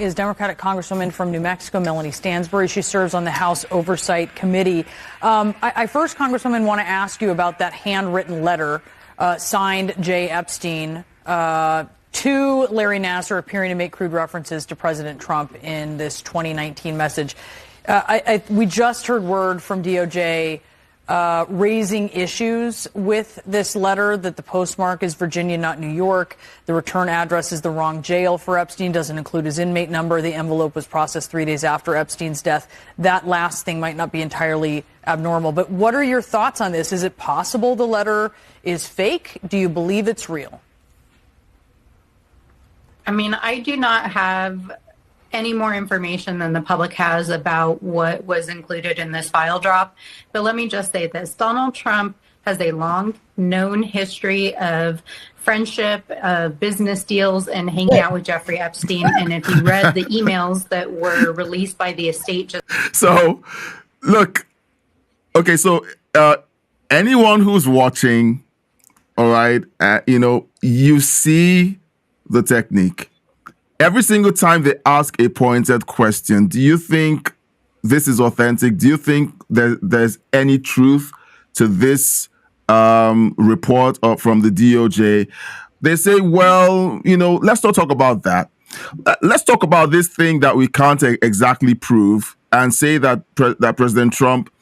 Is Democratic Congresswoman from New Mexico, Melanie Stansbury. She serves on the House Oversight Committee. I first, Congresswoman, want to ask you about that handwritten letter signed J. Epstein to Larry Nassar, appearing to make crude references to President Trump in this 2019 message. We just heard word from DOJ raising issues with this letter, that the postmark is Virginia, not New York. The return address is the wrong jail for Epstein, doesn't include his inmate number. The envelope was processed 3 days after Epstein's death. That last thing might not be entirely abnormal. But what are your thoughts on this? Is it possible the letter is fake? Do you believe it's real? I mean, I do not have any more information than the public has about what was included in this file drop. But let me just say this. Donald Trump has a long known history of friendship, business deals, and hanging out with Jeffrey Epstein. And if you read the emails that were released by the estate. So, look, okay, so anyone who's watching, all right, you see the technique. Every single time they ask a pointed question, do you think this is authentic? Do you think there's any truth to this report from the DOJ? They say, well, let's not talk about that. Let's talk about this thing that we can't exactly prove, and say that that President Trump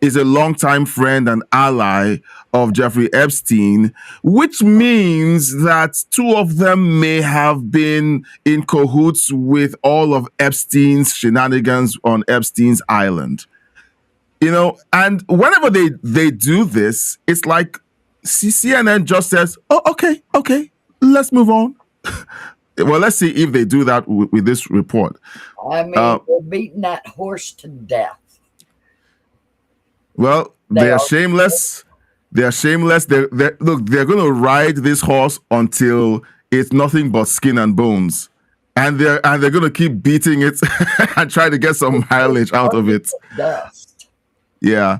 is a longtime friend and ally of Jeffrey Epstein, which means that two of them may have been in cahoots with all of Epstein's shenanigans on Epstein's island. And whenever they do this, it's like CNN just says, oh, okay, let's move on. Well, let's see if they do that with this report. I mean, they're beating that horse to death. Well, they are shameless. They are shameless. Look, they're going to ride this horse until it's nothing but skin and bones, and they're going to keep beating it and try to get some mileage out of it. Dust. Yeah.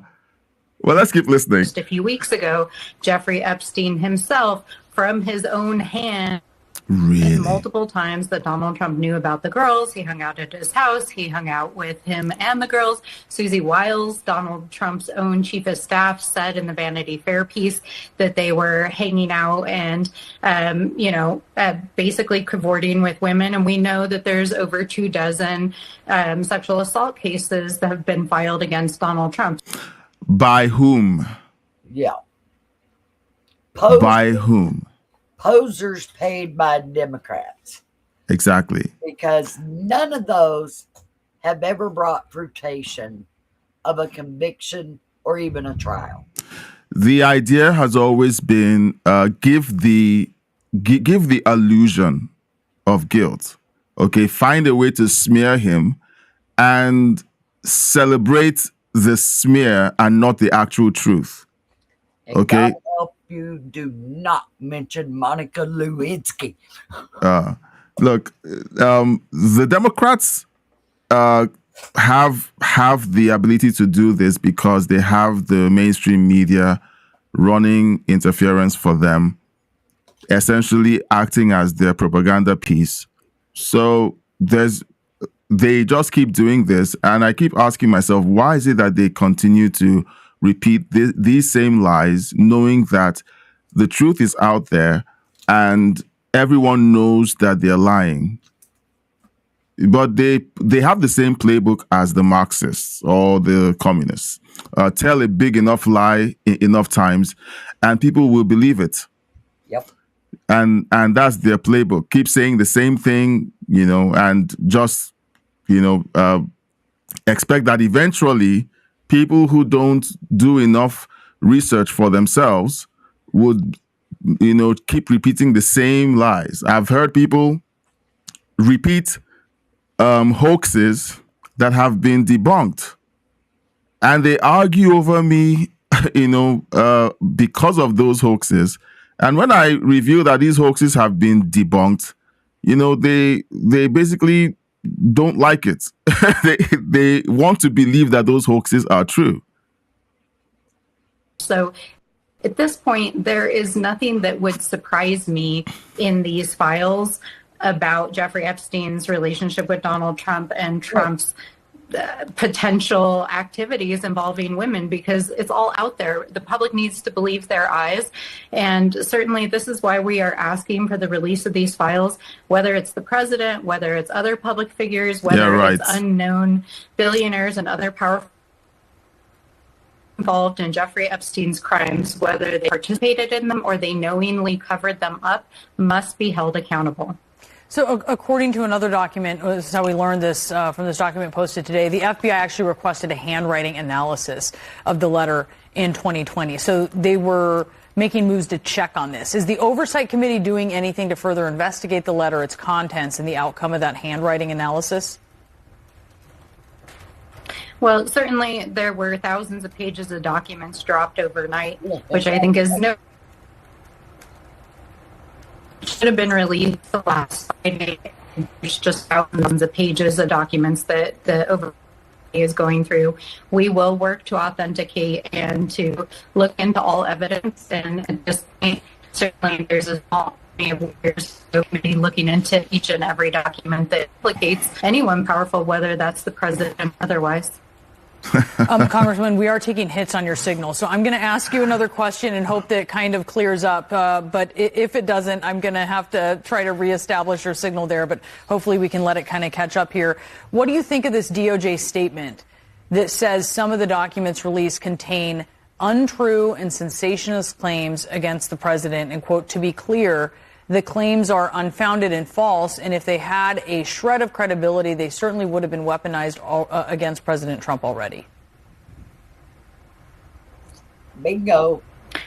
Well, let's keep listening. Just a few weeks ago, Jeffrey Epstein himself, from his own hand, Really? and multiple times that Donald Trump knew about the girls. He hung out at his house. He hung out with him and the girls. Susie Wiles, Donald Trump's own chief of staff, said in the Vanity Fair piece that they were hanging out and, basically cavorting with women. And we know that there's over 24 sexual assault cases that have been filed against Donald Trump. By whom? Yeah. By whom? Posers paid by Democrats. Exactly. Because none of those have ever brought fruition of a conviction or even a trial. The idea has always been give the illusion of guilt. Okay, find a way to smear him and celebrate the smear and not the actual truth. Okay. You do not mention Monica Lewinsky. Look, the Democrats have the ability to do this because they have the mainstream media running interference for them, essentially acting as their propaganda piece. So they just keep doing this, and I keep asking myself, why is it that they continue to repeat these same lies, knowing that the truth is out there and everyone knows that they're lying? But they have the same playbook as the Marxists or the communists. Tell a big enough lie enough times, and people will believe it. Yep. And that's their playbook. Keep saying the same thing, and just expect that eventually people who don't do enough research for themselves would, keep repeating the same lies. I've heard people repeat hoaxes that have been debunked, and they argue over me, because of those hoaxes. And when I reveal that these hoaxes have been debunked, they basically don't like it. they want to believe that those hoaxes are true. So at this point, there is nothing that would surprise me in these files. about Jeffrey Epstein's relationship with Donald Trump and Trump's potential activities involving women, because it's all out there. The public needs to believe their eyes. And certainly this is why we are asking for the release of these files, whether it's the president, whether it's other public figures, whether it's unknown billionaires and other powerful involved in Jeffrey Epstein's crimes, whether they participated in them or they knowingly covered them up, must be held accountable. So according to another document, this is how we learned this from this document posted today, the FBI actually requested a handwriting analysis of the letter in 2020. So they were making moves to check on this. Is the Oversight Committee doing anything to further investigate the letter, its contents, and the outcome of that handwriting analysis? Well, certainly there were thousands of pages of documents dropped overnight, which I think is should have been released the last Friday. There's just thousands of pages of documents that the Oversight is going through. We will work to authenticate and to look into all evidence, and at this point, certainly there's a small committee looking into each and every document that implicates anyone powerful, whether that's the president or otherwise. Congressman, we are taking hits on your signal, so I'm going to ask you another question and hope that it kind of clears up. But if it doesn't, I'm going to have to try to reestablish your signal there. But hopefully we can let it kind of catch up here. What do you think of this DOJ statement that says some of the documents released contain untrue and sensationalist claims against the president? And, quote, to be clear, the claims are unfounded and false, and if they had a shred of credibility, they certainly would have been weaponized against President Trump already. Bingo.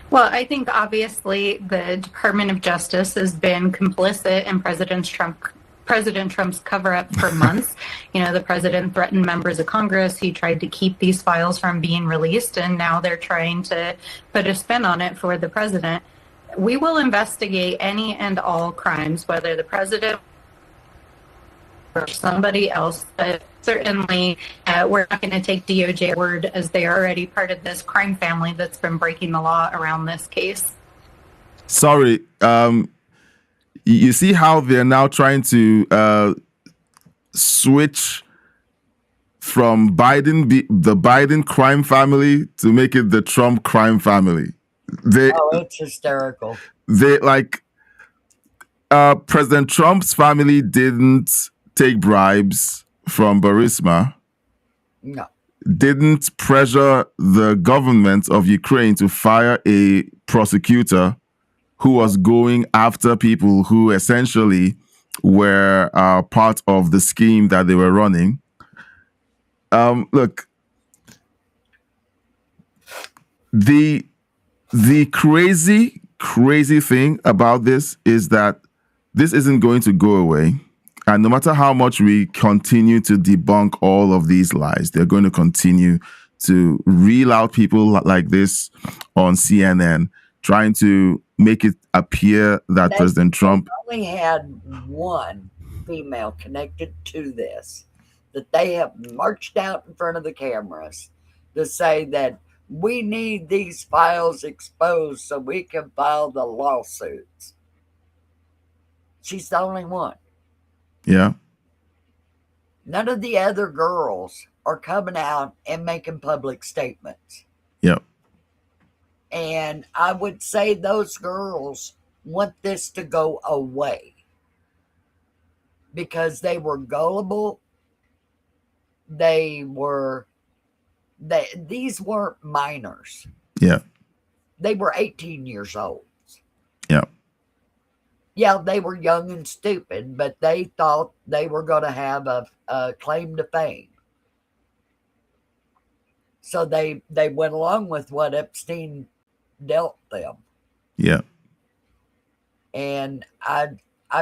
Well, I think obviously the Department of Justice has been complicit in President Trump's cover-up for months. You know, the president threatened members of Congress. He tried to keep these files from being released, and now they're trying to put a spin on it for the president. We will investigate any and all crimes, whether the president or somebody else. But certainly, we're not going to take DOJ word, as they are already part of this crime family that's been breaking the law around this case. Sorry. You see how they're now trying to switch from the Biden crime family to make it the Trump crime family. It's hysterical. President Trump's family didn't take bribes from Burisma. No. Didn't pressure the government of Ukraine to fire a prosecutor who was going after people who essentially were part of the scheme that they were running. Look, the crazy thing about this is that this isn't going to go away. And no matter how much we continue to debunk all of these lies, they're going to continue to reel out people like this on CNN, trying to make it appear that President Trump only had one female connected to this, that they have marched out in front of the cameras to say that we need these files exposed so we can file the lawsuits. She's the only one. Yeah. None of the other girls are coming out and making public statements. Yep. And I would say those girls want this to go away because they were gullible. These weren't minors. Yeah. They were 18 years old. Yeah. Yeah, they were young and stupid, but they thought they were going to have a claim to fame. So they went along with what Epstein dealt them. Yeah. And I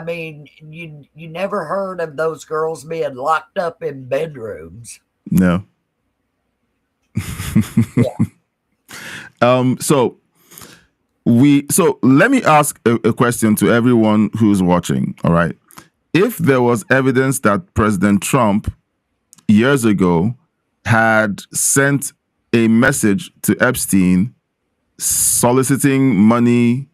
mean, you never heard of those girls being locked up in bedrooms. No. Yeah. So let me ask a question to everyone who's watching. All right. If there was evidence that President Trump years ago had sent a message to Epstein soliciting money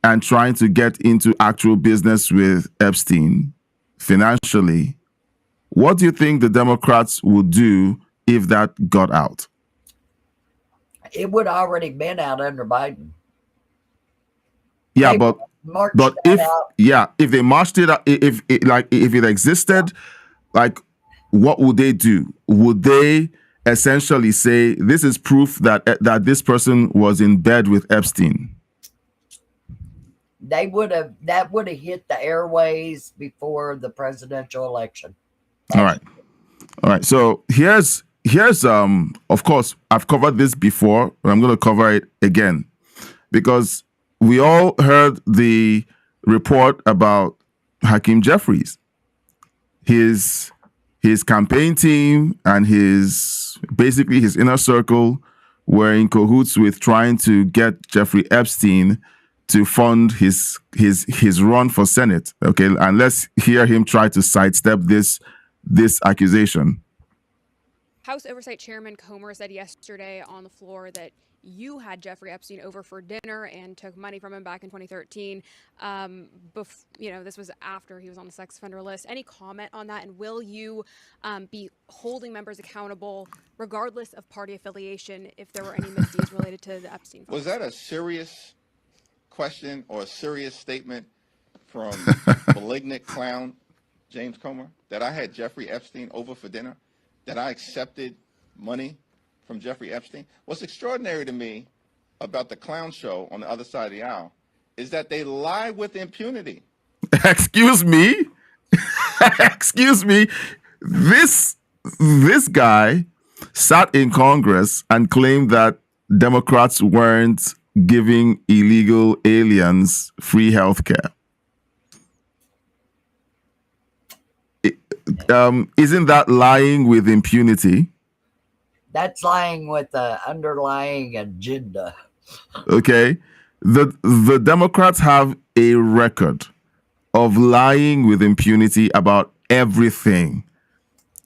and trying to get into actual business with Epstein financially, what do you think the Democrats would do if that got out? It would already been out under Biden. Yeah, They but marched but that if out. if they marched it, if it, like if it existed, like what would they do? Would they essentially say this is proof that this person was in bed with Epstein? That would have hit the airways before the presidential election. All right. So here's of course I've covered this before, but I'm going to cover it again because we all heard the report about Hakeem Jeffries. His campaign team and his inner circle were in cahoots with trying to get Jeffrey Epstein to fund his run for Senate. Okay, and let's hear him try to sidestep this accusation. House Oversight Chairman Comer said yesterday on the floor that you had Jeffrey Epstein over for dinner and took money from him back in 2013. This was after he was on the sex offender list. Any comment on that? And will you be holding members accountable regardless of party affiliation if there were any misdeeds related to the Epstein files? Was that a serious question or a serious statement from malignant clown James Comer that I had Jeffrey Epstein over for dinner, that I accepted money from Jeffrey Epstein? What's extraordinary to me about the clown show on the other side of the aisle is that they lie with impunity. Excuse me? Excuse me? This guy sat in Congress and claimed that Democrats weren't giving illegal aliens free health care. Isn't that lying with impunity? That's lying with the underlying agenda. Okay. The Democrats have a record of lying with impunity about everything.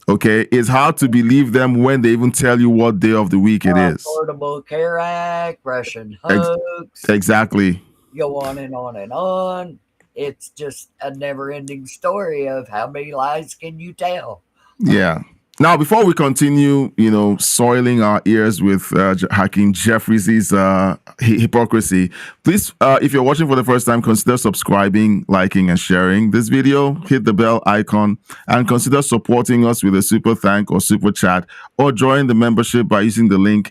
Okay. It's hard to believe them when they even tell you what day of the week it is. Affordable Care Act, Russian hoax. Exactly. Go on and on and on. It's just a never-ending story of how many lies can you tell? Yeah. Now, before we continue, soiling our ears with Hakeem Jeffries' hypocrisy, please, if you're watching for the first time, consider subscribing, liking, and sharing this video. Hit the bell icon and consider supporting us with a super thank or super chat, or join the membership by using the link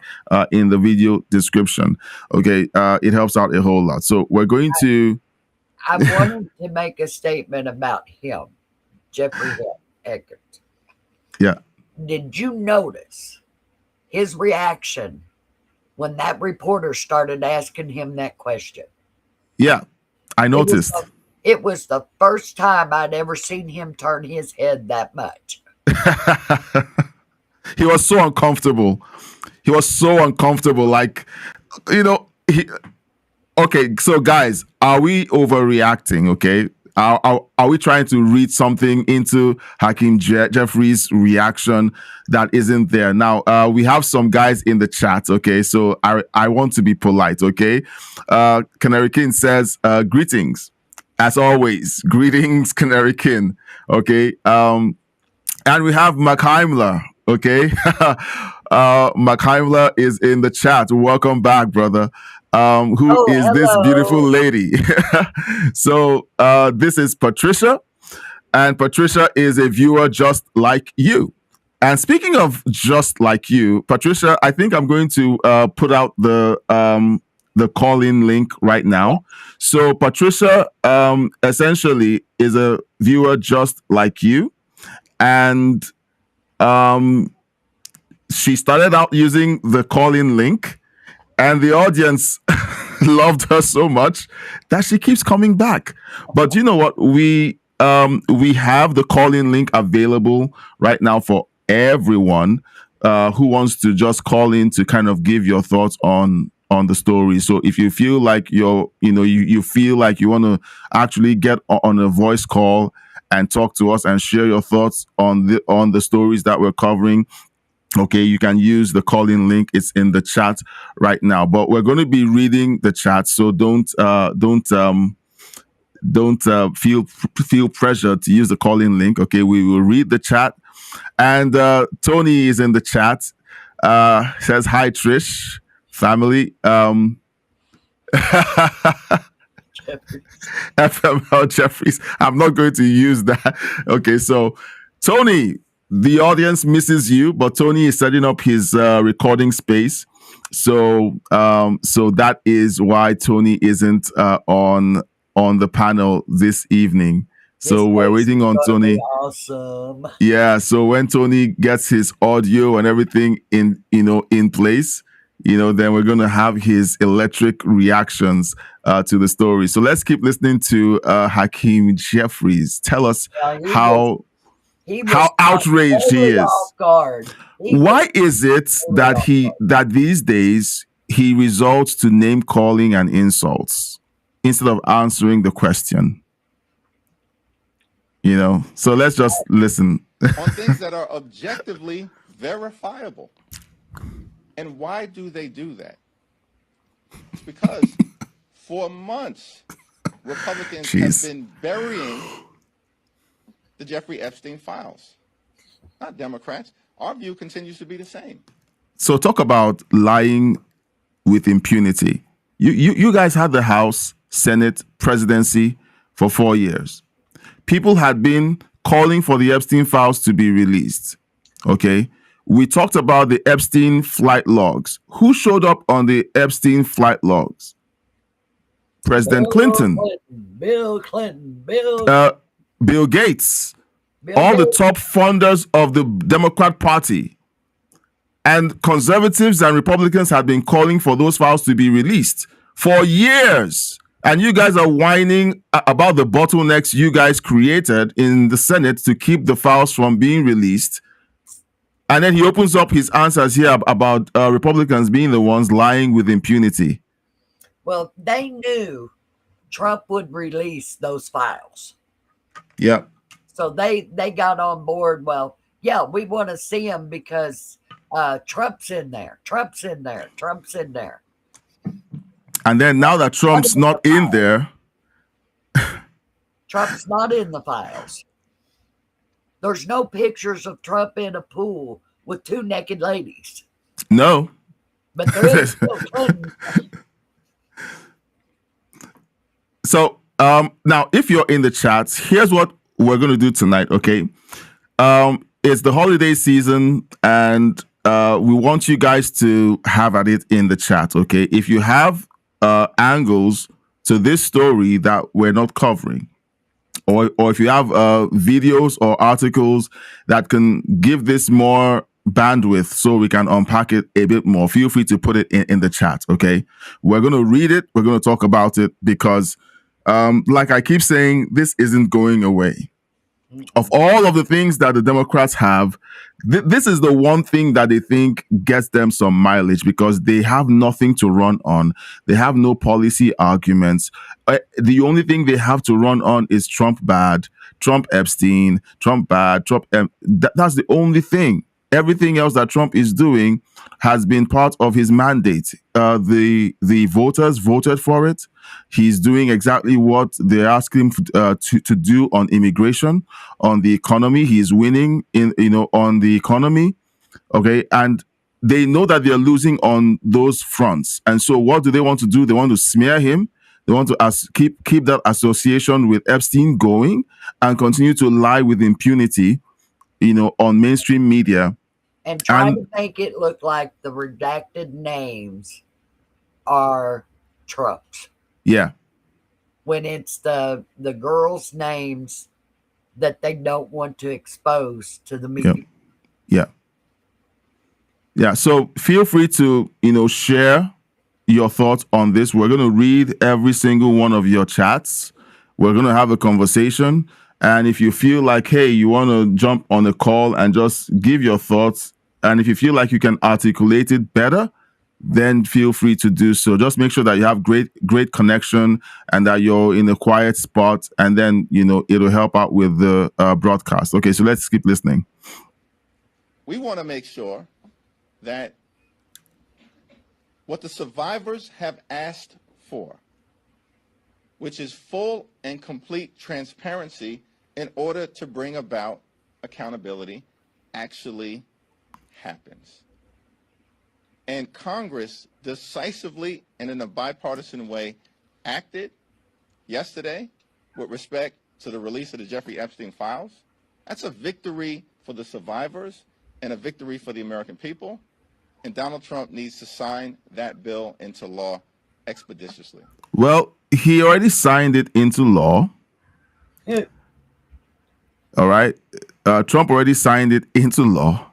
in the video description. Okay, it helps out a whole lot. So we're going to... I wanted to make a statement about him, Jeffrey Eckert. Yeah. Did you notice his reaction when that reporter started asking him that question? Yeah, I noticed. It was the first time I'd ever seen him turn his head that much. He was so uncomfortable. Like, okay, so guys, are we overreacting? Okay, are we trying to read something into Hakeem Jeffries' reaction that isn't there? Now, we have some guys in the chat. Okay, so I want to be polite. Okay, Canary King says greetings, as always. Greetings, Canary King. Okay, and we have Mackheimler. Okay, Mackheimler is in the chat. Welcome back, brother. Who is hello. This beautiful lady? So this is Patricia, and Patricia is a viewer just like you. And speaking of just like you, Patricia, I think I'm going to put out the call-in link right now. So Patricia essentially is a viewer just like you, and she started out using the call-in link. And the audience loved her so much that she keeps coming back. But you know what? We have the call-in link available right now for everyone who wants to just call in to kind of give your thoughts on the story. So if you feel like you feel like you want to actually get on a voice call and talk to us and share your thoughts on the stories that we're covering, Okay, you can use the call-in link. It's in the chat right now. But we're going to be reading the chat, so don't feel pressure to use the call-in link. Okay, we will read the chat. And Tony is in the chat. Says hi, Trish family. FML Jeffries. I'm not going to use that. Okay, so Tony, the audience misses you, but Tony is setting up his recording space. So that is why Tony isn't on the panel this evening. So we're waiting on Tony. Awesome. Yeah. So when Tony gets his audio and everything in place, then we're going to have his electric reactions to the story. So let's keep listening to Hakeem Jeffries. Tell us how outraged he is. Off guard. Why is it that these days he resorts to name calling and insults instead of answering the question? So let's just listen. On things that are objectively verifiable. And why do they do that? It's because for months, Republicans have been burying the Jeffrey Epstein files. Not Democrats. Our view continues to be the same. So talk about lying with impunity. You guys had the House, Senate, presidency for 4 years. People had been calling for the Epstein files to be released. Okay. We talked about the Epstein flight logs. Who showed up on the Epstein flight logs? President Clinton. Bill Clinton. Bill Gates. All the top funders of the Democrat Party. And conservatives and Republicans had been calling for those files to be released for years. And you guys are whining about the bottlenecks you guys created in the Senate to keep the files from being released. And then he opens up his answers here about Republicans being the ones lying with impunity. Well, they knew Trump would release those files. Yeah. So they got on board. Well, yeah, we want to see them because Trump's in there. Trump's in there. Trump's in there. And then now that Trump's not in there. Trump's not in the files. There's no pictures of Trump in a pool with two naked ladies. No. But there is Bill Clinton. So now, if you're in the chats, here's what we're going to do tonight, okay? It's the holiday season, and we want you guys to have at it in the chat, okay? If you have angles to this story that we're not covering, or if you have videos or articles that can give this more bandwidth so we can unpack it a bit more, feel free to put it in the chat, okay? We're going to read it. We're going to talk about it because, like I keep saying, this isn't going away. Of all of the things that the Democrats have, this is the one thing that they think gets them some mileage because they have nothing to run on. They have no policy arguments. The only thing they have to run on is Trump bad, Trump Epstein, Trump bad, Trump. That's the only thing. Everything else that Trump is doing has been part of his mandate. The voters voted for it. He's doing exactly what they're asking him to do on immigration, on the economy. He's winning on the economy. Okay, and they know that they're losing on those fronts. And so, what do they want to do? They want to smear him. They want to keep that association with Epstein going and continue to lie with impunity, on mainstream media. And try to make it look like the redacted names are Trump's. Yeah. When it's the girls' names that they don't want to expose to the media. Yeah. So feel free to, share your thoughts on this. We're going to read every single one of your chats. We're going to have a conversation. And if you feel like, hey, you want to jump on a call and just give your thoughts, and if you feel like you can articulate it better, then feel free to do so. Just make sure that you have great connection and that you're in a quiet spot, and then, it'll help out with the broadcast. Okay, so let's keep listening. We want to make sure that what the survivors have asked for, which is full and complete transparency in order to bring about accountability, actually happens. And Congress decisively and in a bipartisan way acted yesterday with respect to the release of the Jeffrey Epstein files. That's a victory for the survivors and a victory for the American people. And Donald Trump needs to sign that bill into law expeditiously. Well, he already signed it into law. Yeah. All right. Trump already signed it into law.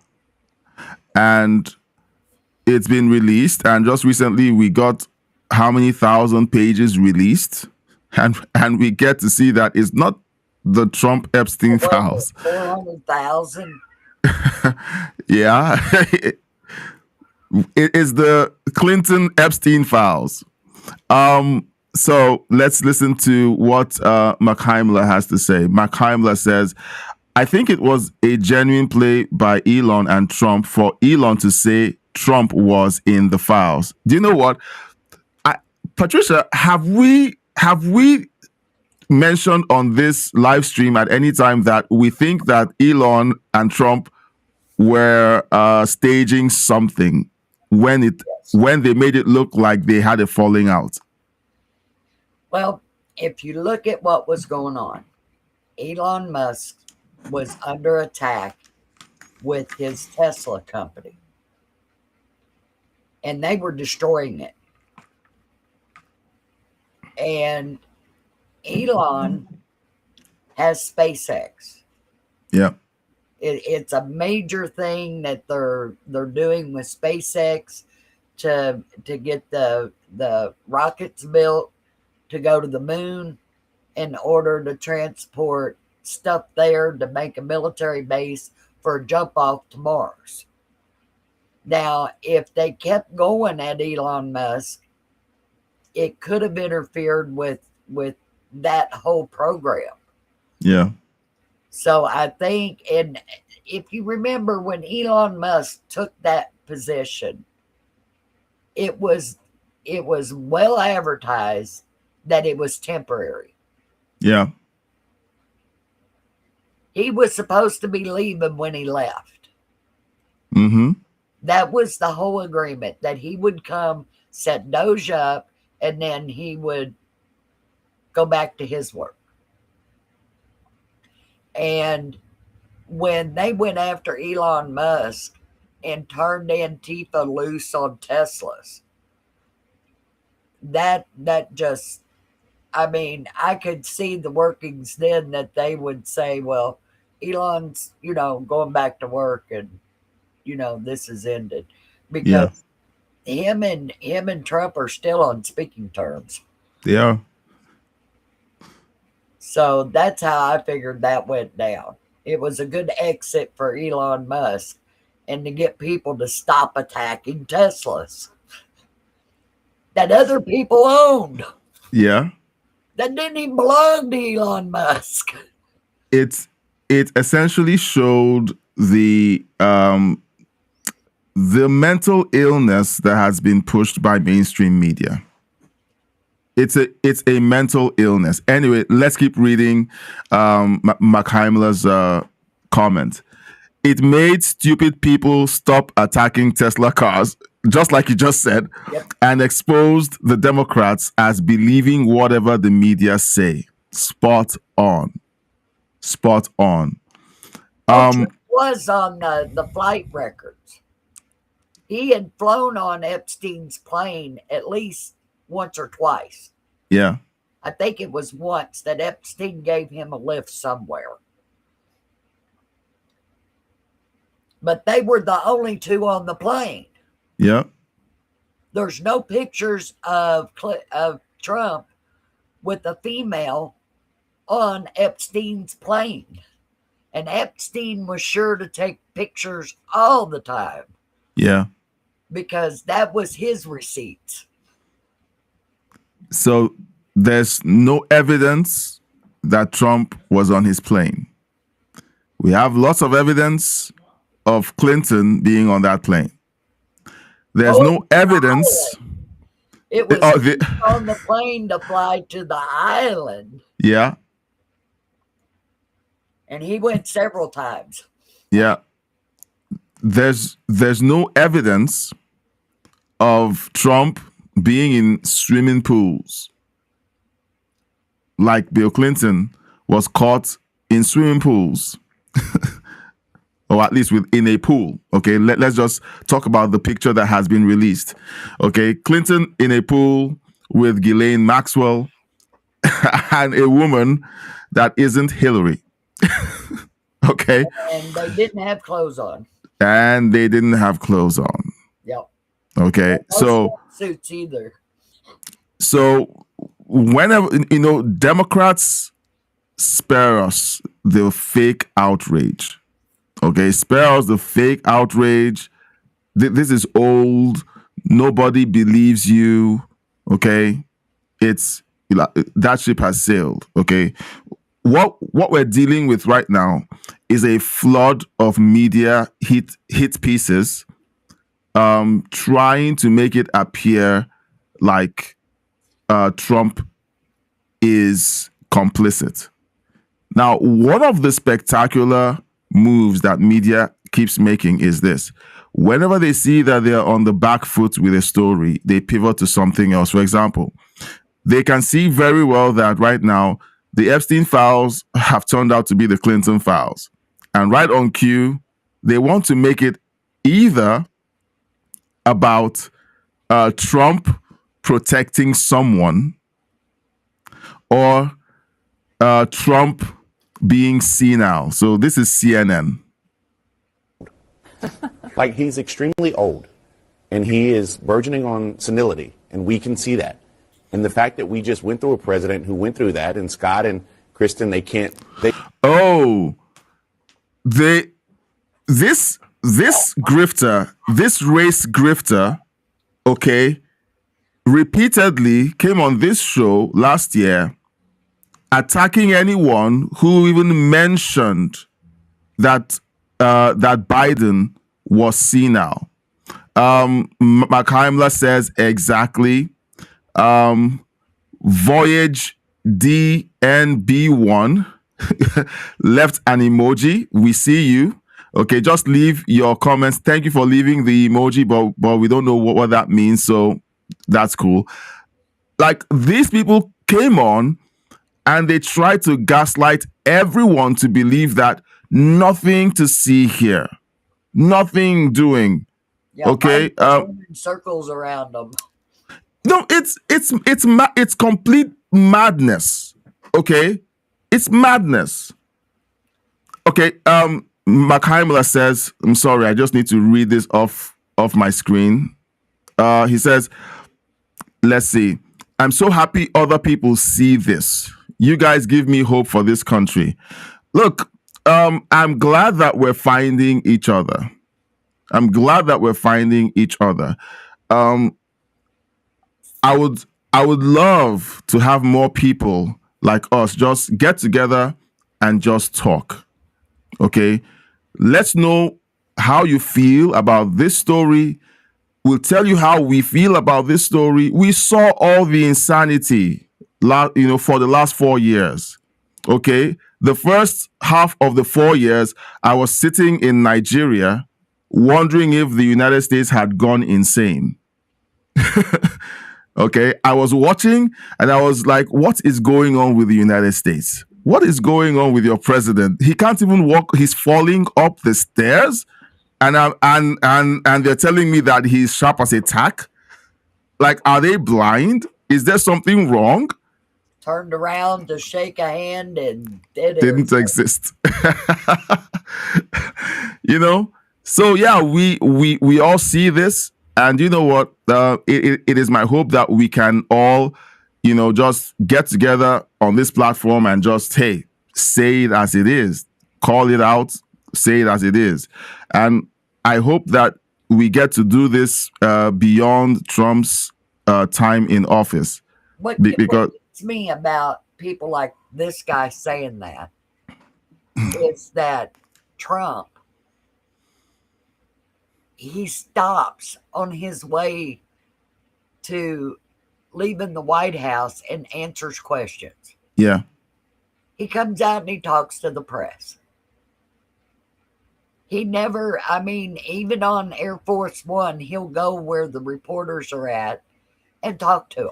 And it's been released. And just recently we got how many thousand pages released? And we get to see that it's not the Trump Epstein files. 400,000. Yeah. It is the Clinton-Epstein files. So let's listen to what Heimler has to say. Heimler says, I think it was a genuine play by Elon and Trump for Elon to say Trump was in the files. Do you know what? Patricia, have we mentioned on this live stream at any time that we think that Elon and Trump were staging something when they made it look like they had a falling out? Well, if you look at what was going on, Elon Musk was under attack with his Tesla company, and they were destroying it. And Elon has SpaceX. Yeah. It's a major thing that they're doing with SpaceX to get the rockets built to go to the moon in order to transport stuff there to make a military base for a jump off to Mars. Now, if they kept going at Elon Musk, it could have interfered with that whole program. Yeah. So I think, and if you remember when Elon Musk took that position, it was well advertised that it was temporary. Yeah. He was supposed to be leaving when he left. Mm-hmm. That was the whole agreement, that he would come, set Doge up, and then he would go back to his work. And when they went after Elon Musk and turned Antifa loose on Teslas, that just, I mean, I could see the workings then that they would say, well, Elon's, going back to work and, this is ended. Because him and Trump are still on speaking terms. Yeah. So that's how I figured that went down. It was a good exit for Elon Musk and to get people to stop attacking Teslas that other people owned. Yeah. That didn't even belong to Elon Musk. It essentially showed the mental illness that has been pushed by mainstream media. It's a mental illness. Anyway, let's keep reading Heimler's comment. It made stupid people stop attacking Tesla cars, just like you just said, and exposed the Democrats as believing whatever the media say. Spot on. Spot on. Trump was on the flight records. He had flown on Epstein's plane at least once or twice. Yeah. I think it was once that Epstein gave him a lift somewhere. But they were the only two on the plane. Yeah. There's no pictures of Trump with a female on Epstein's plane. And Epstein was sure to take pictures all the time. Yeah. Because that was his receipts. So there's no evidence that Trump was on his plane. We have lots of evidence of Clinton being on that plane. there's no evidence. It was the- on the plane to fly to the island, yeah, and he went several times. yeah. There's no evidence of Trump being in swimming pools like Bill Clinton was caught in swimming pools. Or at least within a pool. Okay, let's just talk about the picture that has been released. Okay, Clinton in a pool with Ghislaine Maxwell and a woman that isn't Hillary. Okay, And they didn't have clothes on. and they didn't have clothes on. Yep. Okay, No suits either. so whenever Democrats spare us the fake outrage. Okay, spare us the fake outrage. This is old. Nobody believes you. Okay, it's that ship has sailed. Okay, what we're dealing with right now is a flood of media hit pieces, trying to make it appear like Trump is complicit. Now, one of the spectacular moves that media keeps making is this. Whenever they see that they're on the back foot with a story, they pivot to something else. For example, they can see very well that right now the Epstein files have turned out to be the Clinton files. And right on cue, they want to make it either about Trump protecting someone or Trump being senile. So this is CNN. Like, he's extremely old and he is burgeoning on senility, and we can see that. And the fact that we just went through a president who went through that, and Scott and Kristen, this grifter, this race grifter, okay, repeatedly came on this show last year attacking anyone who even mentioned that Biden was senile. McHeimler says exactly. Voyage DNB1 left an emoji. We see you. Okay, just leave your comments. Thank you for leaving the emoji, but we don't know what that means, so that's cool. Like, these people came on and they tried to gaslight everyone to believe that nothing to see here, nothing doing. Yeah, okay, circles around them. No, it's complete madness. Okay, it's madness. Okay, McHeimler says, I'm sorry, I just need to read this off my screen. He says, let's see. I'm so happy other people see this. You guys give me hope for this country. Look, I'm glad that we're finding each other. I would love to have more people like us just get together and just talk. Okay? Let's know how you feel about this story. We'll tell you how we feel about this story. We saw all the insanity, for the last 4 years. Okay? The first half of the 4 years, I was sitting in Nigeria wondering if the United States had gone insane. Okay? I was watching and I was like, what is going on with the United States? What is going on with your president? He can't even walk. He's falling up the stairs. And they're telling me that he's sharp as a tack. Like, are they blind? Is there something wrong? Turned around to shake a hand and didn't exist. So yeah, we all see this, and you know what? It is my hope that we can all, just get together on this platform and just, hey, say it as it is, call it out, say it as it is. And I hope that we get to do this beyond Trump's time in office. Because it's me about people like this guy saying that is that Trump he stops on his way to leaving the White House and answers questions. Yeah. He comes out and he talks to the press. He never, I mean, even on Air Force One, he'll go where the reporters are at and talk to them.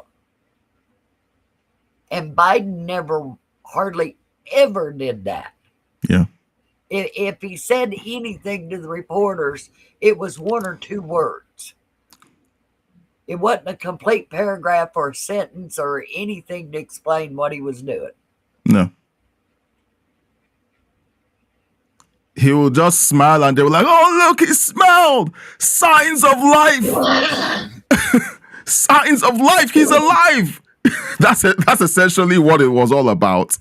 And Biden never, hardly ever did that. Yeah. If he said anything to the reporters, it was one or two words. It wasn't a complete paragraph or a sentence or anything to explain what he was doing. No. He will just smile and they were like, oh, look, he smiled. Signs of life. Signs of life. He's alive. That's essentially what it was all about.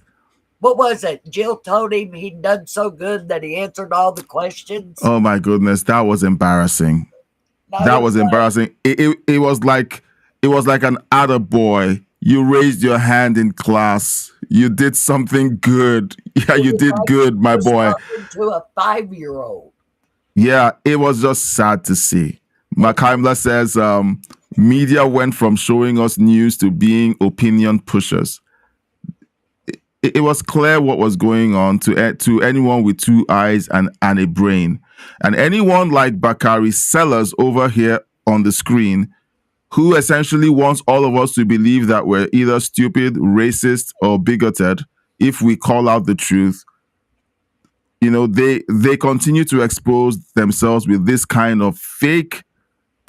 What was it? Jill told him he'd done so good that he answered all the questions. Oh my goodness, that was embarrassing. That was embarrassing. It was like an attaboy. You raised your hand in class. You did something good. Yeah, you did good, my boy. To a 5-year-old. Yeah, it was just sad to see. Makaimla says, media went from showing us news to being opinion pushers. It was clear what was going on to anyone with two eyes and a brain. And anyone like Bakari Sellers over here on the screen, who essentially wants all of us to believe that we're either stupid, racist, or bigoted if we call out the truth. You know, they continue to expose themselves with this kind of fake,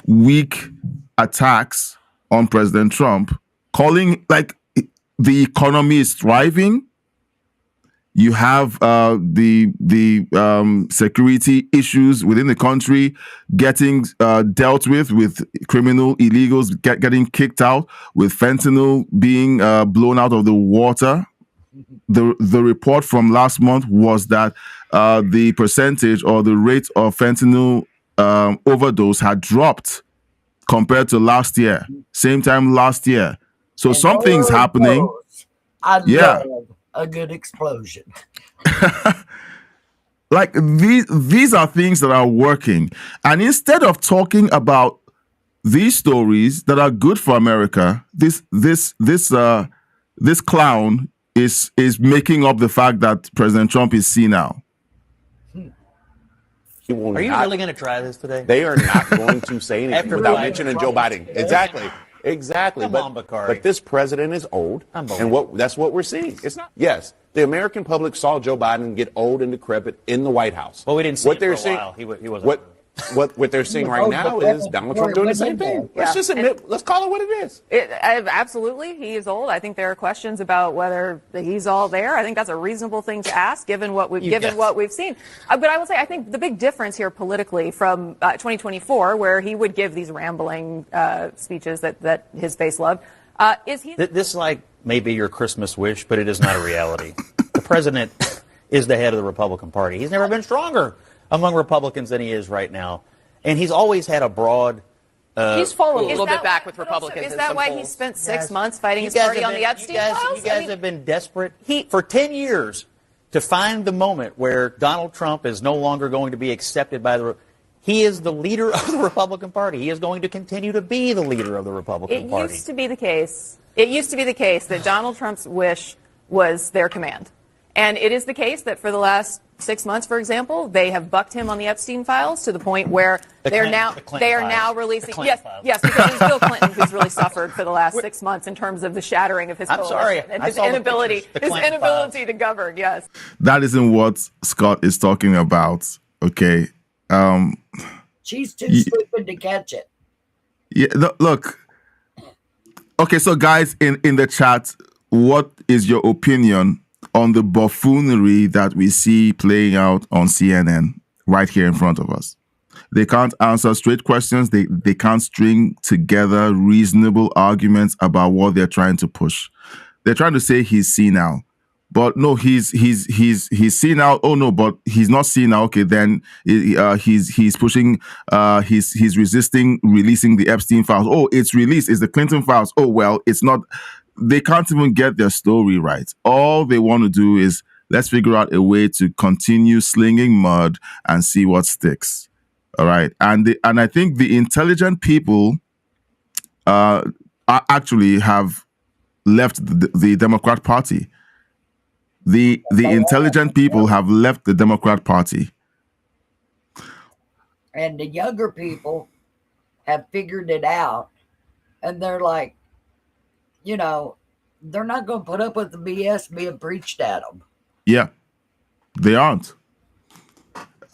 weak attacks on President Trump, calling like the economy is thriving. You have the security issues within the country getting dealt with criminal illegals getting kicked out, with fentanyl being blown out of the water. The report from last month was that the percentage or the rate of fentanyl overdose had dropped compared to last year, same time last year. So and something's happening. I love a good explosion. Like these are things that are working. And instead of talking about these stories that are good for America, this clown is making up the fact that President Trump is senile. Are you really going to try this today? They are not going to say anything without mentioning Joe Biden. Exactly. Come on, Bakari. But this president is old, and that's what we're seeing. It's not. Yes, the American public saw Joe Biden get old and decrepit in the White House. Well, we didn't see what it for a while. He wasn't. What they're seeing right now is Donald Trump doing the same thing. Let's just admit, let's call it what it is. Absolutely, he is old. I think there are questions about whether he's all there. I think that's a reasonable thing to ask, given what we've seen. But I will say, I think the big difference here politically from 2024, where he would give these rambling speeches that his base loved, is he. This may be your Christmas wish, but it is not a reality. The president is the head of the Republican Party. He's never been stronger among Republicans than he is right now. And he's always had a broad... he's fallen a little bit back with Republicans. Is that why he spent 6 months fighting his party on the Epstein files? You guys have been desperate for 10 years to find the moment where Donald Trump is no longer going to be accepted by the... He is the leader of the Republican Party. He is going to continue to be the leader of the Republican Party. It used to be the case that Donald Trump's wish was their command. And it is the case that for the last 6 months, for example, they have bucked him on the Epstein files to the point where they are now releasing. Yes, because it's Bill Clinton who's really suffered for the last 6 months in terms of the shattering of his coalition and his inability to govern. Yes, that isn't what Scott is talking about. Okay, she's too stupid to catch it. Yeah, look. Okay, so guys in the chat, what is your opinion on the buffoonery that we see playing out on CNN right here in front of us? They can't answer straight questions. They can't string together reasonable arguments about what they're trying to push. They're trying to say he's senile, but no, he's senile. Oh no, but he's not senile. Okay, then he's pushing. He's resisting releasing the Epstein files. Oh, it's released. It's the Clinton files. Oh well, it's not. They can't even get their story right. All they want to do is let's figure out a way to continue slinging mud and see what sticks. All right, and I think the intelligent people actually have left the Democrat Party. The intelligent people have left the Democrat Party. And the younger people have figured it out, and they're like, you know, they're not going to put up with the BS being preached at them. Yeah, they aren't.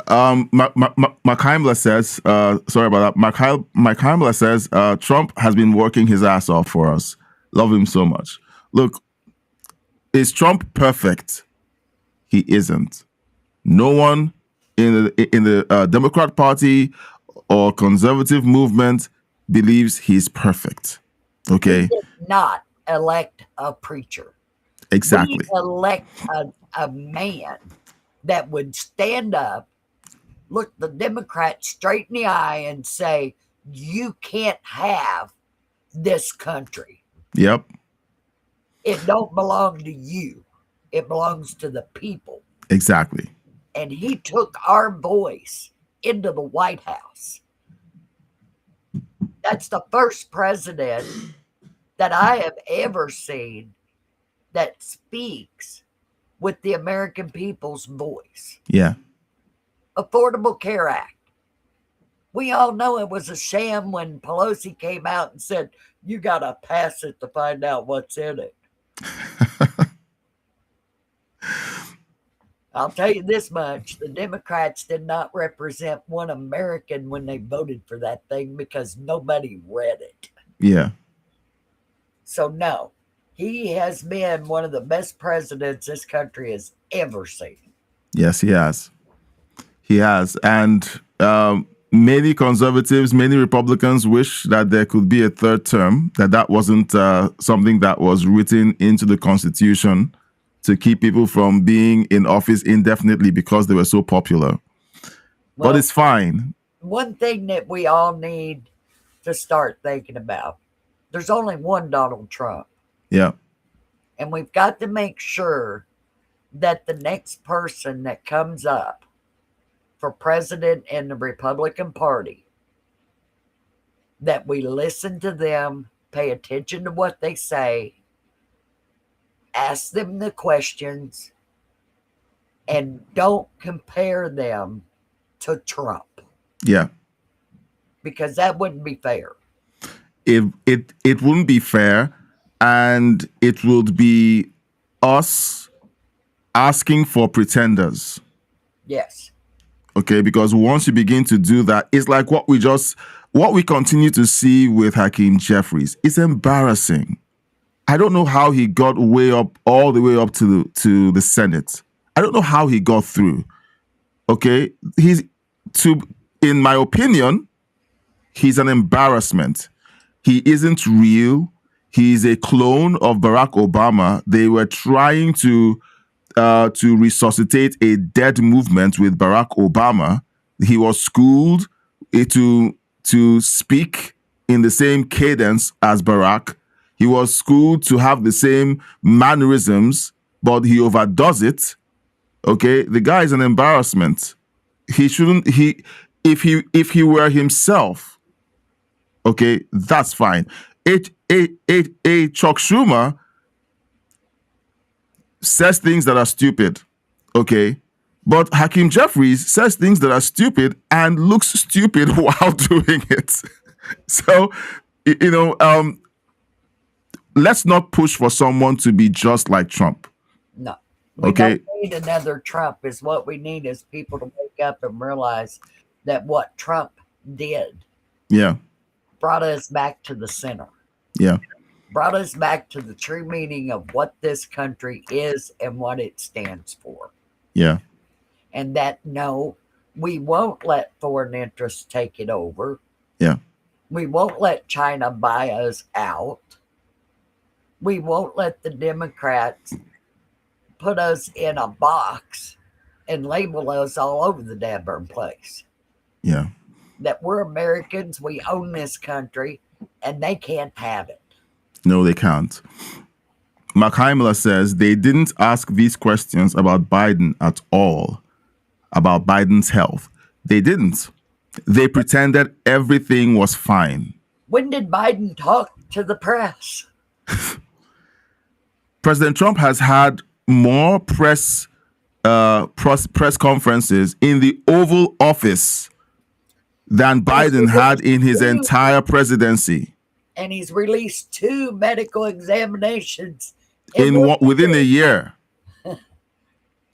Heimler says, sorry about that. Heimler says, Trump has been working his ass off for us. Love him so much. Look, is Trump perfect? He isn't. No one in the Democrat Party or conservative movement believes he's perfect. Okay? We did not elect a preacher. Exactly. We elect a man that would stand up, look the Democrats straight in the eye and say, you can't have this country. Yep. It don't belong to you. It belongs to the people. Exactly. And he took our voice into the White House. That's the first president that I have ever seen that speaks with the American people's voice. Yeah. Affordable Care Act. We all know it was a sham when Pelosi came out and said, you got to pass it to find out what's in it. I'll tell you this much. The Democrats did not represent one American when they voted for that thing because nobody read it. Yeah. So, no, he has been one of the best presidents this country has ever seen. Yes, he has. He has. And many conservatives, many Republicans wish that there could be a third term, that wasn't something that was written into the Constitution to keep people from being in office indefinitely because they were so popular. Well, but it's fine. One thing that we all need to start thinking about, there's only one Donald Trump. Yeah. And we've got to make sure that the next person that comes up for president in the Republican Party, that we listen to them, pay attention to what they say, ask them the questions, and don't compare them to Trump. Yeah. Because that wouldn't be fair. It wouldn't be fair, and it would be us asking for pretenders. Yes. Okay, because once you begin to do that, it's like what we continue to see with Hakeem Jeffries. It's embarrassing. I don't know how he got all the way up to the Senate. I don't know how he got through. Okay, in my opinion, he's an embarrassment. He isn't real. He's a clone of Barack Obama. They were trying to resuscitate a dead movement with Barack Obama. He was schooled to speak in the same cadence as Barack. He was schooled to have the same mannerisms, but he overdoes it. Okay, the guy is an embarrassment. He shouldn't. If he were himself, okay, that's fine. Chuck Schumer says things that are stupid, okay, but Hakeem Jeffries says things that are stupid and looks stupid while doing it. So, let's not push for someone to be just like Trump. No. We don't need another Trump. Is what we need is people to wake up and realize that what Trump did brought us back to the center. Yeah. Brought us back to the true meaning of what this country is and what it stands for. Yeah. And that, no, we won't let foreign interests take it over. Yeah. We won't let China buy us out. We won't let the Democrats put us in a box and label us all over the damn place. Yeah. That we're Americans, we own this country, and they can't have it. No, they can't. Mark Heimler says they didn't ask these questions about Biden at all, about Biden's health. They didn't. They pretended everything was fine. When did Biden talk to the press? President Trump has had more press conferences in the Oval Office than Biden had in his entire presidency. And he's released 2 medical examinations within a year.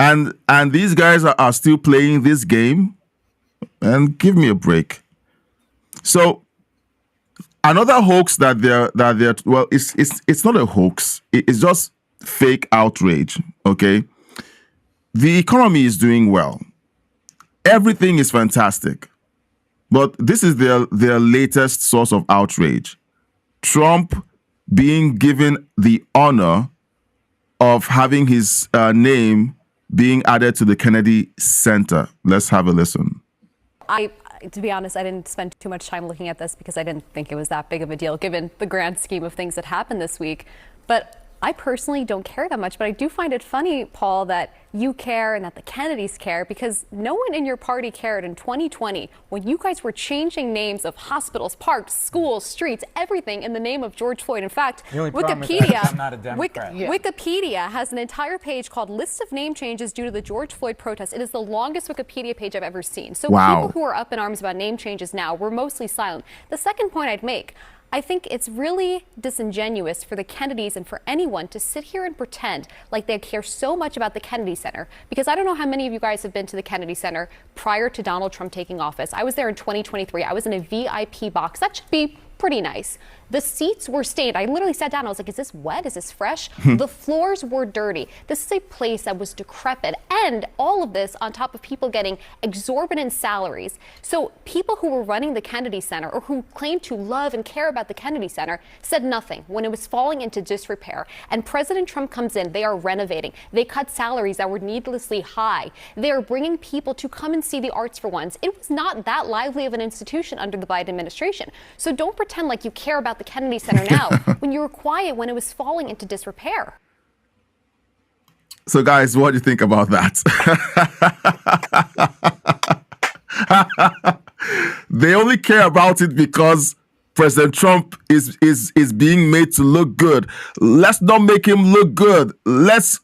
And these guys are still playing this game. And give me a break. So another hoax that they're well, it's not a hoax. It's just fake outrage. Okay, the economy is doing well. Everything is fantastic, but this is their latest source of outrage. Trump being given the honor of having his name being added to the Kennedy Center. Let's have a listen. To be honest, I didn't spend too much time looking at this because I didn't think it was that big of a deal given the grand scheme of things that happened this week. But I personally don't care that much, but I do find it funny, Paul, that you care and that the Kennedys care, because no one in your party cared in 2020 when you guys were changing names of hospitals, parks, schools, streets, everything in the name of George Floyd. In fact, Wikipedia, I'm not a Democrat. Wikipedia has an entire page called List of Name Changes Due to the George Floyd Protests. It is the longest Wikipedia page I've ever seen. So people who are up in arms about name changes now were mostly silent. The second point I'd make, I think it's really disingenuous for the Kennedys and for anyone to sit here and pretend like they care so much about the Kennedy Center, because I don't know how many of you guys have been to the Kennedy Center prior to Donald Trump taking office. I was there in 2023. I was in a VIP box. That should be pretty nice. The seats were stained. I literally sat down. I was like, is this wet? Is this fresh? The floors were dirty. This is a place that was decrepit. And all of this on top of people getting exorbitant salaries. So people who were running the Kennedy Center, or who claimed to love and care about the Kennedy Center, said nothing when it was falling into disrepair. And President Trump comes in. They are renovating. They cut salaries that were needlessly high. They are bringing people to come and see the arts for once. It was not that lively of an institution under the Biden administration. So don't pretend like you care about the Kennedy Center now when you were quiet when it was falling into disrepair. So guys, what do you think about that? They only care about it because President Trump is being made to look good. Let's not make him look good. Let's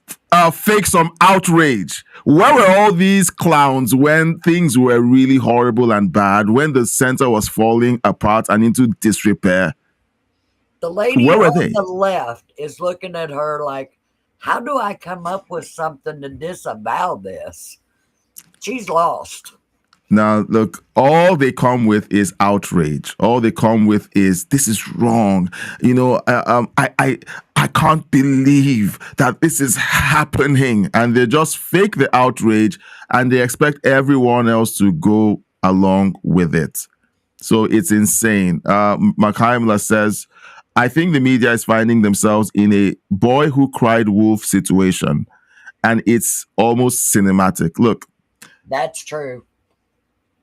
fake some outrage. Where were all these clowns when things were really horrible and bad, when the center was falling apart and into disrepair? The lady on the left is looking at her like, how do I come up with something to disavow this? She's lost. Now, look, all they come with is outrage. All they come with is, this is wrong. You know, I can't believe that this is happening. And they just fake the outrage and they expect everyone else to go along with it. So it's insane. Mark Heimler says, I think the media is finding themselves in a boy who cried wolf situation. And it's almost cinematic. Look. That's true.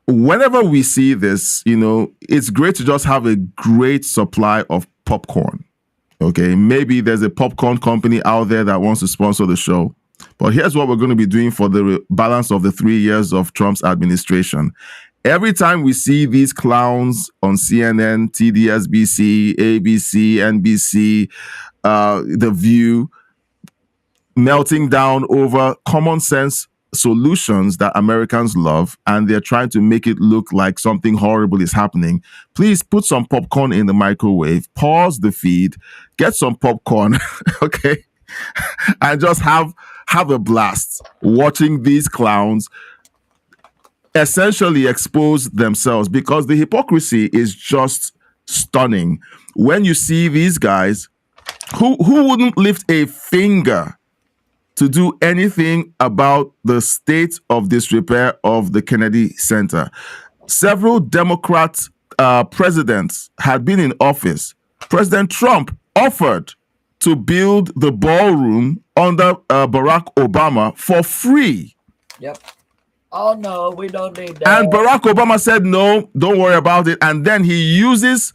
Whenever we see this, you know, it's great to just have a great supply of popcorn. Okay, maybe there's a popcorn company out there that wants to sponsor the show. But here's what we're going to be doing for the balance of the 3 years of Trump's administration. Every time we see these clowns on CNN, TDSBC, ABC, NBC, The View, melting down over common sense solutions that Americans love, and they're trying to make it look like something horrible is happening, please put some popcorn in the microwave, pause the feed, get some popcorn, okay, and just have a blast watching these clowns essentially expose themselves, because the hypocrisy is just stunning. When you see these guys who wouldn't lift a finger to do anything about the state of disrepair of the Kennedy Center. Several Democrat presidents had been in office. President Trump offered to build the ballroom under Barack Obama for free. Yep. Oh, no, we don't need that. And Barack Obama said, no, don't worry about it. And then he uses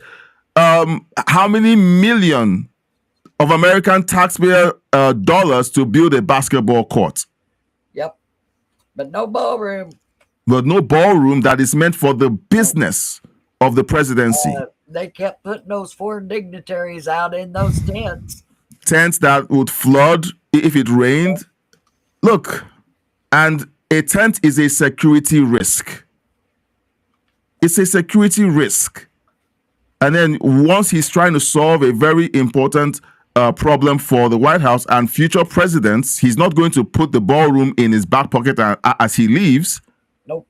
how many million of American taxpayer dollars to build a basketball court. Yep. But no ballroom. but no ballroom that is meant for the business of the presidency. They kept putting those foreign dignitaries out in those tents. Tents that would flood if it rained. Look, and a tent is a security risk. It's a security risk. And then once he's trying to solve a very important problem for the White House and future presidents, he's not going to put the ballroom in his back pocket as he leaves. Nope.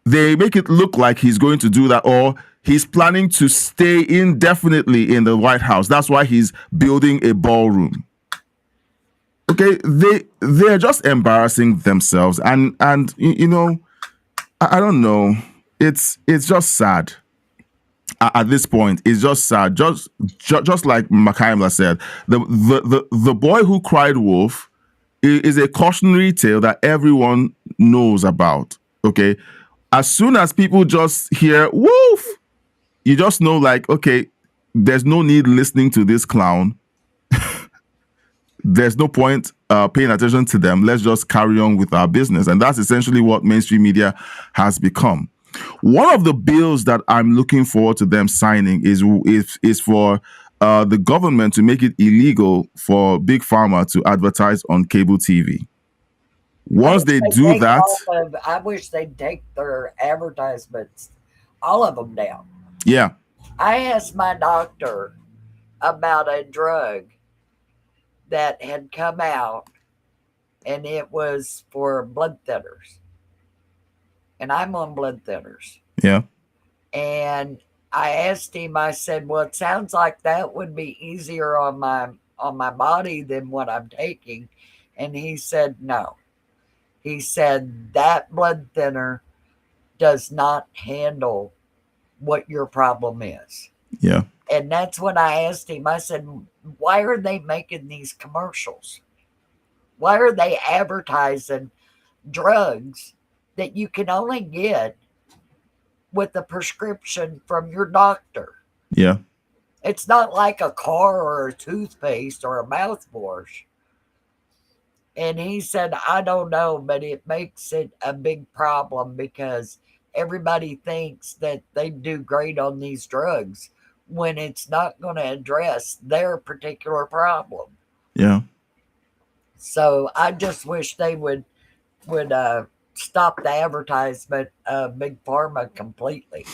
They make it look like he's going to do that, or he's planning to stay indefinitely in the White House. That's why he's building a ballroom. Okay, they're just embarrassing themselves, and you know, I don't know. It's just sad. At this point, it's just sad. Just like Makaimla said, the boy who cried wolf is a cautionary tale that everyone knows about. Okay, as soon as people just hear wolf, you just know, like, okay, there's no need listening to this clown. There's no point paying attention to them. Let's just carry on with our business. And that's essentially what mainstream media has become. One of the bills that I'm looking forward to them signing is for the government to make it illegal for Big Pharma to advertise on cable TV. Once they do that, I wish they'd take their advertisements, all of them, down. Yeah. I asked my doctor about a drug that had come out, and it was for blood thinners. And I'm on blood thinners. Yeah. And I asked him, I said, well, it sounds like that would be easier on my body than what I'm taking. And he said, no. He said that blood thinner does not handle what your problem is. Yeah. And that's when I asked him, I said, why are they making these commercials? Why are they advertising drugs that you can only get with a prescription from your doctor? Yeah. It's not like a car or a toothpaste or a mouthwash. And he said, I don't know, but it makes it a big problem because everybody thinks that they do great on these drugs when it's not going to address their particular problem. Yeah. So I just wish they would stop the advertisement of Big Pharma completely.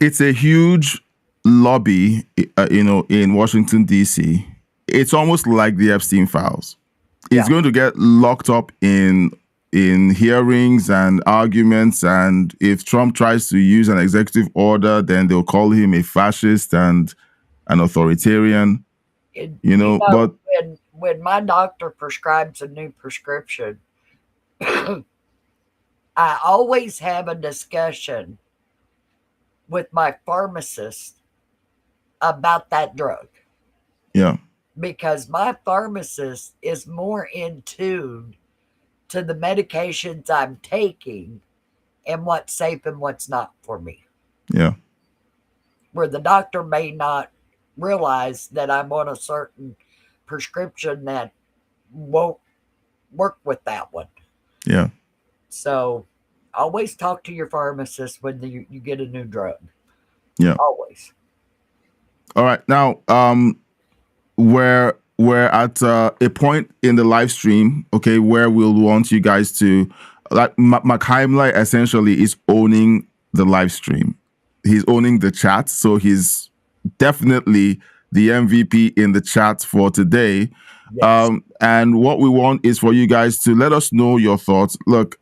It's a huge lobby, in Washington, D.C. It's almost like the Epstein files. It's going to get locked up in hearings and arguments, and if Trump tries to use an executive order, then they'll call him a fascist and an authoritarian. But when my doctor prescribes a new prescription, I always have a discussion with my pharmacist about that drug. Yeah. Because my pharmacist is more in tune to the medications I'm taking and what's safe and what's not for me. Yeah. Where the doctor may not realize that I'm on a certain prescription that won't work with that one. Yeah. So always talk to your pharmacist when you get a new drug. Yeah. Always. All right. Now, we're at a point in the live stream, okay, where we'll want you guys to, like, Makaimla essentially is owning the live stream. He's owning the chat, so he's definitely the MVP in the chat for today. Yes. And what we want is for you guys to let us know your thoughts. Look,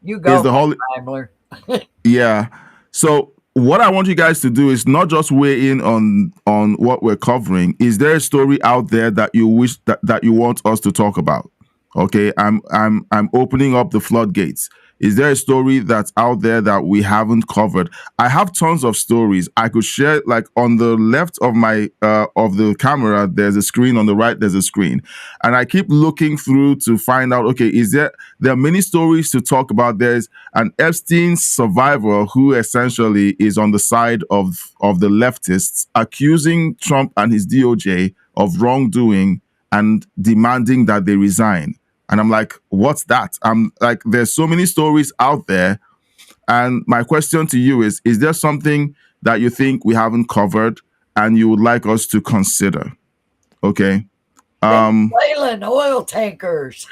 you go, Makaimla. Yeah. So what I want you guys to do is not just weigh in on what we're covering. Is there a story out there that you wish that you want us to talk about? Okay, I'm opening up the floodgates. Is there a story that's out there that we haven't covered? I have tons of stories I could share. Like on the left of my of the camera, there's a screen. On the right, there's a screen, and I keep looking through to find out. Okay, there are many stories to talk about. There's an Epstein survivor who essentially is on the side of the leftists, accusing Trump and his DOJ of wrongdoing and demanding that they resign. And I'm like, what's that? I'm like, there's so many stories out there. And my question to you is there something that you think we haven't covered and you would like us to consider? Okay. Venezuelan oil tankers.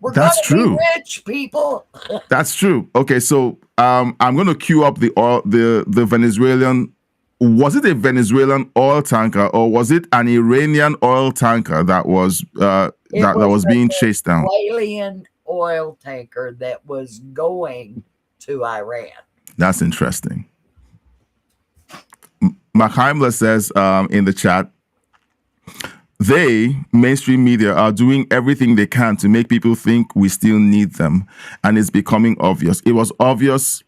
We're That's gonna true. be rich, people. That's true. Okay, so I'm going to queue up the Venezuelan. Was it a Venezuelan oil tanker or was it an Iranian oil tanker that was that was being chased down? Venezuelan oil tanker that was going to Iran. That's interesting. Machaimla says in the chat, they, mainstream media, are doing everything they can to make people think we still need them. And it's becoming obvious. It was obvious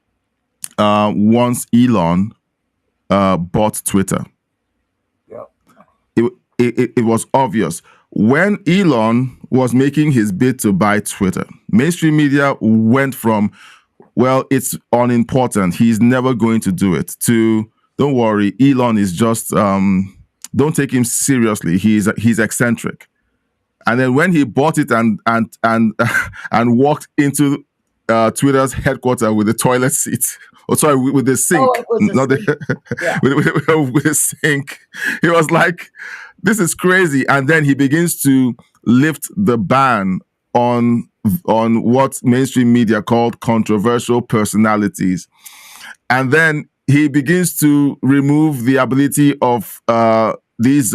once Elon bought Twitter. Yep. It was obvious. When Elon was making his bid to buy Twitter, mainstream media went from, well, it's unimportant, he's never going to do it, to, don't worry, Elon is just... don't take him seriously. He's eccentric. And then when he bought it and walked into Twitter's headquarters with the toilet seat, with the sink, with the sink, he was like, "This is crazy." And then he begins to lift the ban on what mainstream media called controversial personalities, and then he begins to remove the ability of these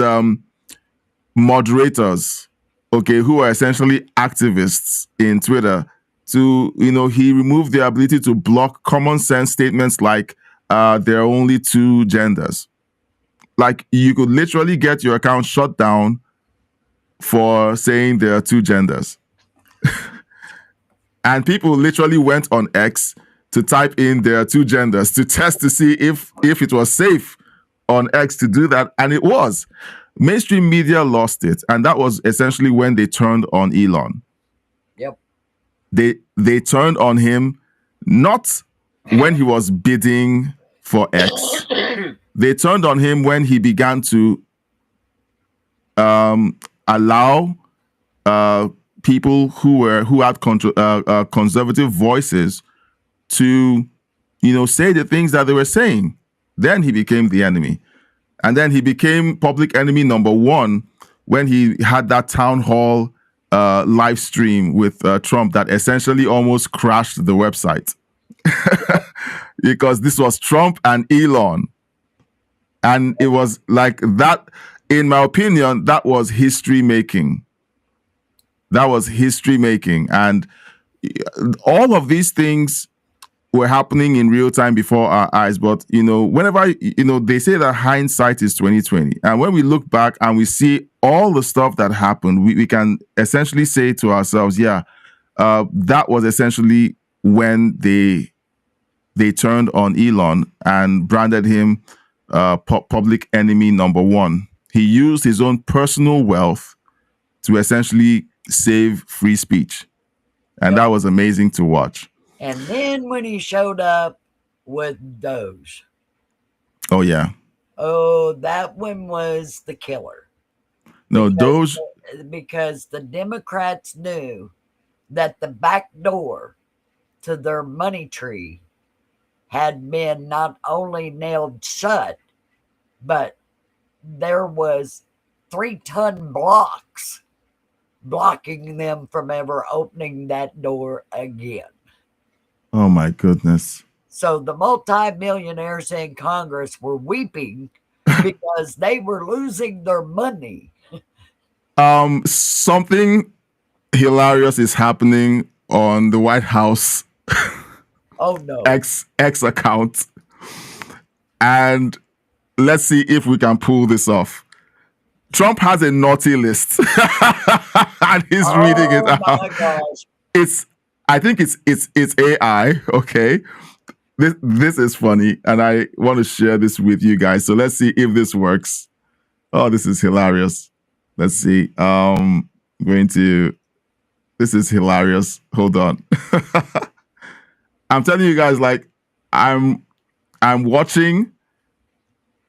moderators, okay, who are essentially activists in Twitter. To, he removed the ability to block common sense statements like there are only two genders. Like, you could literally get your account shut down for saying there are two genders. And people literally went on X to type in there are two genders to test to see if it was safe on X to do that. And it was. Mainstream media lost it. And that was essentially when they turned on Elon. Yep. They turned on him not when he was bidding for X. They turned on him when he began to allow people who had conservative voices to, say the things that they were saying. Then he became the enemy. And then he became public enemy number one when he had that town hall live stream with Trump that essentially almost crashed the website. Because this was Trump and Elon. And it was like that, in my opinion, that was history making. That was history making. And all of these things were happening in real time before our eyes. But, whenever, they say that hindsight is 20/20. And when we look back and we see all the stuff that happened, we can essentially say to ourselves, that was essentially when they turned on Elon and branded him public enemy number one. He used his own personal wealth to essentially save free speech. And that was amazing to watch. And then when he showed up with Doge. Oh, yeah. Oh, that one was the killer. No, Doge. Because the Democrats knew that the back door to their money tree had been not only nailed shut, but there was 3-ton blocks blocking them from ever opening that door again. Oh, my goodness. So the multimillionaires in Congress were weeping because they were losing their money. Something hilarious is happening on the White House Oh, no. X account. And let's see if we can pull this off. Trump has a naughty list. And he's reading it out. Oh, my gosh. I think it's AI, okay? This is funny, and I want to share this with you guys. So let's see if this works. Oh, this is hilarious. Let's see. This is hilarious. Hold on. I'm telling you guys, like, I'm watching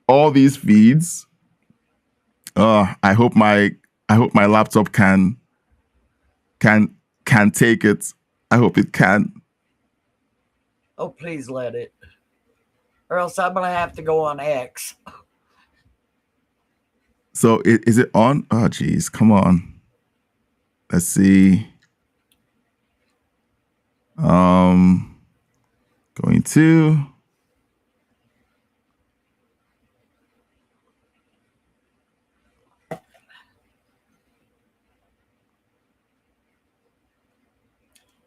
all these feeds. I hope my I hope my laptop can take it. I hope it can. Oh, please let it. Or else I'm going to have to go on X. So is it on? Oh, geez. Come on. Let's see. Going to.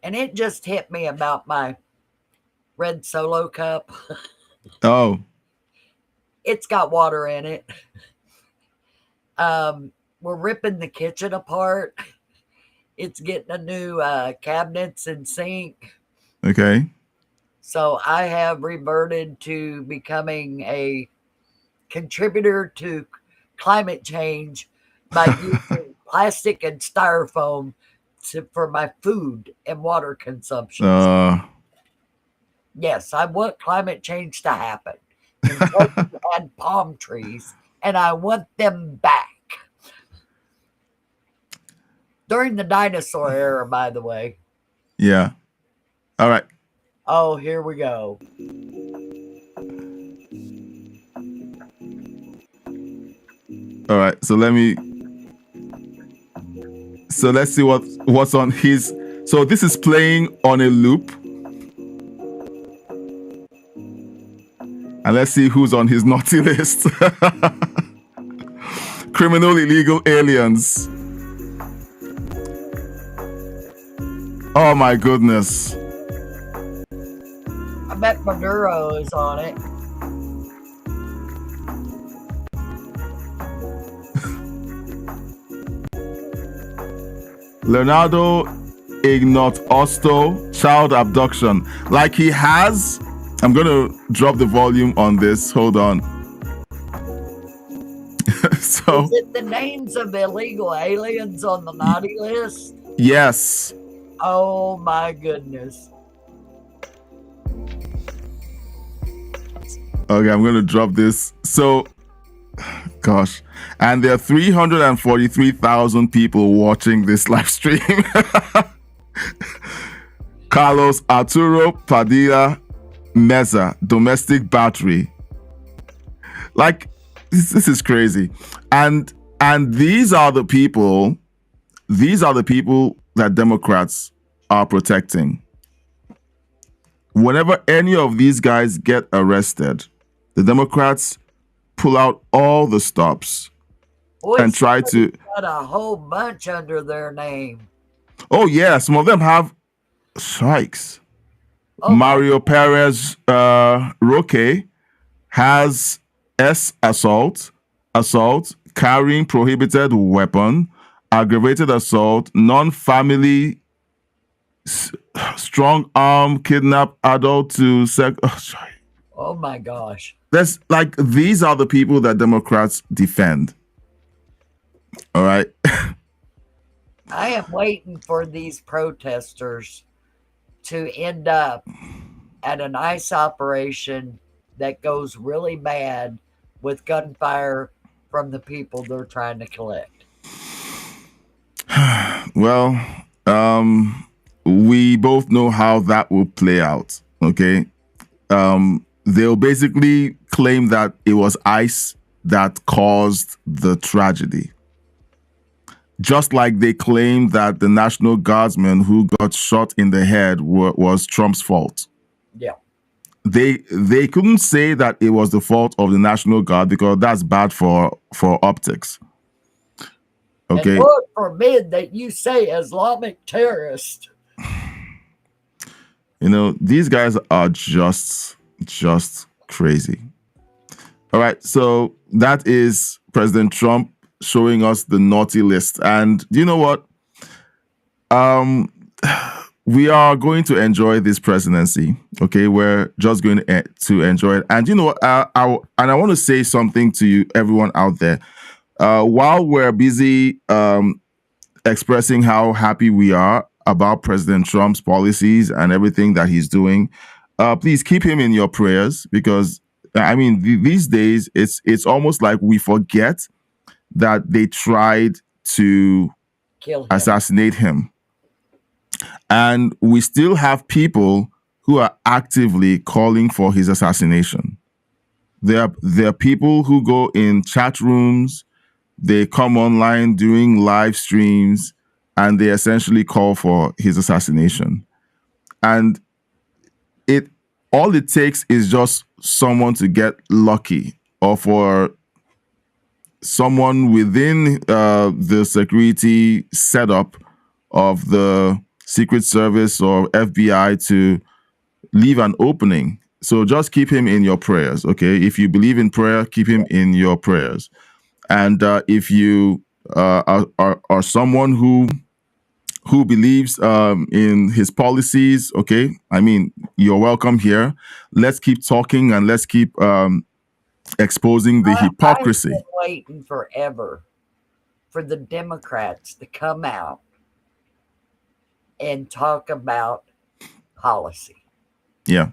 And it just hit me about my red Solo cup. Oh. It's got water in it. We're ripping the kitchen apart. It's getting a new cabinets and sink. Okay. So I have reverted to becoming a contributor to climate change by using plastic and styrofoam for my food and water consumption. Yes, I want climate change to happen. And palm trees, and I want them back. During the dinosaur era, by the way. Yeah. All right. Oh, here we go. All right. So let's see what's on his. So this is playing on a loop. And let's see who's on his naughty list. Criminal illegal aliens. Oh my goodness. I bet Maduro is on it. Leonardo Ignat Osto, child abduction. Like he has. I'm going to drop the volume on this. Hold on. So. Is it the names of illegal aliens on the naughty list? Yes. Oh my goodness. Okay, I'm going to drop this. So, gosh. And there are 343,000 people watching this live stream. Carlos Arturo Padilla Meza, domestic battery. Like, this is crazy. And these are the people that Democrats are protecting. Whenever any of these guys get arrested, the Democrats pull out all the stops and try to got a whole bunch under their name. Oh yeah, some of them have strikes. Oh, Mario Perez Roque has assault, carrying prohibited weapon, aggravated assault, non-family, strong arm, kidnap adult to sex. Oh my gosh. That's like, these are the people that Democrats defend. All right. I am waiting for these protesters to end up at an ICE operation that goes really bad with gunfire from the people they're trying to collect. Well, we both know how that will play out. Okay. They'll basically claim that it was ICE that caused the tragedy. Just like they claim that the National Guardsman who got shot in the head was Trump's fault. Yeah. They couldn't say that it was the fault of the National Guard because that's bad for optics. Okay. And Lord forbid that you say Islamic terrorist. You know, these guys are just crazy. All right, so that is President Trump showing us the naughty list. And you know what? We are going to enjoy this presidency. Okay, we're just going to enjoy it. And you know what? I want to say something to you, everyone out there. While we're busy expressing how happy we are about President Trump's policies and everything that he's doing, please keep him in your prayers, because I mean, these days it's almost like we forget that they tried to assassinate him. And we still have people who are actively calling for his assassination. There are people who go in chat rooms, they come online doing live streams, and they essentially call for his assassination. And all it takes is just someone to get lucky, or for someone within the security setup of the Secret Service or FBI to leave an opening. So just keep him in your prayers, okay? If you believe in prayer, keep him in your prayers. And if you are someone who believes in his policies, okay, I mean, you're welcome here. Let's keep talking and let's keep exposing the hypocrisy. I've been waiting forever for the Democrats to come out and talk about policy. Yeah.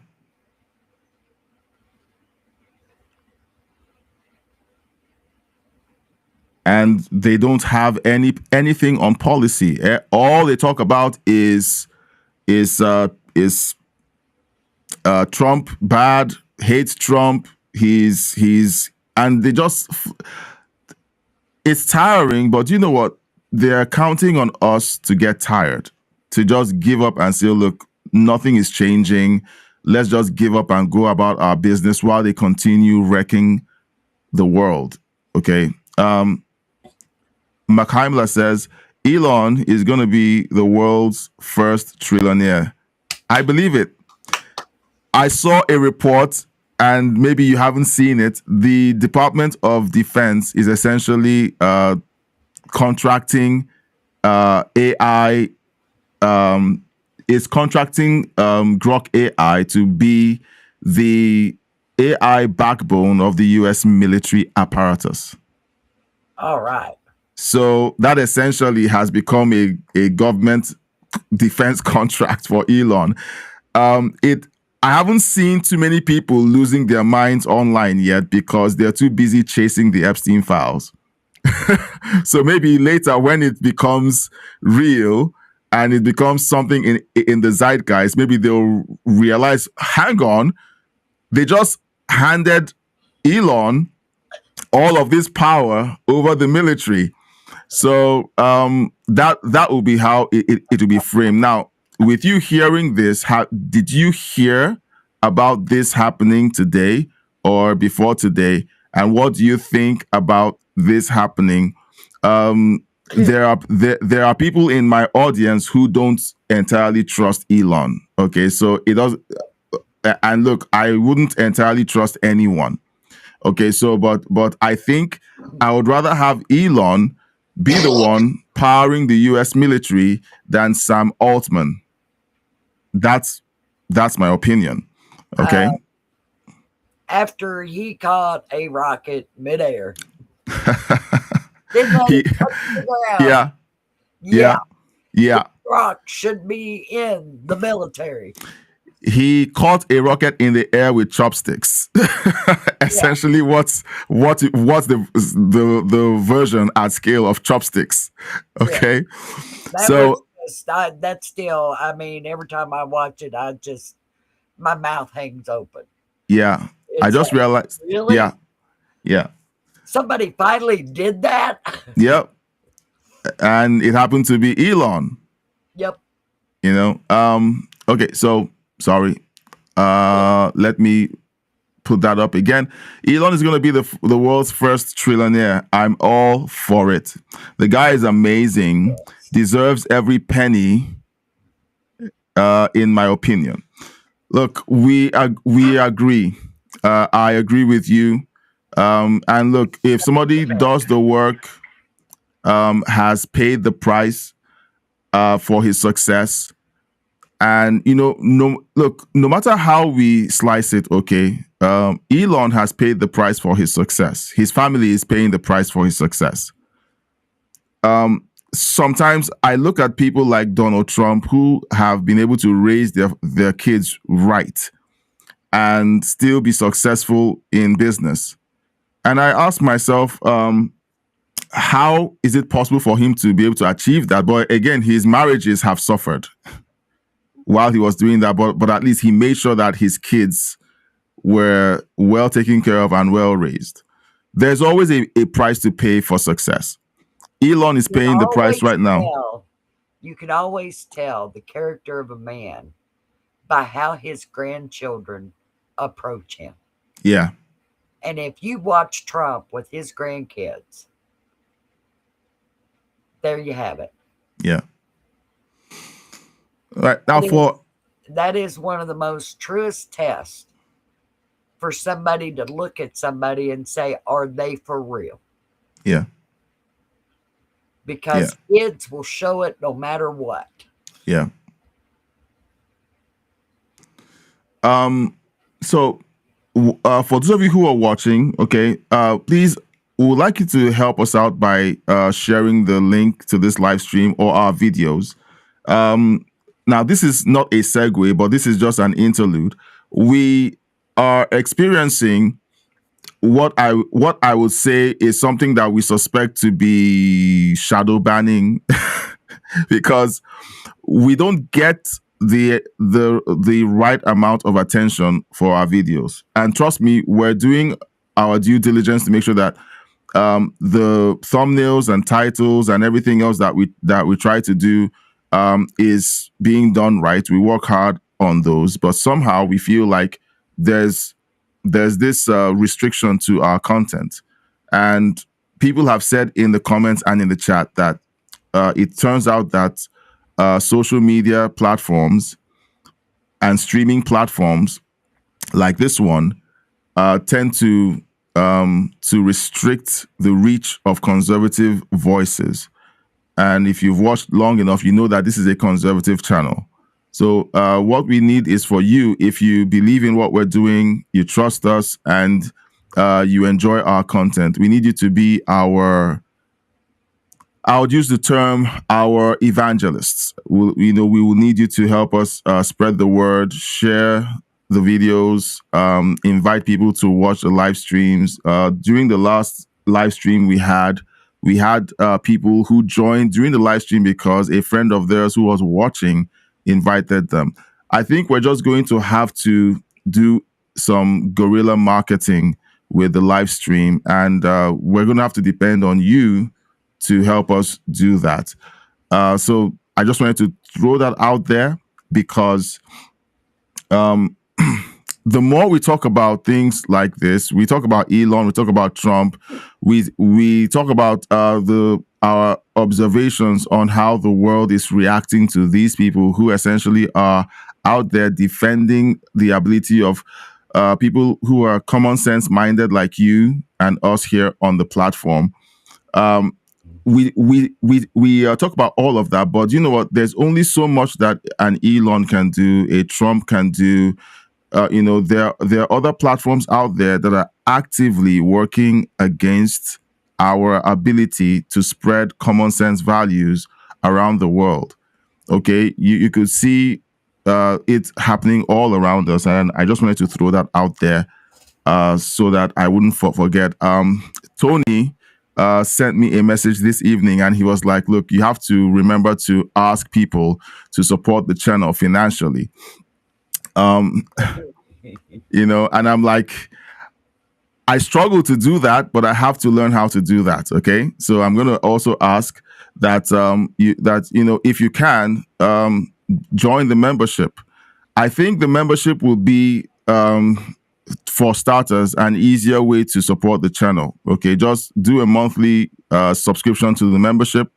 And they don't have anything on policy. All they talk about is Trump bad, hates Trump. He's and they just, it's tiring. But you know what? They're counting on us to get tired, to just give up and say, look, nothing is changing. Let's just give up and go about our business while they continue wrecking the world. Okay. Mackheimler says Elon is going to be the world's first trillionaire. I believe it. I saw a report, and maybe you haven't seen it. The Department of Defense is essentially contracting AI. Is contracting Grok AI to be the AI backbone of the U.S. military apparatus. All right. So that essentially has become a government defense contract for Elon. I haven't seen too many people losing their minds online yet because they're too busy chasing the Epstein files. So maybe later, when it becomes real and it becomes something in the zeitgeist, maybe they'll realize, hang on, they just handed Elon all of this power over the military. So that will be how it will be framed. Now, with you hearing this, did you hear about this happening today or before today? And what do you think about this happening? There are people in my audience who don't entirely trust Elon. Okay, so it does. And look, I wouldn't entirely trust anyone. Okay, so but I think I would rather have Elon be the one powering the U.S. military than Sam Altman. That's my opinion. Okay. After he caught a rocket midair, yeah. Rock should be in the military. He caught a rocket in the air with chopsticks. Essentially, what's the version at scale of chopsticks? Okay, That's still. I mean, every time I watch it, my mouth hangs open. Yeah, I just realized. Really? Yeah. Somebody finally did that. Yep, and it happened to be Elon. Yep. You know. Okay, so. Sorry. Let me put that up again. Elon is going to be the world's first trillionaire. I'm all for it. The guy is amazing. Deserves every penny, in my opinion. Look, we agree. I agree with you. And look, if somebody does the work, has paid the price for his success, and no matter how we slice it, okay, Elon has paid the price for his success. His family is paying the price for his success. Sometimes I look at people like Donald Trump who have been able to raise their kids right and still be successful in business. And I ask myself, how is it possible for him to be able to achieve that? But again, his marriages have suffered while he was doing that. But at least he made sure that his kids were well taken care of and well raised. There's always a price to pay for success. Elon is paying the price right now. You can always tell the character of a man by how his grandchildren approach him. Yeah. And if you watch Trump with his grandkids, there you have it. Yeah. Right now, that is one of the most truest tests for somebody to look at somebody and say, are they for real? Yeah. Because kids will show it no matter what. Yeah. So for those of you who are watching, okay, please, we would like you to help us out by sharing the link to this live stream or our videos. Now, this is not a segue, but this is just an interlude. We are experiencing what I would say is something that we suspect to be shadow banning because we don't get the right amount of attention for our videos. And trust me, we're doing our due diligence to make sure that the thumbnails and titles and everything else that we try to do is being done right. We work hard on those, but somehow we feel like there's this restriction to our content. And people have said in the comments and in the chat that it turns out that social media platforms and streaming platforms like this one tend to restrict the reach of conservative voices. And if you've watched long enough, you know that this is a conservative channel. So what we need is for you, if you believe in what we're doing, you trust us, and you enjoy our content, we need you to be I would use the term our evangelists. We will need you to help us spread the word, share the videos, invite people to watch the live streams. During the last live stream we had people who joined during the live stream because a friend of theirs who was watching invited them. I think we're just going to have to do some guerrilla marketing with the live stream, and we're going to have to depend on you to help us do that. So I just wanted to throw that out there because the more we talk about things like this, we talk about Elon, we talk about Trump, we talk about our observations on how the world is reacting to these people who essentially are out there defending the ability of people who are common sense minded like you and us here on the platform. We talk about all of that, but you know what? There's only so much that an Elon can do, a Trump can do. There are other platforms out there that are actively working against our ability to spread common sense values around the world. Okay, you could see it happening all around us, and I just wanted to throw that out there so that I wouldn't forget. Tony sent me a message this evening, and he was like, "Look, you have to remember to ask people to support the channel financially." And I'm like, I struggle to do that, but I have to learn how to do that. Okay, so I'm going to also ask that if you can join the membership. I think the membership will be for starters an easier way to support the channel. Okay, just do a monthly subscription to the membership,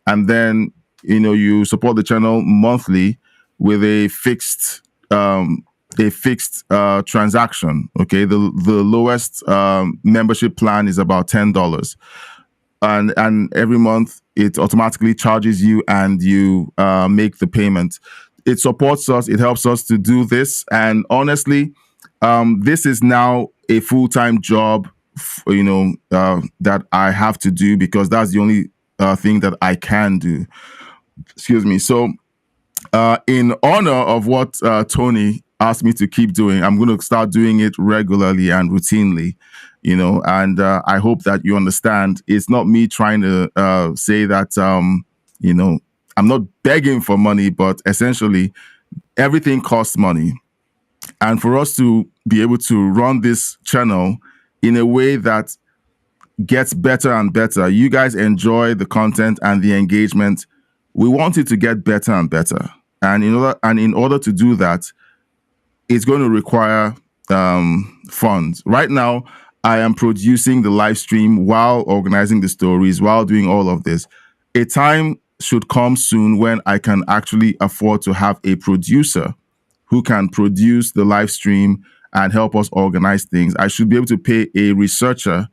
and then you support the channel monthly with a fixed transaction. Okay, the lowest membership plan is about $10, and every month it automatically charges you, and you make the payment. It supports us. It helps us to do this, and honestly, this is now a full-time job. That I have to do because that's the only thing that I can do. Excuse me. So. In honor of what Tony asked me to keep doing. I'm going to start doing it regularly and routinely, and I hope that you understand. It's not me trying to say that, I'm not begging for money, but essentially everything costs money. And for us to be able to run this channel in a way that gets better and better, you guys enjoy the content and the engagement. We want it to get better and better. And in order to do that, it's going to require funds. Right now, I am producing the live stream while organizing the stories, while doing all of this. A time should come soon when I can actually afford to have a producer who can produce the live stream and help us organize things. I should be able to pay a researcher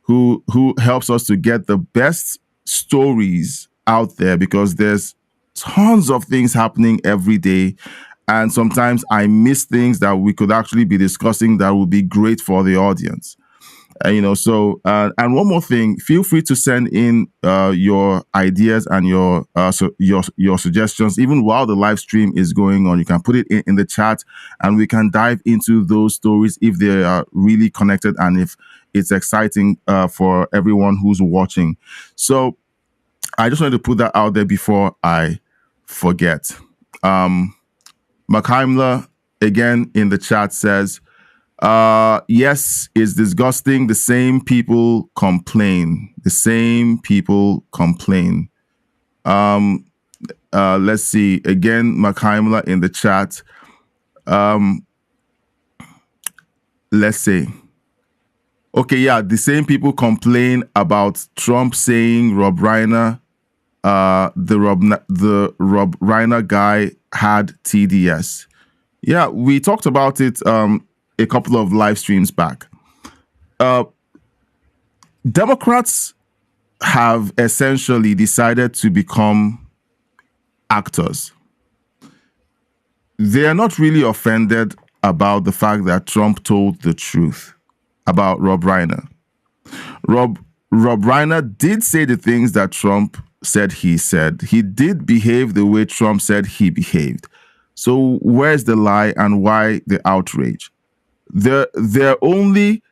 who helps us to get the best stories out there, because there's tons of things happening every day. And sometimes I miss things that we could actually be discussing that would be great for the audience. And one more thing, feel free to send in your ideas and your suggestions, even while the live stream is going on. You can put it in the chat and we can dive into those stories if they are really connected and if it's exciting for everyone who's watching. So I just wanted to put that out there before I forget. McHeimler, again, in the chat says, yes, it's disgusting. The same people complain. Let's see. Again, McHeimler in the chat. Let's see. Okay, yeah, the same people complain about Trump saying Rob Reiner, the Rob Reiner guy had TDS. Yeah, we talked about it a couple of live streams back. Democrats have essentially decided to become actors. They are not really offended about the fact that Trump told the truth about Rob Reiner. Rob Reiner did say the things that Trump said he said. He did behave the way Trump said he behaved. So where's the lie and why the outrage? Their only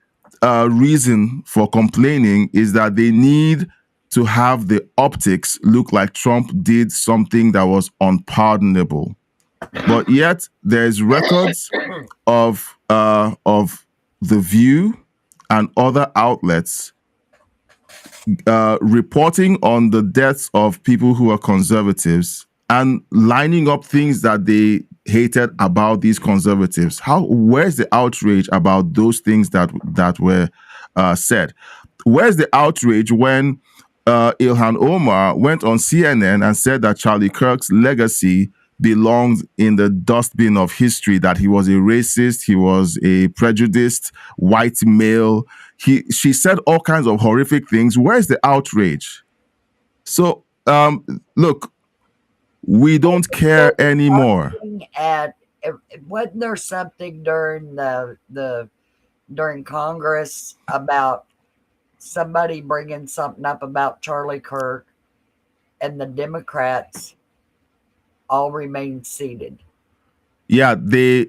reason for complaining is that they need to have the optics look like Trump did something that was unpardonable. But yet there's records of The View and other outlets reporting on the deaths of people who are conservatives and lining up things that they hated about these conservatives. Where's the outrage about those things that were said? Where's the outrage when Ilhan Omar went on CNN and said that Charlie Kirk's legacy belonged in the dustbin of history, that he was a racist, he was a prejudiced white male. She said all kinds of horrific things. Where's the outrage? So, look, we don't care anymore. Wasn't there something during during Congress about somebody bringing something up about Charlie Kirk, and the Democrats all remained seated? Yeah, they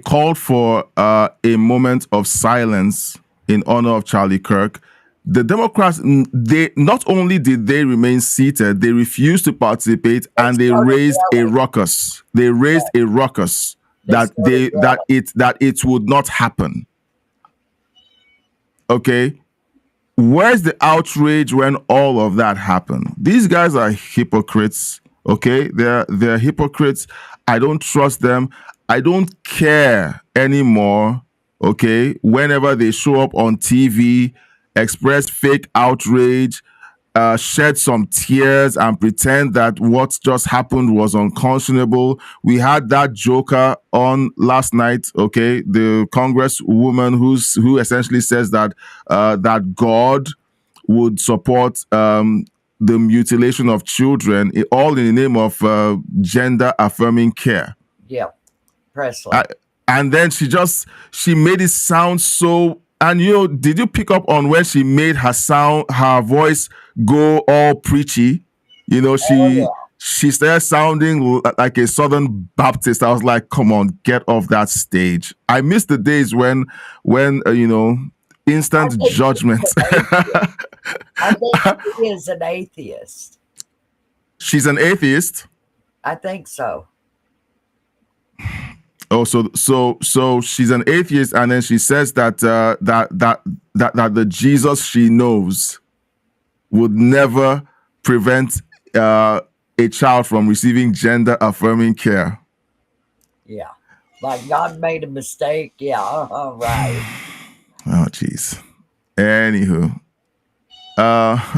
called for a moment of silence in honor of Charlie Kirk. The Democrats, they not only did they remain seated, they refused to participate, and they raised a ruckus. They raised a ruckus that it would not happen. Okay, where's the outrage when all of that happened? These guys are hypocrites. Okay, they're hypocrites. I don't trust them. I don't care anymore. Okay, whenever they show up on TV, express fake outrage, shed some tears, and pretend that what just happened was unconscionable. We had that joker on last night. Okay, the congresswoman who essentially says that that God would support the mutilation of children, all in the name of gender affirming care. Yeah, Presley. And then she made it sound so. And did you pick up on when she made her voice go all preachy? she started sounding like a Southern Baptist. I was like, come on, get off that stage. I miss the days when instant judgment. I think she is an atheist. She's an atheist? I think so. Oh, so she's an atheist, and then she says that that the Jesus she knows would never prevent a child from receiving gender affirming care. Yeah, like God made a mistake. Yeah, right. Oh, jeez. Anywho,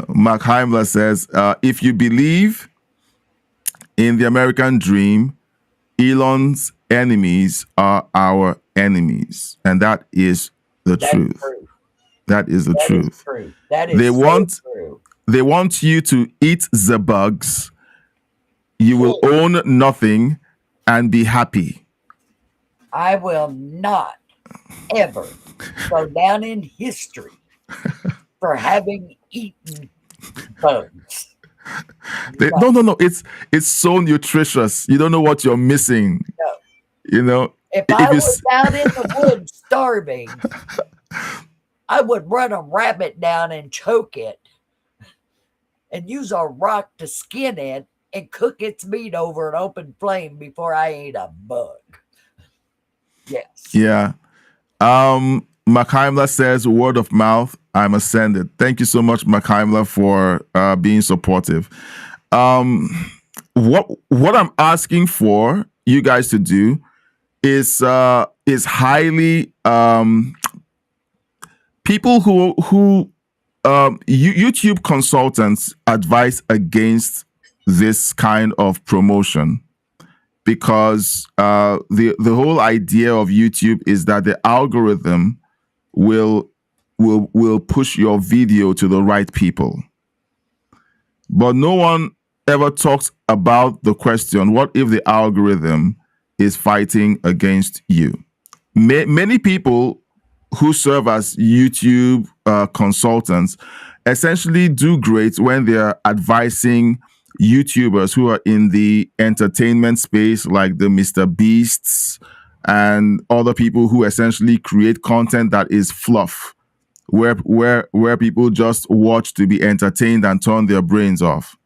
Mark Heimler says, if you believe in the American dream, Elon's enemies are our enemies, and that is the truth. That is the truth. That is true. They want you to eat the bugs. You will own nothing and be happy. I will not ever go down in history for having eaten bugs. No. It's so nutritious. You don't know what you're missing. No. You know, if I was out in the woods starving, I would run a rabbit down and choke it and use a rock to skin it and cook its meat over an open flame before I ate a bug. Yes. Yeah. Makheimla says, word of mouth, I'm ascended. Thank you so much, Makheimla, for being supportive. What I'm asking for you guys to do is highly people who YouTube consultants advise against this kind of promotion, because the whole idea of YouTube is that the algorithm will push your video to the right people. But no one ever talks about the question, what if the algorithm is fighting against you? Many people who serve as YouTube consultants essentially do great when they're advising YouTubers who are in the entertainment space, like the Mr. Beasts and other people who essentially create content that is fluff, where people just watch to be entertained and turn their brains off.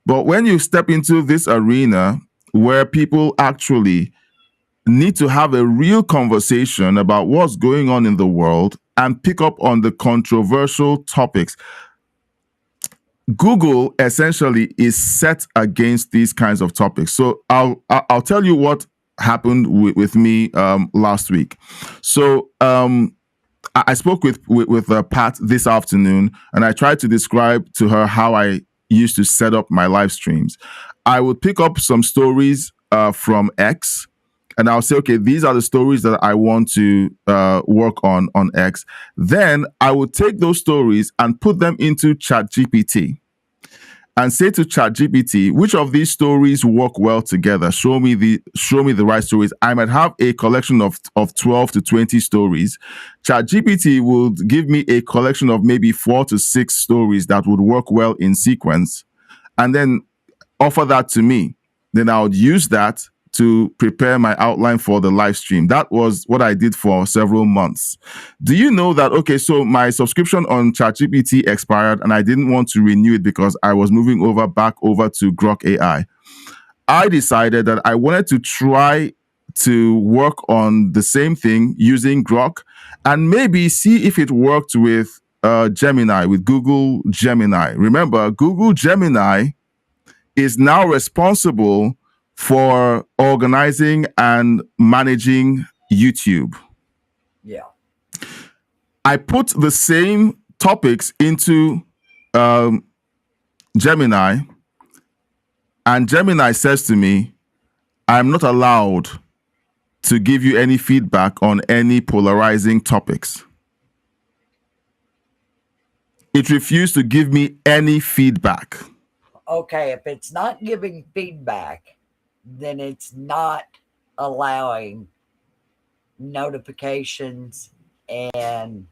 But when you step into this arena where people actually need to have a real conversation about what's going on in the world and pick up on the controversial topics, Google essentially is set against these kinds of topics. So I'll tell you what happened with me last week. So I spoke with Pat this afternoon, and I tried to describe to her how I used to set up my live streams. I would pick up some stories from X, and I'll say, okay, these are the stories that I want to work on X. Then I would take those stories and put them into ChatGPT and say to ChatGPT, which of these stories work well together? Show me the right stories. I might have a collection of 12 to 20 stories. ChatGPT would give me a collection of maybe 4 to 6 stories that would work well in sequence, and then offer that to me. Then I would use that to prepare my outline for the live stream. That was what I did for several months. Do you know that, okay, so my subscription on ChatGPT expired and I didn't want to renew it because I was moving back over to Grok AI. I decided that I wanted to try to work on the same thing using Grok and maybe see if it worked with Gemini, with Google Gemini. Remember, Google Gemini is now responsible for organizing and managing YouTube. Yeah. I put the same topics into Gemini, and Gemini says to me, I'm not allowed to give you any feedback on any polarizing topics. It refused to give me any feedback. Okay, if it's not giving feedback, then it's not allowing notifications and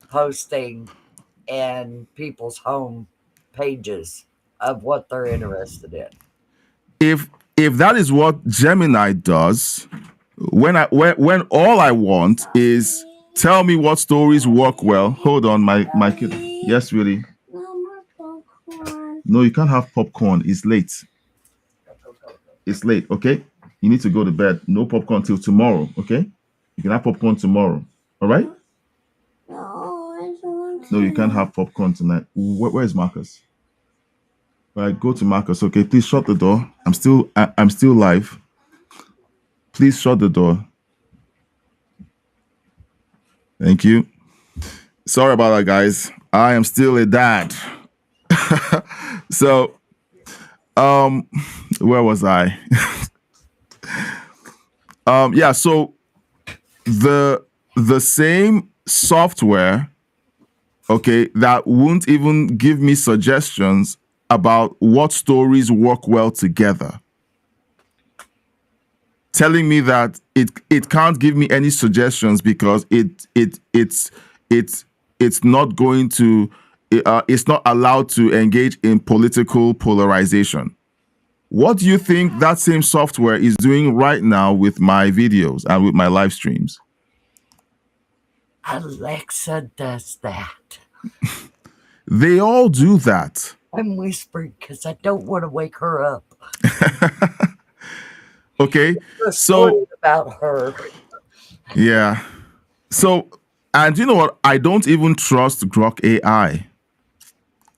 posting and people's home pages of what they're interested in. If that is what Gemini does, when all I want is tell me what stories work well. Hold on, my kid. Yes, really. No, you can't have popcorn. It's late. It's late, okay? You need to go to bed. No popcorn till tomorrow, okay? You can have popcorn tomorrow. All right? No, you can't have popcorn tonight. Where's Marcus? All right, go to Marcus. Okay, please shut the door. I'm still live. Please shut the door. Thank you. Sorry about that, guys. I am still a dad. So, where was I? Yeah. So the same software, okay, that won't even give me suggestions about what stories work well together. Telling me that it can't give me any suggestions because it's not going to it's not allowed to engage in political polarization. What do you think that same software is doing right now with my videos and with my live streams? Alexa does that. They all do that. I'm whispering because I don't want to wake her up. Okay, so about her. Yeah. So, and you know what? I don't even trust Grok AI.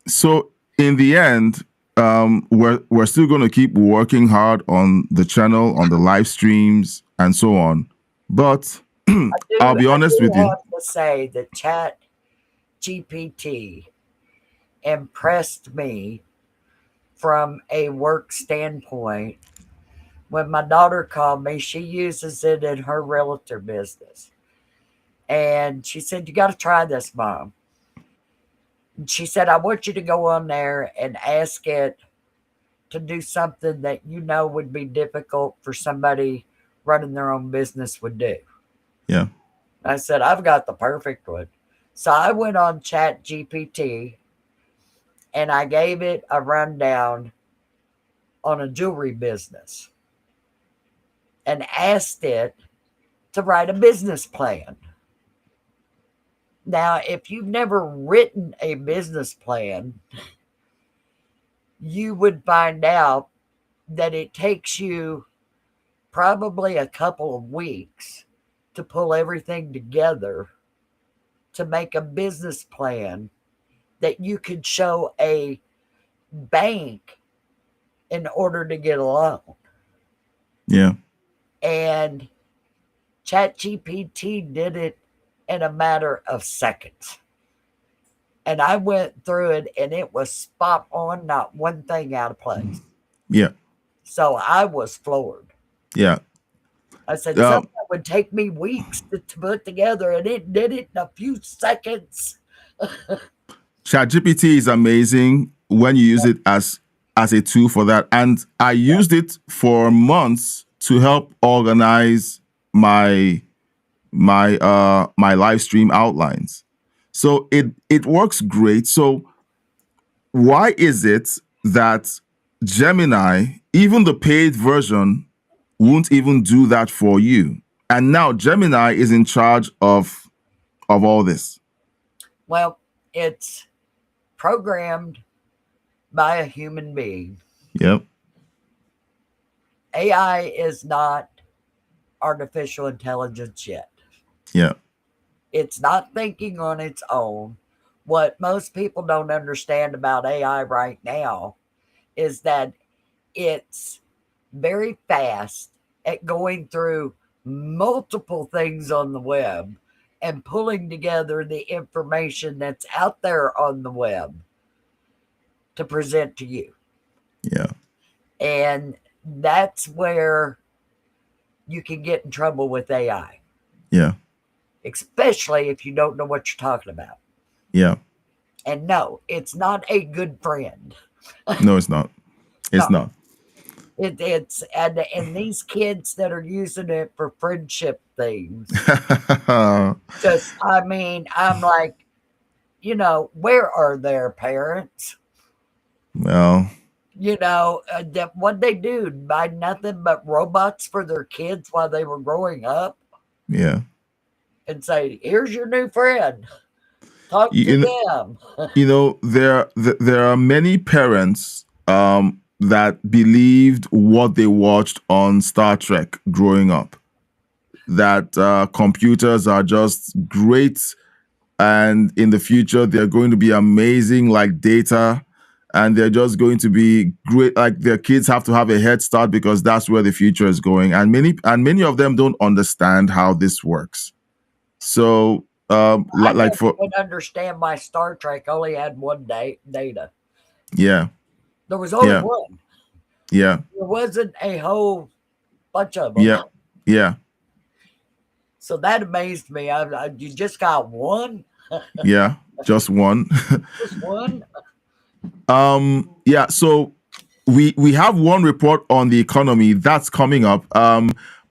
So in the end, we're still going to keep working hard on the channel, on the live streams, and so on. But I'll be honest with you. I have to say that Chat GPT impressed me from a work standpoint. When my daughter called me, she uses it in her realtor business. And she said, "You got to try this, Mom." And she said, "I want you to go on there and ask it to do something that you know would be difficult for somebody running their own business would do." Yeah. I said, "I've got the perfect one." So I went on Chat GPT and I gave it a rundown on a jewelry business and asked it to write a business plan. Now, if you've never written a business plan, you would find out that it takes you probably a couple of weeks to pull everything together to make a business plan that you could show a bank in order to get a loan. Yeah. And ChatGPT did it in a matter of seconds. And I went through it and it was spot on, not one thing out of place. Yeah. So I was floored. Yeah. I said, something that would take me weeks to put together, and it did it in a few seconds. ChatGPT is amazing when you use it as a tool for that. And I used it for months to help organize my live stream outlines. So it works great. So why is it that Gemini, even the paid version, won't even do that for you? And now Gemini is in charge of all this. Well, it's programmed by a human being. Yep. AI is not artificial intelligence yet. Yeah. It's not thinking on its own. What most people don't understand about AI right now is that it's very fast at going through multiple things on the web and pulling together the information that's out there on the web to present to you. Yeah. And that's where you can get in trouble with AI. Yeah. Especially if you don't know what you're talking about. Yeah. And no, it's not a good friend. No, it's not. It's not. It's and these kids that are using it for friendship things. Just, I mean, I'm like, where are their parents? Well, You know, what they do, buy nothing but robots for their kids while they were growing up yeah. and say, here's your new friend. Talk to You, them. there are many parents that believed what they watched on Star Trek growing up, that computers are just great, and in the future they're going to be amazing like data, and they're just going to be great, like their kids have to have a head start because that's where the future is going, and many of them don't understand how this works. So I like never for could understand why Star Trek only had one data. yeah, There was only yeah, one. yeah, There wasn't a whole bunch of them. yeah, yeah, So that amazed me. You just got one? yeah, just one. Just one? Yeah, so we have one report on the economy that's coming up.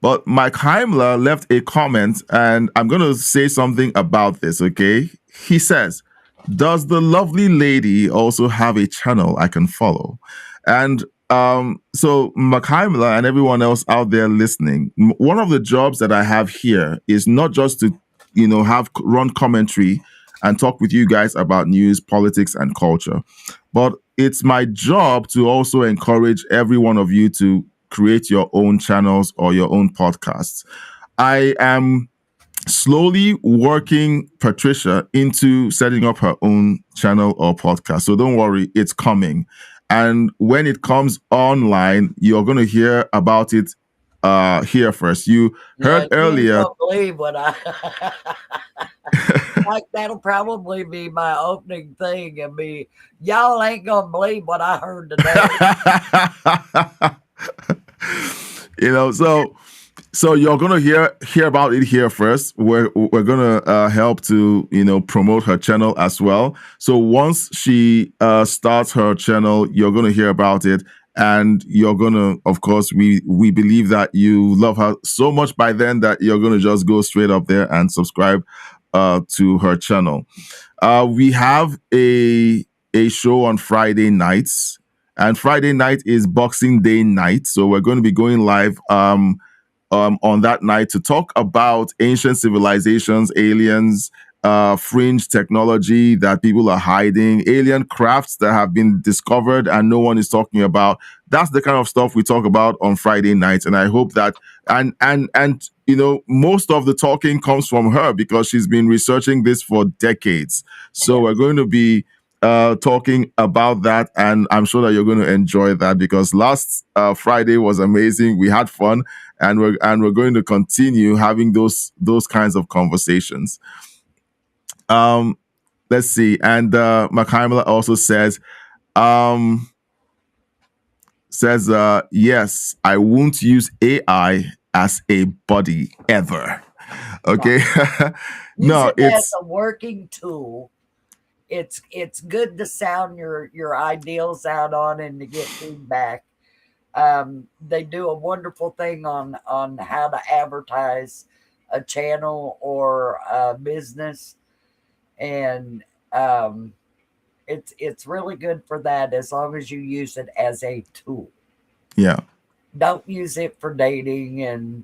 But Mike Heimler left a comment, and I'm going to say something about this, okay? He says, does the lovely lady also have a channel I can follow? And so Mike Heimler and everyone else out there listening, one of the jobs that I have here is not just to, have run commentary and talk with you guys about news, politics, and culture, but it's my job to also encourage every one of you to create your own channels or your own podcasts. I am slowly working Patricia into setting up her own channel or podcast. So don't worry, it's coming. And when it comes online, you're going to hear about it here first. You heard You ain't earlier. gonna believe what I like. That'll probably be my opening thing and be, y'all ain't gonna believe what I heard today. So you're gonna hear about it here first. We're gonna help to promote her channel as well. So once she starts her channel, you're gonna hear about it, and you're gonna, of course, we believe that you love her so much by then that you're gonna just go straight up there and subscribe to her channel. We have a show on Friday nights, and Friday night is Boxing Day night, so we're going to be going live on that night to talk about ancient civilizations, aliens, fringe technology that people are hiding, alien crafts that have been discovered and no one is talking about. That's the kind of stuff we talk about on Friday nights, and I hope that and most of the talking comes from her because she's been researching this for decades. So we're going to be talking about that, and I'm sure that you're going to enjoy that because last Friday was amazing. We had fun, and we're going to continue having those kinds of conversations. Let's see, and Makhaimala also says, yes, I won't use AI as a body ever. Okay, no, it's a working tool. It's good to sound your ideals out on and to get feedback. They do a wonderful thing on how to advertise a channel or a business, and it's really good for that as long as you use it as a tool. Yeah. Don't use it for dating and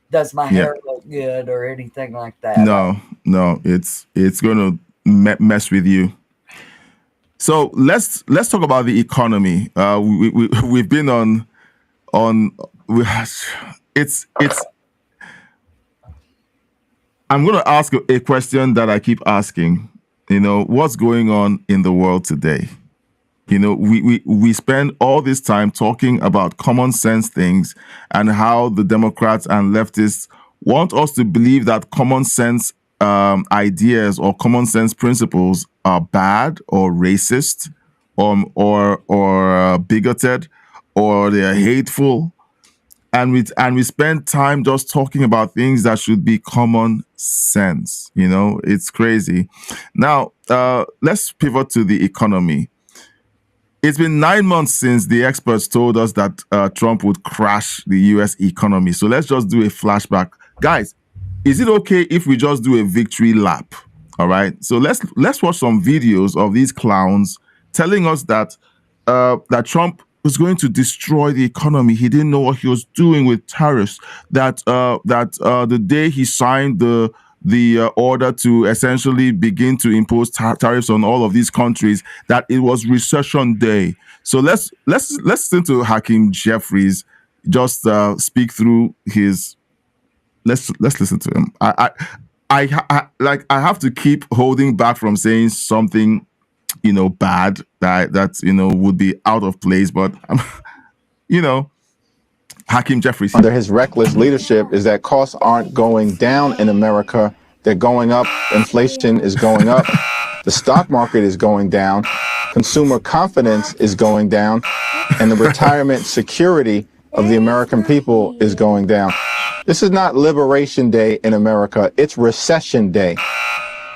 does my hair look good or anything like that. No, it's going to mess with you. So let's talk about the economy. We've been on it's. I'm going to ask a question that I keep asking. What's going on in the world today? We spend all this time talking about common sense things and how the Democrats and leftists want us to believe that common sense ideas or common sense principles are bad or racist or bigoted or they're hateful. And we spend time just talking about things that should be common sense. It's crazy. Now, let's pivot to the economy. It's been 9 months since the experts told us that Trump would crash the U.S. economy. So let's just do a flashback. Guys, is it okay if we just do a victory lap? All right. So let's watch some videos of these clowns telling us that that Trump was going to destroy the economy. He didn't know what he was doing with tariffs. That the day he signed the order to essentially begin to impose tariffs on all of these countries, that it was recession day. So let's listen to Hakeem Jeffries just speak through his. Let's listen to him. I have to keep holding back from saying something, bad that would be out of place, but Hakeem Jeffries. Under his reckless leadership is that costs aren't going down in America. They're going up. Inflation is going up. The stock market is going down. Consumer confidence is going down. And the retirement security of the American people is going down. This is not Liberation Day in America. It's Recession Day.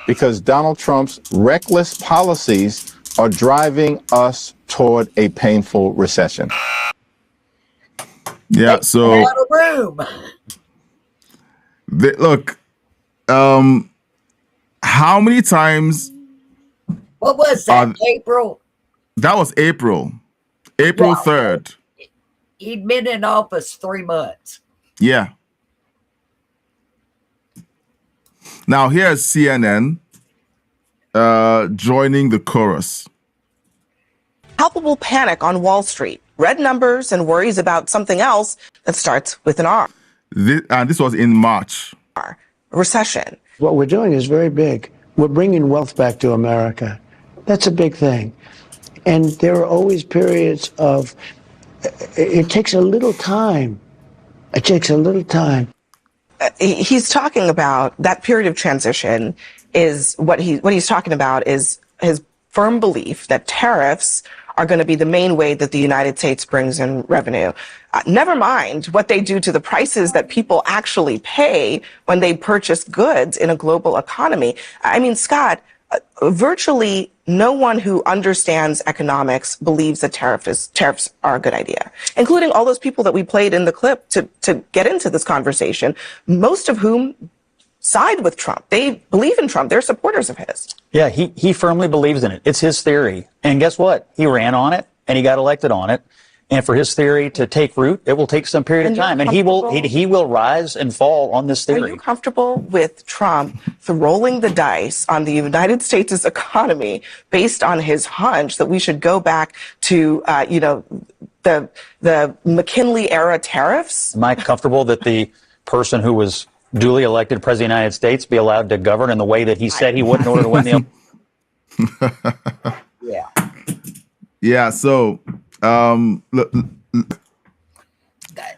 Because Donald Trump's reckless policies are driving us toward a painful recession. Yeah, so out of room. Look, how many times? What was that? April? That was April 3rd. He'd been in office 3 months. Yeah. Now here's CNN joining the chorus. Palpable panic on Wall Street. Red numbers and worries about something else that starts with an R. This was in March. Recession. What we're doing is very big. We're bringing wealth back to America. That's a big thing. And there are always periods of, it takes a little time. It takes a little time. He's talking about that period of transition is what he's talking about is his firm belief that tariffs are going to be the main way that the United States brings in revenue. Never mind what they do to the prices that people actually pay when they purchase goods in a global economy. I mean, Scott, virtually no one who understands economics believes that tariffs are a good idea, including all those people that we played in the clip to get into this conversation, most of whom side with Trump. They believe in Trump. They're supporters of his. Yeah, he firmly believes in it. It's his theory. And guess what? He ran on it and he got elected on it. And for his theory to take root, it will take some period of time. And he will rise and fall on this theory. Are you comfortable with Trump rolling the dice on the United States' economy based on his hunch that we should go back to, the McKinley era tariffs? Am I comfortable that the person who was duly elected president of the United States be allowed to govern in the way that he said he would in order to win the Yeah. Yeah, so look,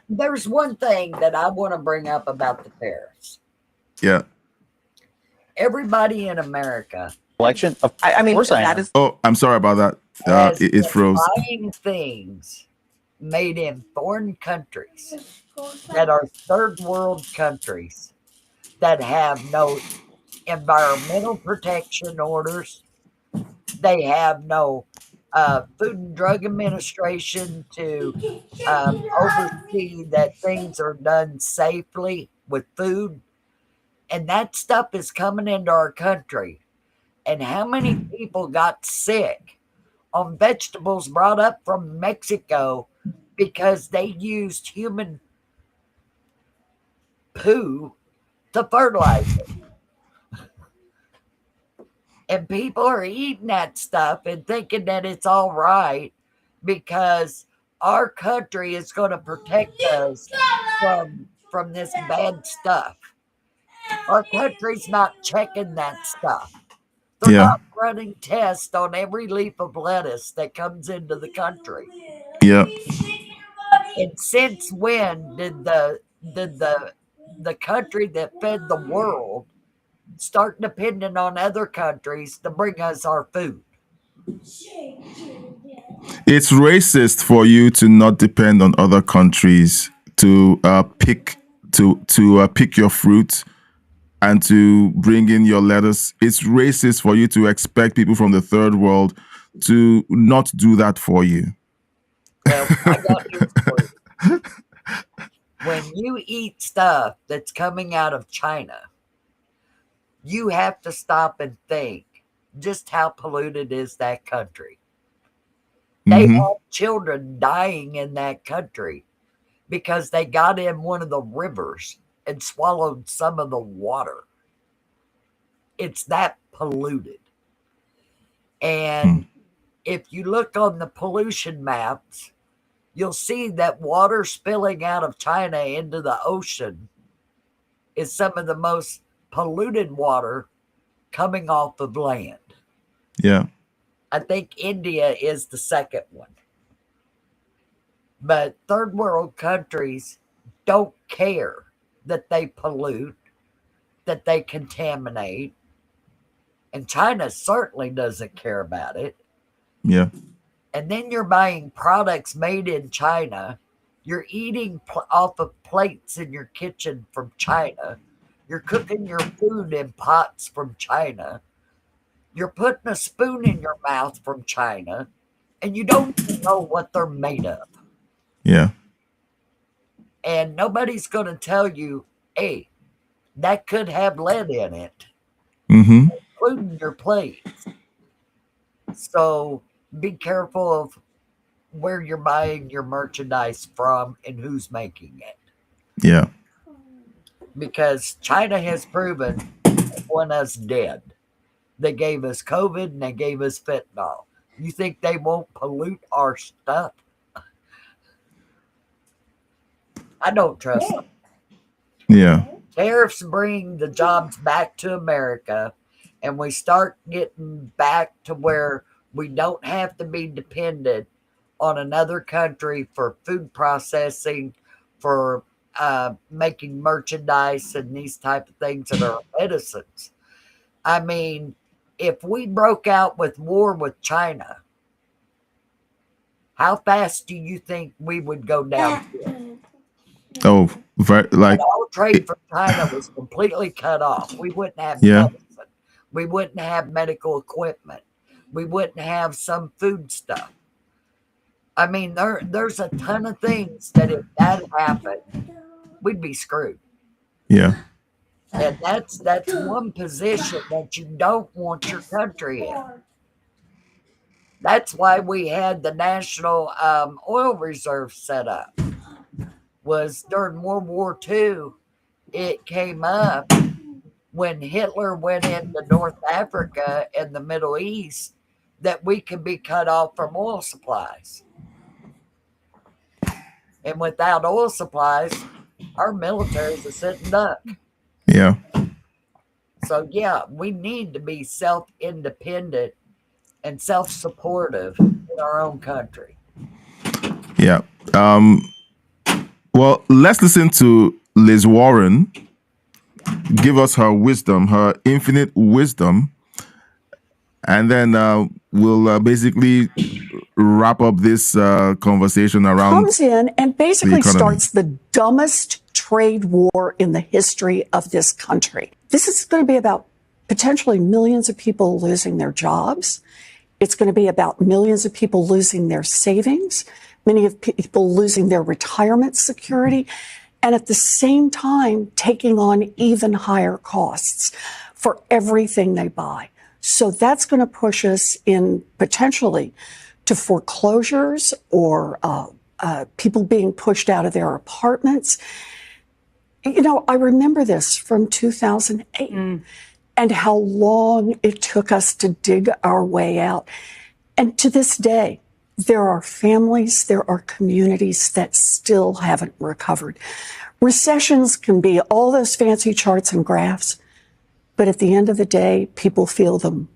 there's one thing that I want to bring up about the tariffs. Yeah. Everybody in America. Election? I mean, that is. Oh, I'm sorry about that. It froze. Buying things made in foreign countries that are third world countries that have no environmental protection orders. They have no Food and Drug Administration to oversee that things are done safely with food. And that stuff is coming into our country. And how many people got sick on vegetables brought up from Mexico because they used human poo to fertilize it? And people are eating that stuff and thinking that it's all right because our country is going to protect us from this bad stuff. Our country's not checking that stuff. They're not running tests on every leaf of lettuce that comes into the country. Yeah. And since when did the country that fed the world start depending on other countries to bring us our food? It's racist for you to not depend on other countries to pick your fruit and to bring in your lettuce. It's racist for you to expect people from the third world to not do that for you. Well, I got news for you. When you eat stuff that's coming out of China, you have to stop and think just how polluted is that country. They have children dying in that country because they got in one of the rivers and swallowed some of the water. It's that polluted. And if you look on the pollution maps, you'll see that water spilling out of China into the ocean is some of the most polluted water coming off of land. Yeah. I think India is the second one. But third world countries don't care that they pollute, that they contaminate. And China certainly doesn't care about it. Yeah. And then you're buying products made in China. You're eating off of plates in your kitchen from China. You're cooking your food in pots from China. You're putting a spoon in your mouth from China. And you don't even know what they're made of. Yeah. And nobody's going to tell you, hey, that could have lead in it, including your plates. So be careful of where you're buying your merchandise from and who's making it. Yeah. Because China has proven they want us dead. They gave us COVID and they gave us fentanyl. You think they won't pollute our stuff? I don't trust them. Yeah. Tariffs bring the jobs back to America, and we start getting back to where we don't have to be dependent on another country for food processing, for making merchandise and these type of things that are medicines. I mean, if we broke out with war with China, how fast do you think we would go down? Oh, like all trade from China was completely cut off. We wouldn't have Yeah. medicine. We wouldn't have medical equipment. We wouldn't have some food stuff. I mean, there's a ton of things that if that happened, we'd be screwed. Yeah. And that's one position that you don't want your country in. That's why we had the national oil reserve set up. Was during World War II, it came up when Hitler went into North Africa and the Middle East that we could be cut off from oil supplies. And without oil supplies, our military is a sitting duck. Yeah. So, yeah, we need to be self-independent and self-supportive in our own country. Yeah. Well, let's listen to Liz Warren give us her wisdom, her infinite wisdom, and then we'll basically wrap up this conversation around. Comes in and basically starts the dumbest trade war in the history of this country. This is going to be about potentially millions of people losing their jobs. It's going to be about millions of people losing their savings, many of people losing their retirement security, and at the same time taking on even higher costs for everything they buy. So that's going to push us in potentially to foreclosures or people being pushed out of their apartments. You know, I remember this from 2008 and how long it took us to dig our way out. And to this day, there are families, there are communities that still haven't recovered. Recessions can be all those fancy charts and graphs, but at the end of the day, people feel them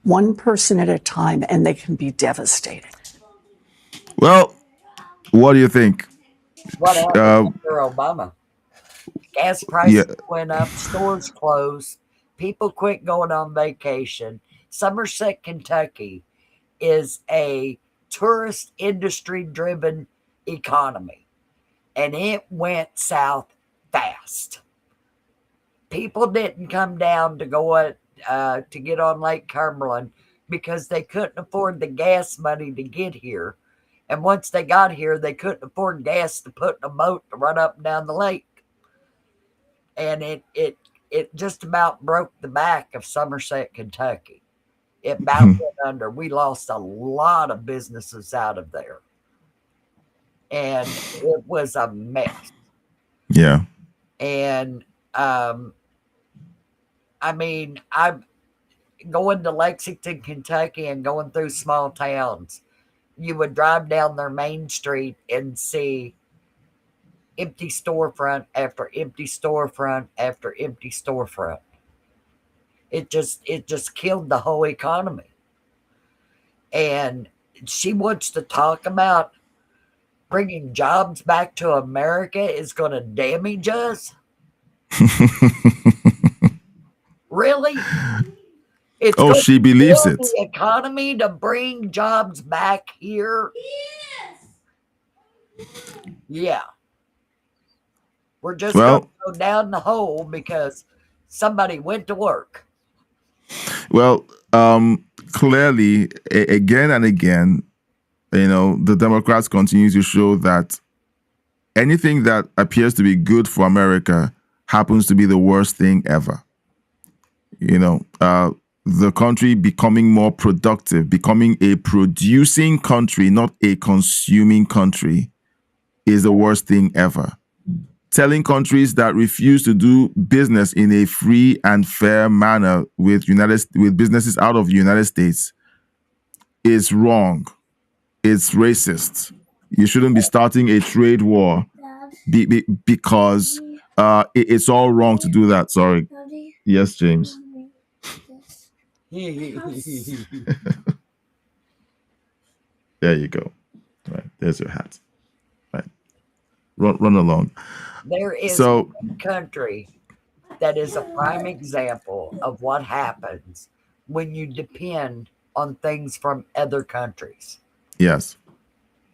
one person at a time, and they can be devastating. Well, what do you think? What happened after Obama? Gas prices went up, stores closed, people quit going on vacation. Somerset, Kentucky is a tourist industry driven economy, and it went south fast. People didn't come down to go to get on Lake Cumberland because they couldn't afford the gas money to get here. And once they got here, they couldn't afford gas to put in a boat to run up and down the lake. And it just about broke the back of Somerset, Kentucky. it about went under. We lost a lot of businesses out of there. And it was a mess. Yeah. And I mean, I'm going to Lexington, Kentucky, and going through small towns. You would drive down their main street and see empty storefront after empty storefront after empty storefront. It just killed the whole economy. And she wants to talk about bringing jobs back to America is going to damage us. Really? It's she believes it. The economy to bring jobs back here. Yes. Yeah. We're just going to go down the hole because somebody went to work. Well, clearly, again and again, the Democrats continue to show that anything that appears to be good for America happens to be the worst thing ever. The country becoming more productive, becoming a producing country, not a consuming country, is the worst thing ever. Telling countries that refuse to do business in a free and fair manner with businesses out of the United States is wrong. It's racist. You shouldn't be starting a trade war because it's all wrong to do that. Sorry. Yes, James. There you go. Right, there's your hat. Right, run along. There is a country that is a prime example of what happens when you depend on things from other countries. Yes.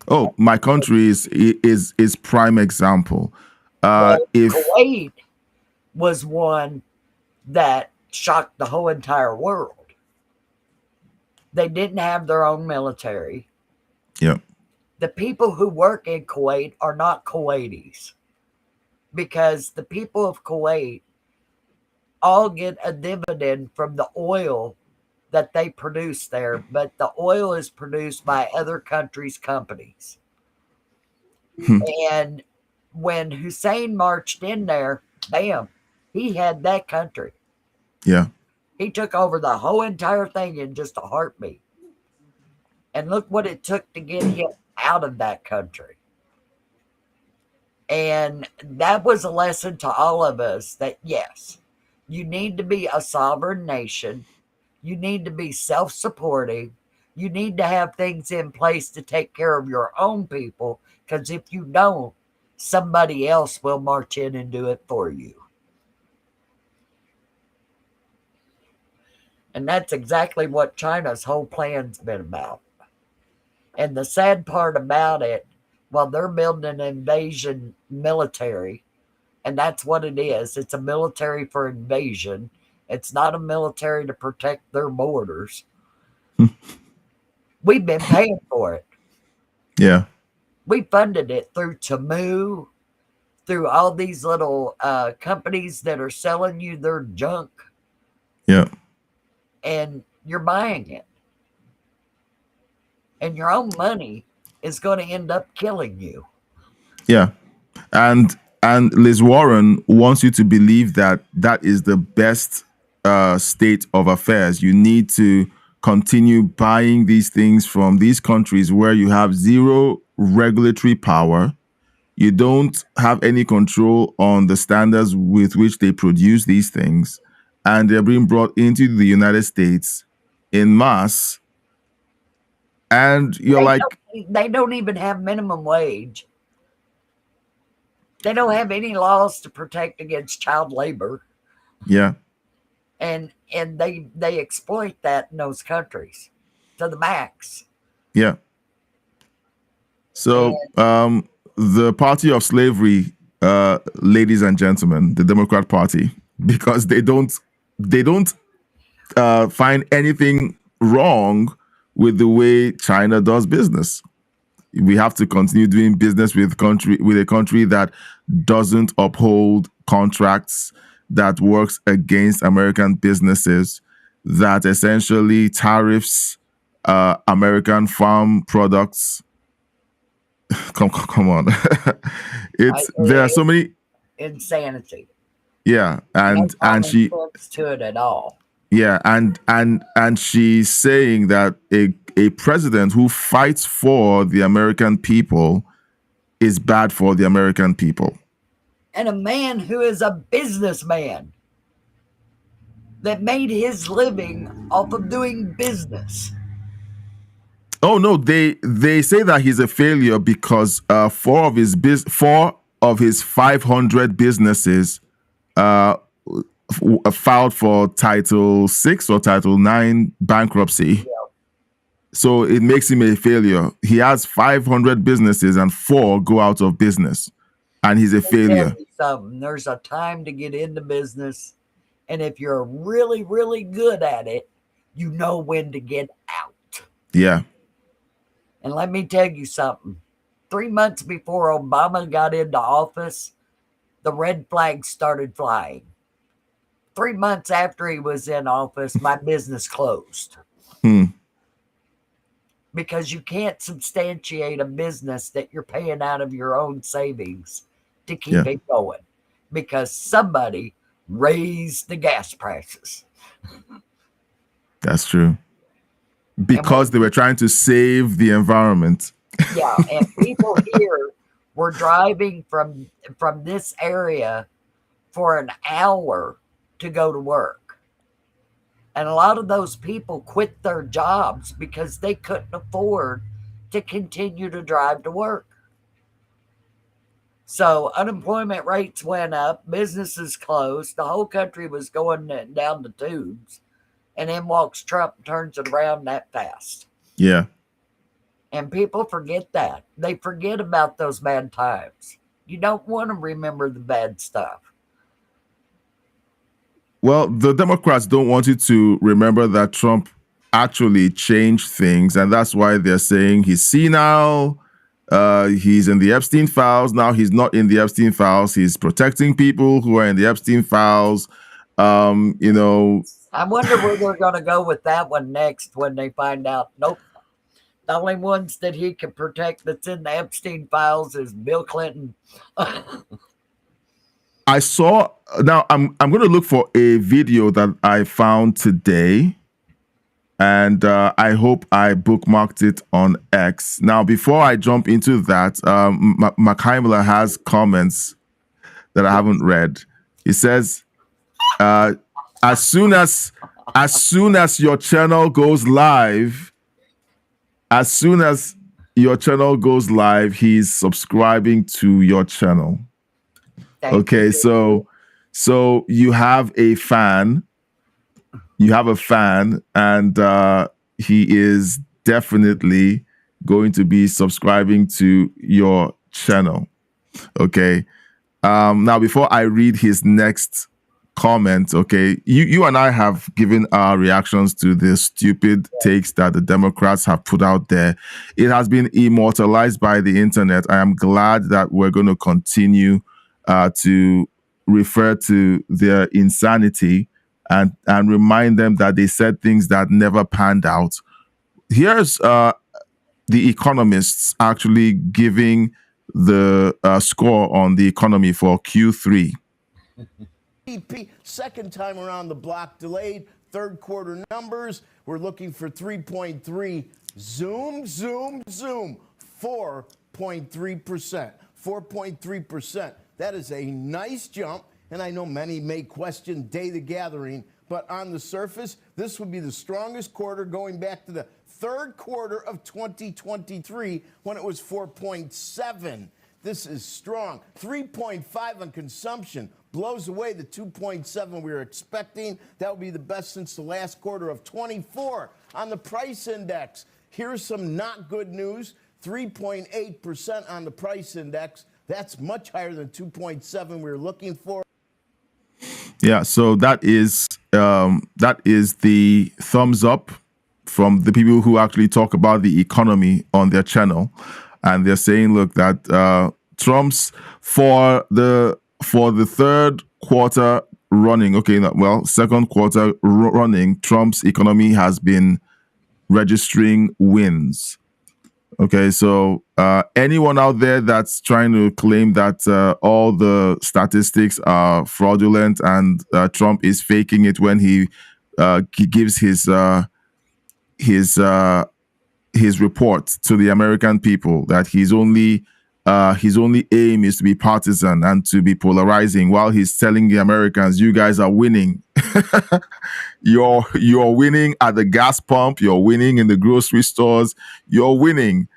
Oh, my country is prime example. Kuwait was one that shocked the whole entire world. They didn't have their own military. Yep. The people who work in Kuwait are not Kuwaitis, because the people of Kuwait all get a dividend from the oil that they produce there, but the oil is produced by other countries' companies. And when Hussein marched in there, bam, he had that country. Yeah. He took over the whole entire thing in just a heartbeat. And look what it took to get him out of that country. And that was a lesson to all of us that, yes, you need to be a sovereign nation. You need to be self-supporting. You need to have things in place to take care of your own people, because if you don't, somebody else will march in and do it for you. And that's exactly what China's whole plan's been about. And the sad part about it, well, they're building an invasion military, and that's what it is. It's a military for invasion. It's not a military to protect their borders. We've been paying for it. Yeah. We funded it through Temu, through all these little companies that are selling you their junk. Yeah. And you're buying it. And your own money is going to end up killing you. Yeah. And Liz Warren wants you to believe that that is the best state of affairs. You need to continue buying these things from these countries where you have zero regulatory power. You don't have any control on the standards with which they produce these things. And they're being brought into the United States in mass. And you're they don't even have minimum wage. They don't have any laws to protect against child labor. Yeah. And they exploit that in those countries to the max. Yeah. So the party of slavery, ladies and gentlemen, the Democrat Party, because they don't find anything wrong with the way China does business. We have to continue doing business with a country that doesn't uphold contracts, that works against American businesses, that essentially tariffs American farm products. Come on. There are so many insanity. Yeah, and she to it at all. Yeah, and she's saying that a president who fights for the American people is bad for the American people. And a man who is a businessman that made his living off of doing business. Oh no, they say that he's a failure because four of his 500 businesses filed for Title 6 or Title 9 bankruptcy. Yeah. So it makes him a failure. He has 500 businesses and 4 go out of business, and he's a failure. There's a time to get into business, and if you're really, really good at it, you know when to get out. Yeah. And let me tell you something. 3 months before Obama got into office, the red flags started flying. 3 months after he was in office, my business closed. Because you can't substantiate a business that you're paying out of your own savings to keep it going. Because somebody raised the gas prices. That's true. Because they were trying to save the environment. Yeah, and people here were driving from this area for an hour to go to work. And a lot of those people quit their jobs because they couldn't afford to continue to drive to work. So unemployment rates went up, businesses closed, the whole country was going down the tubes. And then walks Trump and turns it around that fast. Yeah. And people forget that. They forget about those bad times. You don't want to remember the bad stuff. Well, the Democrats don't want you to remember that Trump actually changed things, and that's why they're saying he's senile, he's in the Epstein files. Now he's not in the Epstein files. He's protecting people who are in the Epstein files. I wonder where they're going to go with that one next when they find out, nope, the only ones that he can protect that's in the Epstein files is Bill Clinton. I saw, now I'm going to look for a video that I found today, and I hope I bookmarked it on X. Now, before I jump into that, Makhaimla has comments that I haven't read. He says, as soon as your channel goes live, he's subscribing to your channel. Okay, so you have a fan, and he is definitely going to be subscribing to your channel. Okay. Now, before I read his next comment, okay, you and I have given our reactions to the stupid takes that the Democrats have put out there. It has been immortalized by the internet. I am glad that we're going to continue to refer to their insanity and remind them that they said things that never panned out. Here's the economists actually giving the score on the economy for Q3. GDP, second time around the block, delayed. Third quarter numbers, we're looking for 3.3. Zoom, 4.3%. 4.3%. That is a nice jump, and I know many may question day the gathering, but on the surface, this would be the strongest quarter going back to the third quarter of 2023 when it was 4.7. This is strong. 3.5 on consumption blows away the 2.7 we were expecting. That would be the best since the last quarter of 24. On the price index, here's some not good news. 3.8% on the price index. That's much higher than 2.7 we were looking for. Yeah, so that is the thumbs up from the people who actually talk about the economy on their channel, and they're saying, look, that Trump's for the third quarter running, second quarter running, Trump's economy has been registering wins. Okay, so anyone out there that's trying to claim that all the statistics are fraudulent and Trump is faking it when he gives his report to the American people, that his only aim is to be partisan and to be polarizing, while he's telling the Americans, you guys are winning. You're winning at the gas pump, you're winning in the grocery stores, you're winning.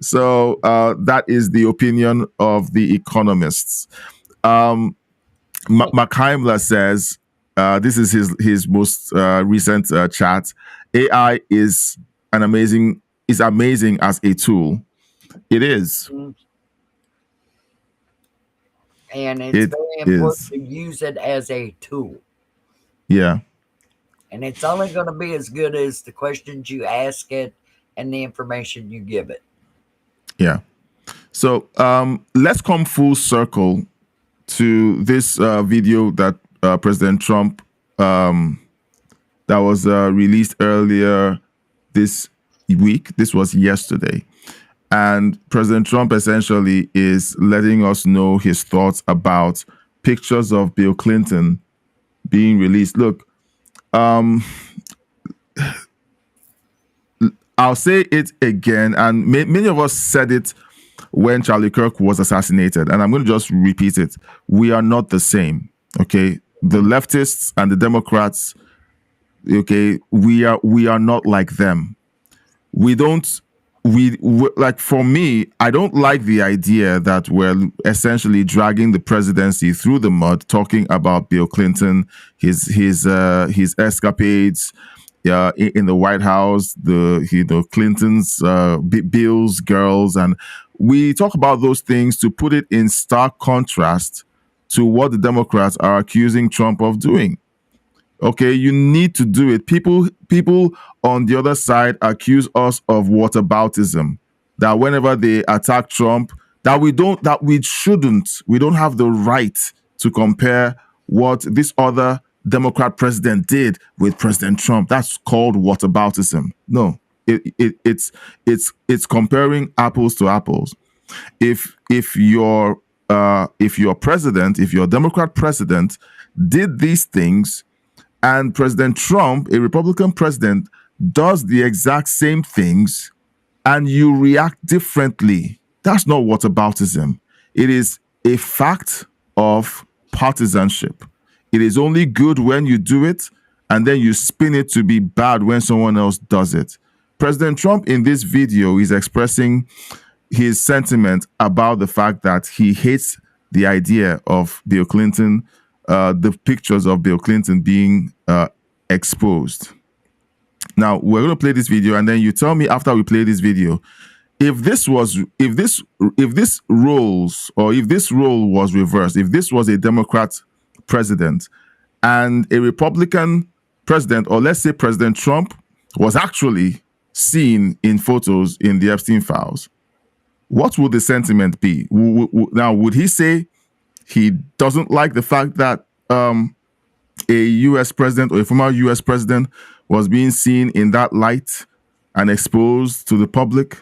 So that is the opinion of the economists. Mackheimler says, this is his most recent chat, AI is amazing as a tool. It is. And it's very important to use it as a tool. Yeah. And it's only going to be as good as the questions you ask it and the information you give it. Yeah. So let's come full circle to this video that President Trump that was released earlier this week. This was yesterday. And President Trump essentially is letting us know his thoughts about pictures of Bill Clinton being released. Look, I'll say it again, and many of us said it when Charlie Kirk was assassinated, and I'm going to just repeat it. We are not the same, okay? The leftists and the Democrats, okay, we are not like them. Like, for me, I don't like the idea that we're essentially dragging the presidency through the mud, talking about Bill Clinton, his escapades in the White House, the Clintons, Bill's girls, and we talk about those things to put it in stark contrast to what the Democrats are accusing Trump of doing. Okay, you need to do it. People on the other side accuse us of whataboutism. That whenever they attack Trump, we don't have the right to compare what this other Democrat president did with President Trump. That's called whataboutism. No, it's comparing apples to apples. If your president, if your Democrat president did these things, and President Trump, a Republican president, does the exact same things, and you react differently, that's not whataboutism. It is a fact of partisanship. It is only good when you do it, and then you spin it to be bad when someone else does it. President Trump in this video is expressing his sentiment about the fact that he hates the idea of Bill Clinton, the pictures of Bill Clinton being exposed. Now we're going to play this video, and then you tell me after we play this video if this role was reversed, if this was a Democrat president and a Republican president, or let's say President Trump was actually seen in photos in the Epstein files, what would the sentiment be? Now, would he say he doesn't like the fact that a U.S. president or a former U.S. president was being seen in that light and exposed to the public?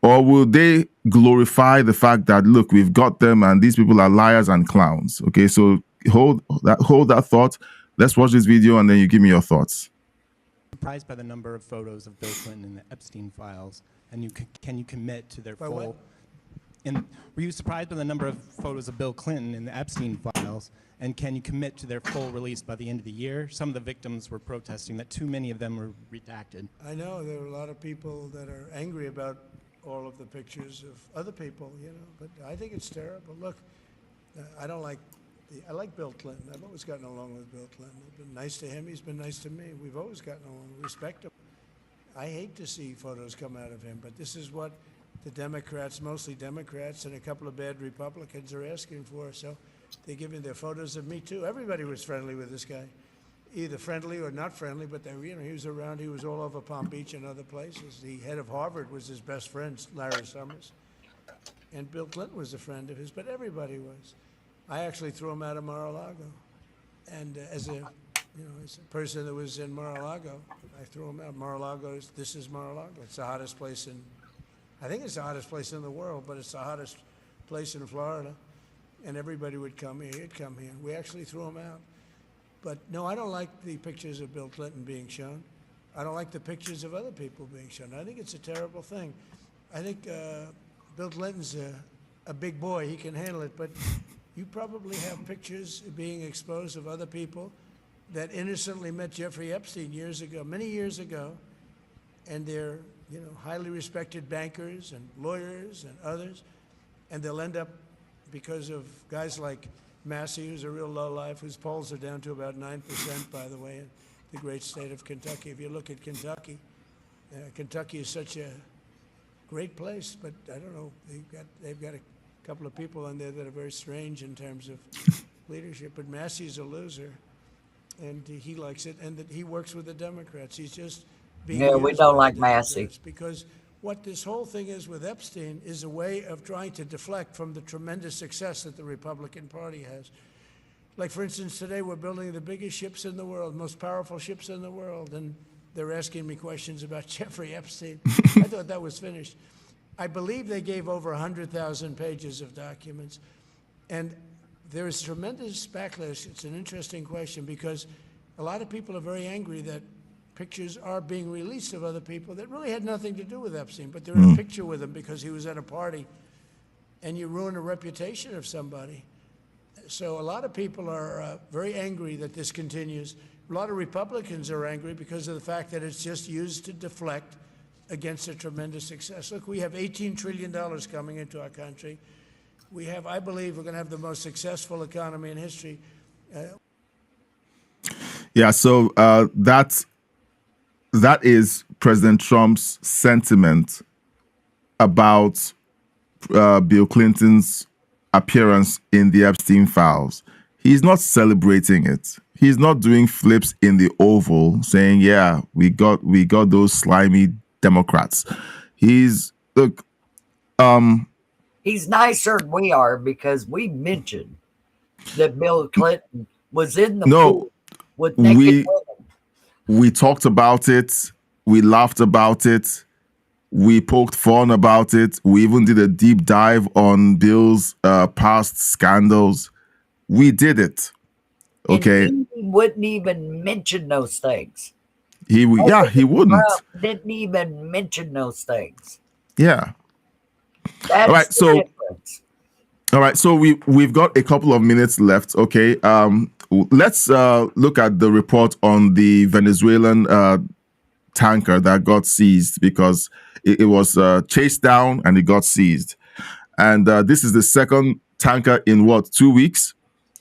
Or will they glorify the fact that, look, we've got them and these people are liars and clowns? Okay, so hold that thought. Let's watch this video and then you give me your thoughts. Surprised by the number of photos of Bill Clinton in the Epstein files, and can you commit to their full... What? And were you surprised by the number of photos of Bill Clinton in the Epstein files, and can you commit to their full release by the end of the year? Some of the victims were protesting that too many of them were redacted. I know there are a lot of people that are angry about all of the pictures of other people, but I think it's terrible. Look, I like Bill Clinton. I've always gotten along with Bill Clinton. I've been nice to him. He's been nice to me. We've always gotten along. Respect him. I hate to see photos come out of him, but this is what the Democrats, mostly Democrats, and a couple of bad Republicans are asking for. So they're giving their photos of me too. Everybody was friendly with this guy, either friendly or not friendly, but he was around. He was all over Palm Beach and other places. The head of Harvard was his best friend, Larry Summers, and Bill Clinton was a friend of his. But everybody was. I actually threw him out of Mar-a-Lago. And as a person that was in Mar-a-Lago, I threw him out. Mar-a-Lago, this is Mar-a-Lago. It's the hottest place I think it's the hottest place in the world, but it's the hottest place in Florida. And everybody would come here. He'd come here. We actually threw him out. But no, I don't like the pictures of Bill Clinton being shown. I don't like the pictures of other people being shown. I think it's a terrible thing. I think Bill Clinton's a big boy. He can handle it. But you probably have pictures being exposed of other people that innocently met Jeffrey Epstein years ago, many years ago, and they're highly respected bankers and lawyers and others, and they'll end up, because of guys like Massey, who's a real lowlife, whose polls are down to about 9%, by the way, in the great state of Kentucky. If you look at Kentucky, Kentucky is such a great place, but I don't know, they've got a couple of people in there that are very strange in terms of leadership, but Massey's a loser, and he likes it, and that he works with the Democrats. He's just being we don't like Massey. Because what this whole thing is with Epstein is a way of trying to deflect from the tremendous success that the Republican Party has. Like, for instance, today we're building the biggest ships in the world, most powerful ships in the world, and they're asking me questions about Jeffrey Epstein. I thought that was finished. I believe they gave over 100,000 pages of documents, and there is tremendous backlash. It's an interesting question because a lot of people are very angry that pictures are being released of other people that really had nothing to do with Epstein, but they're in a picture with him because he was at a party, and you ruin a reputation of somebody. So a lot of people are very angry that this continues. A lot of Republicans are angry because of the fact that it's just used to deflect against a tremendous success. Look, we have $18 trillion coming into our country. We have, I believe, we're going to have the most successful economy in history. So that is President Trump's sentiment about Bill Clinton's appearance in the Epstein files. He's not celebrating it. He's not doing flips in the Oval saying, "Yeah, we got those slimy Democrats." He's nicer than we are because we mentioned that Bill Clinton was in the pool with naked women. We talked about it. We laughed about it. We poked fun about it. We even did a deep dive on Bill's past scandals. We did it. Okay. And he wouldn't even mention those things. He wouldn't. Trump didn't even mention those things. Yeah. That's all right. the difference. All right. So we've got a couple of minutes left. Okay. Let's look at the report on the Venezuelan tanker that got seized because it was chased down and it got seized. And this is the second tanker in 2 weeks?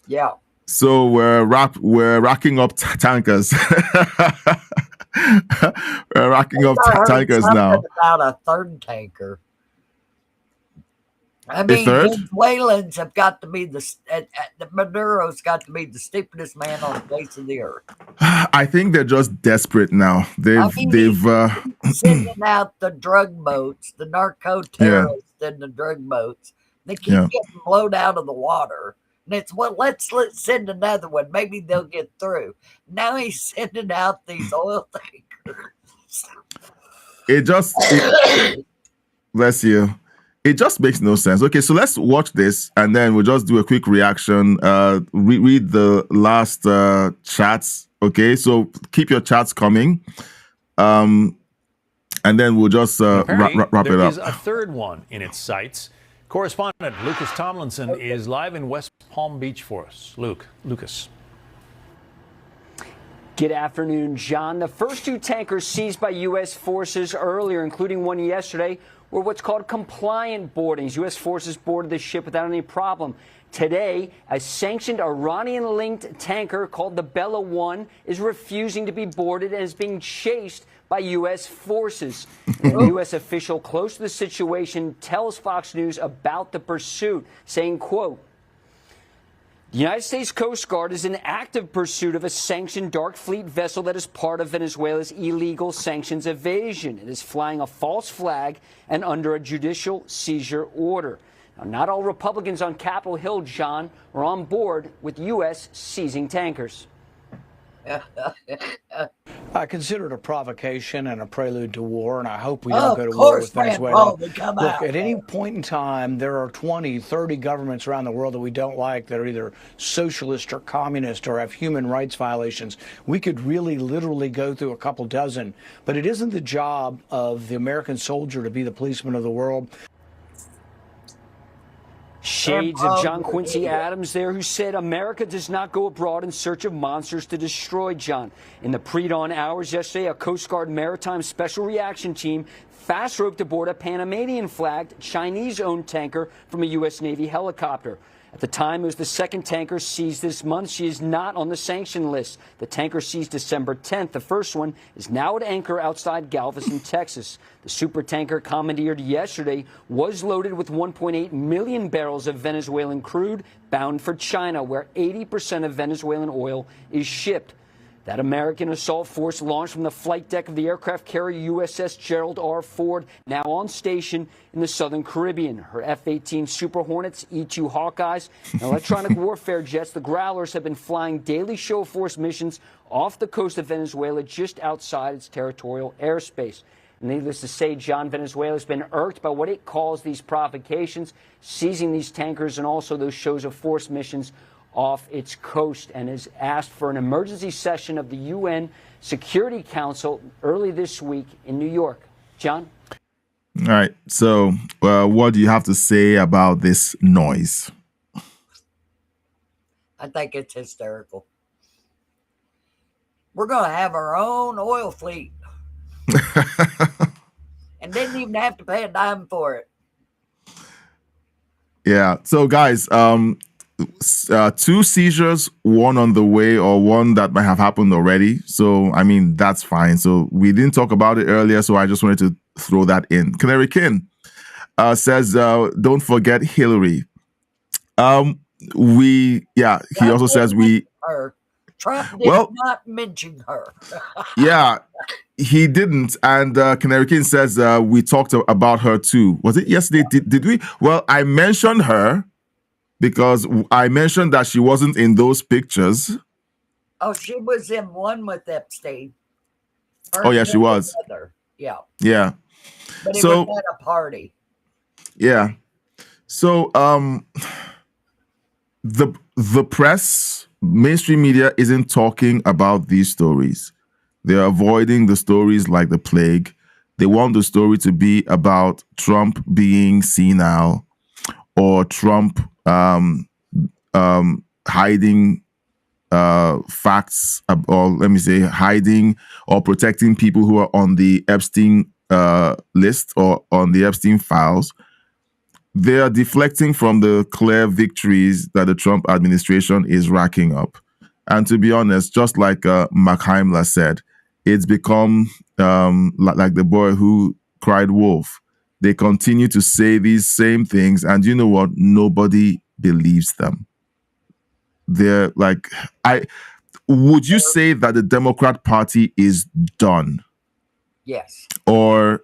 Yeah. So we're racking up tankers. We're racking up tankers now. About a third tanker. I mean, Venezuelans have got to be the Maduro's got to be the stupidest man on the face of the earth. I think they're just desperate now. They've sending out the drug boats, the narco terrorists and the drug boats. They keep getting blown out of the water. And it's let's send another one. Maybe they'll get through. Now he's sending out these oil tankers. Bless you. It just makes no sense. Okay, so let's watch this and then we'll just do a quick reaction. Read the last chats. Okay, so keep your chats coming. And then we'll just wrap it up. There is a third one in its sights. Correspondent Lucas Tomlinson is live in West Palm Beach for us. Lucas. Good afternoon, John. The first two tankers seized by U.S. forces earlier, including one yesterday, were what's called compliant boardings. U.S. forces boarded the ship without any problem. Today, a sanctioned Iranian-linked tanker called the Bella 1 is refusing to be boarded and is being chased by U.S. forces. A U.S. official close to the situation tells Fox News about the pursuit, saying, quote, "The United States Coast Guard is in active pursuit of a sanctioned dark fleet vessel that is part of Venezuela's illegal sanctions evasion. It is flying a false flag and under a judicial seizure order." Now, not all Republicans on Capitol Hill, John, are on board with U.S. seizing tankers. I consider it a provocation and a prelude to war, and I hope we don't go to war with Venezuela. Look, at any point in time, there are 20, 30 governments around the world that we don't like that are either socialist or communist or have human rights violations. We could really literally go through a couple dozen, but it isn't the job of the American soldier to be the policeman of the world. Shades of John Quincy Adams there, who said America does not go abroad in search of monsters to destroy, John. In the pre-dawn hours yesterday, a Coast Guard Maritime Special Reaction Team fast roped aboard a Panamanian-flagged Chinese-owned tanker from a U.S. Navy helicopter. At the time, it was the second tanker seized this month. She is not on the sanction list. The tanker seized December 10th. The first one is now at anchor outside Galveston, Texas. The supertanker commandeered yesterday was loaded with 1.8 million barrels of Venezuelan crude bound for China, where 80% of Venezuelan oil is shipped. That American assault force launched from the flight deck of the aircraft carrier USS Gerald R. Ford, now on station in the southern Caribbean. Her F-18 Super Hornets, E-2 Hawkeyes, and electronic warfare jets, the Growlers, have been flying daily show force missions off the coast of Venezuela just outside its territorial airspace. Needless to say, John, Venezuela has been irked by what it calls these provocations, seizing these tankers and also those shows of force missions off its coast, and has asked for an emergency session of the UN Security Council early this week in New York. John? All right. So what do you have to say about this noise? I think it's hysterical. We're going to have our own oil fleet. And didn't even have to pay a dime for it. Yeah. So, guys, 2 seizures, one on the way or one that might have happened already. So, I mean, that's fine. So we didn't talk about it earlier, so I just wanted to throw that in. Canary King says, don't forget Hillary. He also says Trump did not mention her. Yeah, he didn't. And Canary King says, we talked about her too. Was it yesterday? Did we? Well, I mentioned her because I mentioned that she wasn't in those pictures. Oh, she was in one with Epstein. Oh, yeah, she was. Yeah. Yeah. But it was at a party. Yeah. So the press, mainstream media isn't talking about these stories. They're avoiding the stories like the plague. They want the story to be about Trump being senile or Trump hiding facts, or let me say hiding or protecting people who are on the Epstein list or on the Epstein files. They are deflecting from the clear victories that the Trump administration is racking up. And to be honest, just like Mark Heimler said, it's become like the boy who cried wolf. They continue to say these same things, and you know what? Nobody believes them. They're like, would you say that the Democrat Party is done? Yes. Or,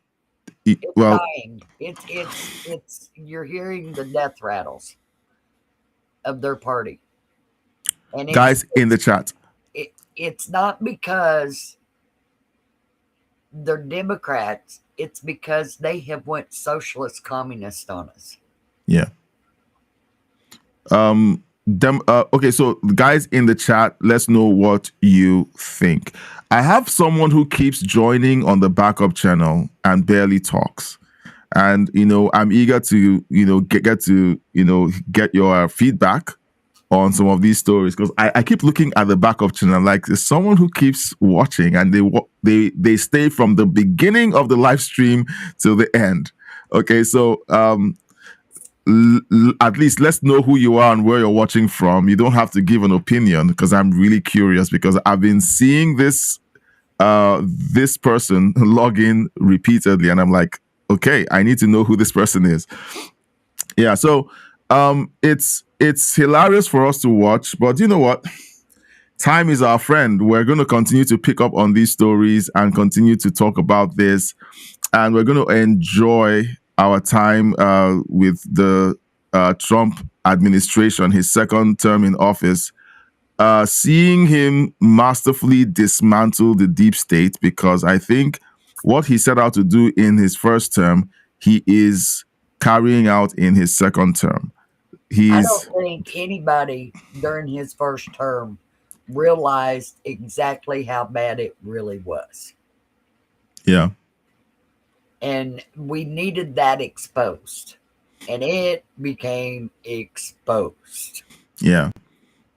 it's dying. It's you're hearing the death rattles of their party. And guys in the chat, it's not because they're Democrats. It's because they have went socialist communist on us. Yeah. Okay, so guys in the chat, let's know what you think. I have someone who keeps joining on the backup channel and barely talks. And, I'm eager to, get your feedback on some of these stories, because I keep looking at the backup channel like there's someone who keeps watching, and they stay from the beginning of the live stream till the end. Okay, so at least let's know who you are and where you're watching from. You don't have to give an opinion, because I'm really curious, because I've been seeing this person log in repeatedly, and I'm like, okay, I need to know who this person is. Yeah, so it's hilarious for us to watch, but you know what? Time is our friend. We're going to continue to pick up on these stories and continue to talk about this, and we're going to enjoy our time with the Trump administration, his second term in office, seeing him masterfully dismantle the deep state, because I think what he set out to do in his first term, he is carrying out in his second term. I don't think anybody during his first term realized exactly how bad it really was. Yeah. And we needed that exposed. And it became exposed. Yeah.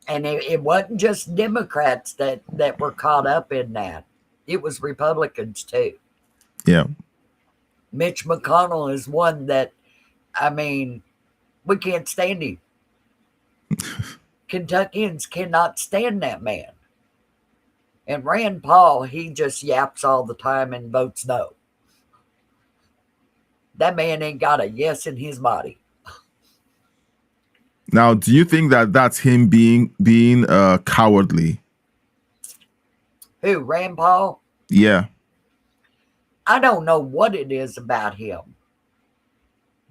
And it wasn't just Democrats that were caught up in that. It was Republicans too. Yeah. Mitch McConnell is one that, I mean, we can't stand him. Kentuckians cannot stand that man. And Rand Paul, he just yaps all the time and votes no. That man ain't got a yes in his body. Now, do you think that that's him being cowardly? Who, Rand Paul? Yeah. I don't know what it is about him.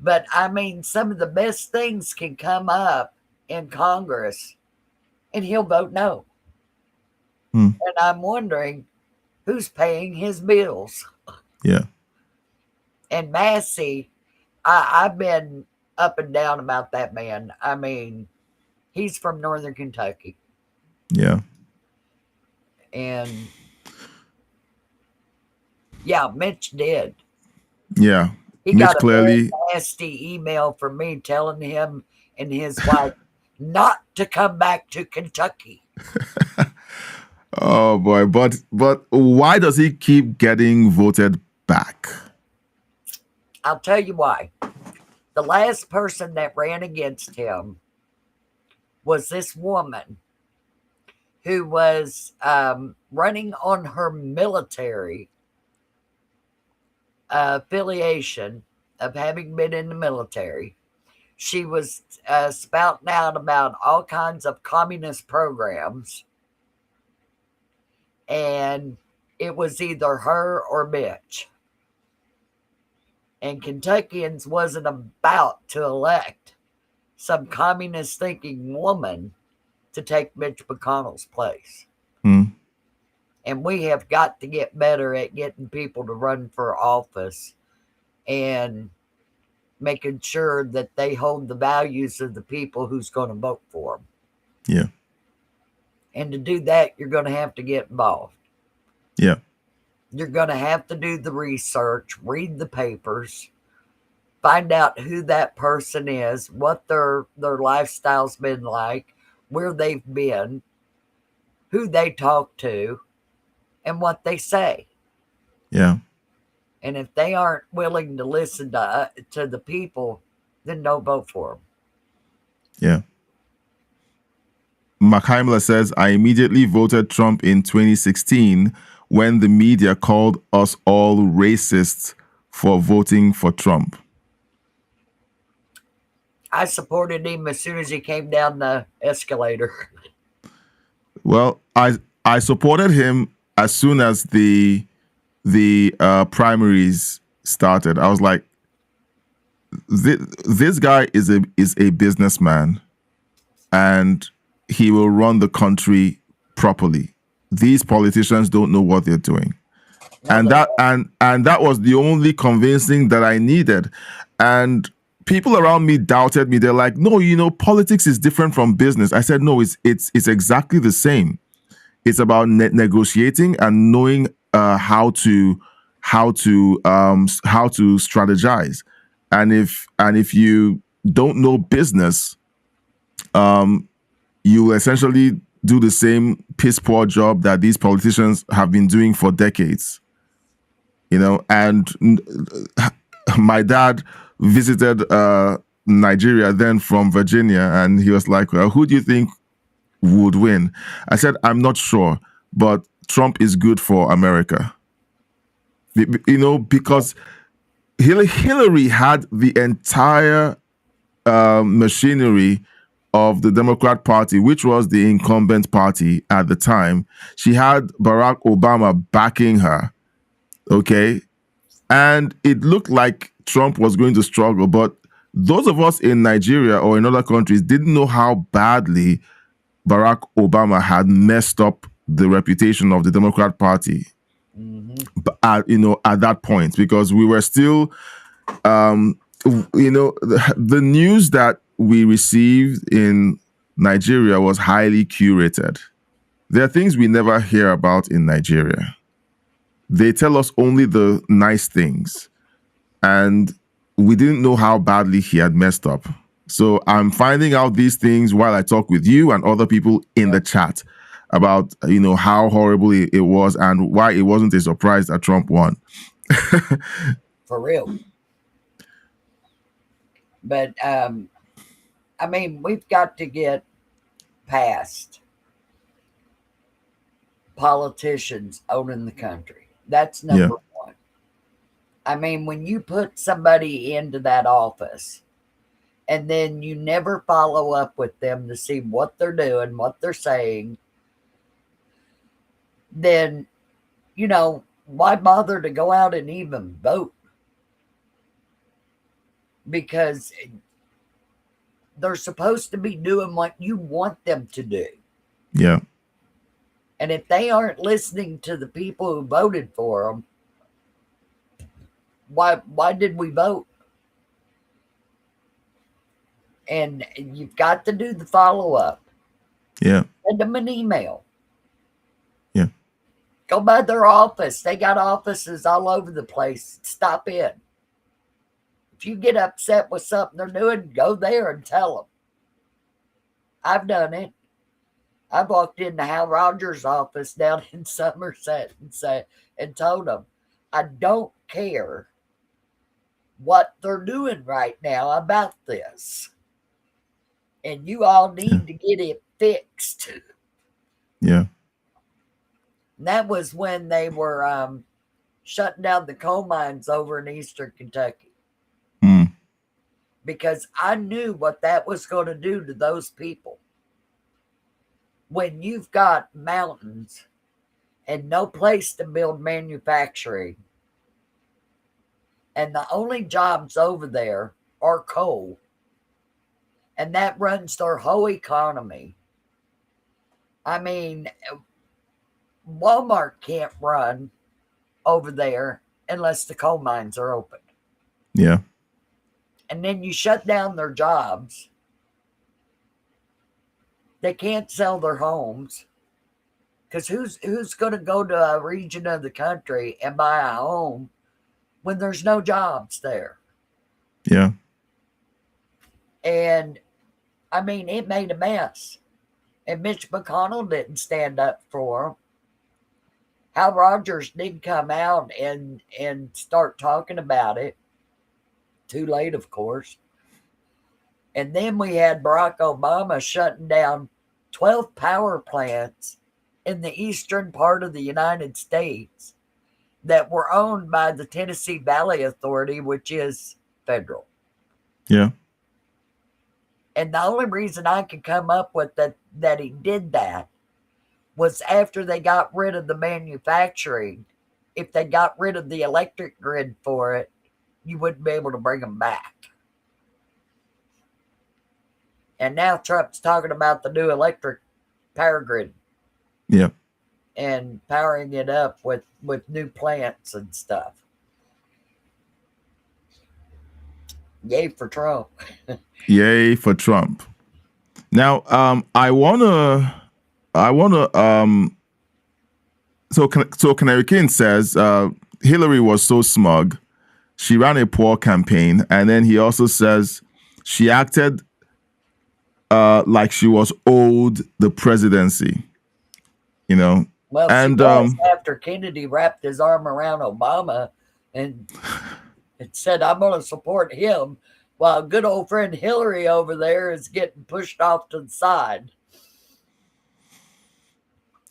But, I mean, some of the best things can come up in Congress, and he'll vote no. And I'm wondering who's paying his bills. Yeah. And Massey, I've been up and down about that man. I mean, he's from Northern Kentucky. Yeah. And yeah, Mitch did. Yeah. He Mitch got a clearly very nasty email from me telling him and his wife not to come back to Kentucky. Oh boy, but why does he keep getting voted back? I'll tell you why. The last person that ran against him was this woman who was running on her military affiliation of having been in the military. She was spouting out about all kinds of communist programs. And it was either her or Mitch. And Kentuckians wasn't about to elect some communist thinking woman to take Mitch McConnell's place. And we have got to get better at getting people to run for office and making sure that they hold the values of the people who's going to vote for them. Yeah. And to do that, you're going to have to get involved. Yeah. You're going to have to do the research, read the papers, find out who that person is, what their lifestyle's been like, where they've been, who they talk to, and what they say. Yeah. And if they aren't willing to listen to the people, then don't vote for them. Yeah. Mackheimler says, I immediately voted Trump in 2016 when the media called us all racists for voting for Trump. I supported him as soon as he came down the escalator. Well, I supported him as soon as the primaries started. I was like, this guy is a businessman, and he will run the country properly. These politicians don't know what they're doing. And that was the only convincing that I needed. And people around me doubted me. They're like, no, politics is different from business. I said, no, it's exactly the same. It's about negotiating and knowing how to strategize. And if you don't know business, you essentially do the same piss poor job that these politicians have been doing for decades. And my dad visited Nigeria then from Virginia, and he was like, well, who do you think would win? I said, I'm not sure, but Trump is good for America. Because Hillary had the entire machinery of the Democrat Party, which was the incumbent party at the time. She had Barack Obama backing her, okay? And it looked like Trump was going to struggle, but those of us in Nigeria or in other countries didn't know how badly Barack Obama had messed up the reputation of the Democrat Party. At that point, because we were still, the news that we received in Nigeria was highly curated. There are things we never hear about in Nigeria. They tell us only the nice things, and we didn't know how badly he had messed up. So I'm finding out these things while I talk with you and other people in the chat about, how horrible it was and why it wasn't a surprise that Trump won. For real. But, we've got to get past politicians owning the country. That's number one. When you put somebody into that office and then you never follow up with them to see what they're doing, what they're saying, then, why bother to go out and even vote? Because they're supposed to be doing what you want them to do. Yeah. And if they aren't listening to the people who voted for them, why did we vote? And you've got to do the follow-up. Yeah. Send them an email. Yeah. Go by their office. They got offices all over the place. Stop in. If you get upset with something they're doing, go there and tell them. I've done it. I walked into Hal Rogers' office down in Somerset and told them, I don't care what they're doing right now about this. And you all need to get it fixed. Yeah. And that was when they were shutting down the coal mines over in eastern Kentucky. Because I knew what that was going to do to those people. When you've got mountains and no place to build manufacturing, and the only jobs over there are coal, and that runs their whole economy. Walmart can't run over there unless the coal mines are open. Yeah. And then you shut down their jobs. They can't sell their homes. Because who's going to go to a region of the country and buy a home when there's no jobs there? Yeah. And, it made a mess. And Mitch McConnell didn't stand up for them. Hal Rogers did come out and start talking about it. Too late, of course. And then we had Barack Obama shutting down 12 power plants in the eastern part of the United States that were owned by the Tennessee Valley Authority, which is federal. Yeah. And the only reason I could come up with that he did that was after they got rid of the manufacturing. If they got rid of the electric grid for it, you wouldn't be able to bring them back. And now Trump's talking about the new electric power grid. Yeah. And powering it up with new plants and stuff. Yay for Trump. Yay for Trump. Now, I wanna so Canary King says Hillary was so smug. She ran a poor campaign, and then he also says she acted like she was owed the presidency. Well, and she was after Kennedy wrapped his arm around Obama and said, I'm going to support him, while good old friend Hillary over there is getting pushed off to the side.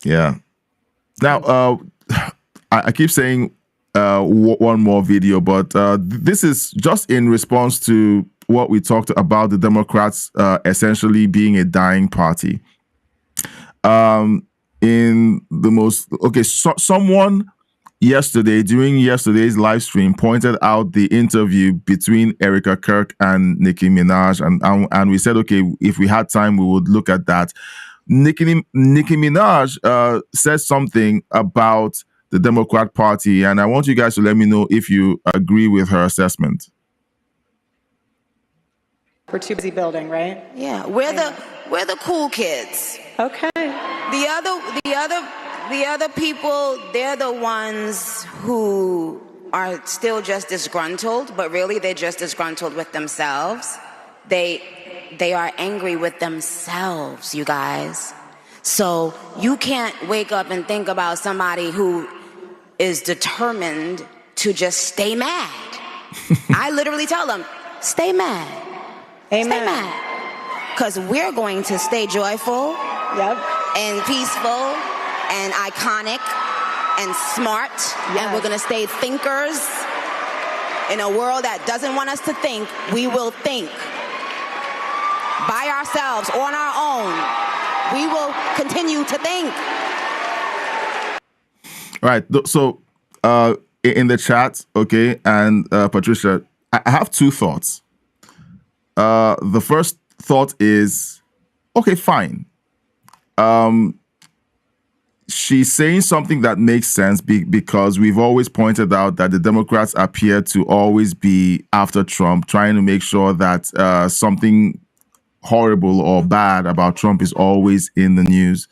Yeah. Now, I keep saying one more video, but this is just in response to what we talked about, the Democrats essentially being a dying party. Someone during yesterday's live stream, pointed out the interview between Erica Kirk and Nicki Minaj, and we said, okay, if we had time, we would look at that. Nicki Minaj said something about the Democrat Party, and I want you guys to let me know if you agree with her assessment. We're too busy building, right? Yeah, we're the cool kids. Okay. The other people, they're the ones who are still just disgruntled, but really they're just disgruntled with themselves. They are angry with themselves, you guys. So you can't wake up and think about somebody who is determined to just stay mad. I literally tell them, stay mad. Amen. Stay mad. Because we're going to stay joyful and peaceful and iconic and smart. And we're going to stay thinkers. In a world that doesn't want us to think, we will think. By ourselves, on our own. We will continue to think. All right. So in the chat, okay, and Patricia, I have two thoughts. The first thought is, okay, fine. She's saying something that makes sense because we've always pointed out that the Democrats appear to always be after Trump, trying to make sure that something horrible or bad about Trump is always in the news.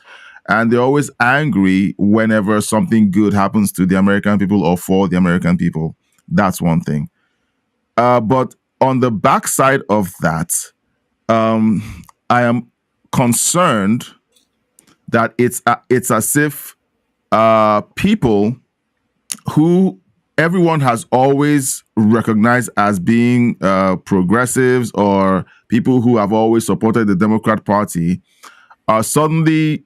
And they're always angry whenever something good happens to the American people or for the American people. That's one thing. But on the backside of that, I am concerned that it's as if people who everyone has always recognized as being progressives or people who have always supported the Democrat Party are suddenly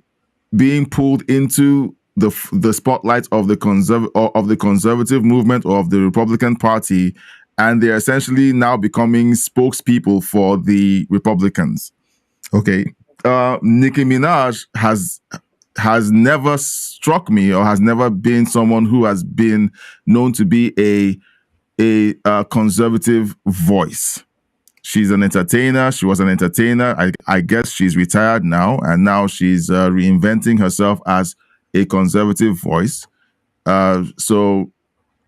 being pulled into the spotlight of the conservative movement or of the Republican Party, and they're essentially now becoming spokespeople for the Republicans. Okay, Nicki Minaj has never struck me or has never been someone who has been known to be a conservative voice. She's an entertainer. She was an entertainer. I guess she's retired now, and now she's reinventing herself as a conservative voice. So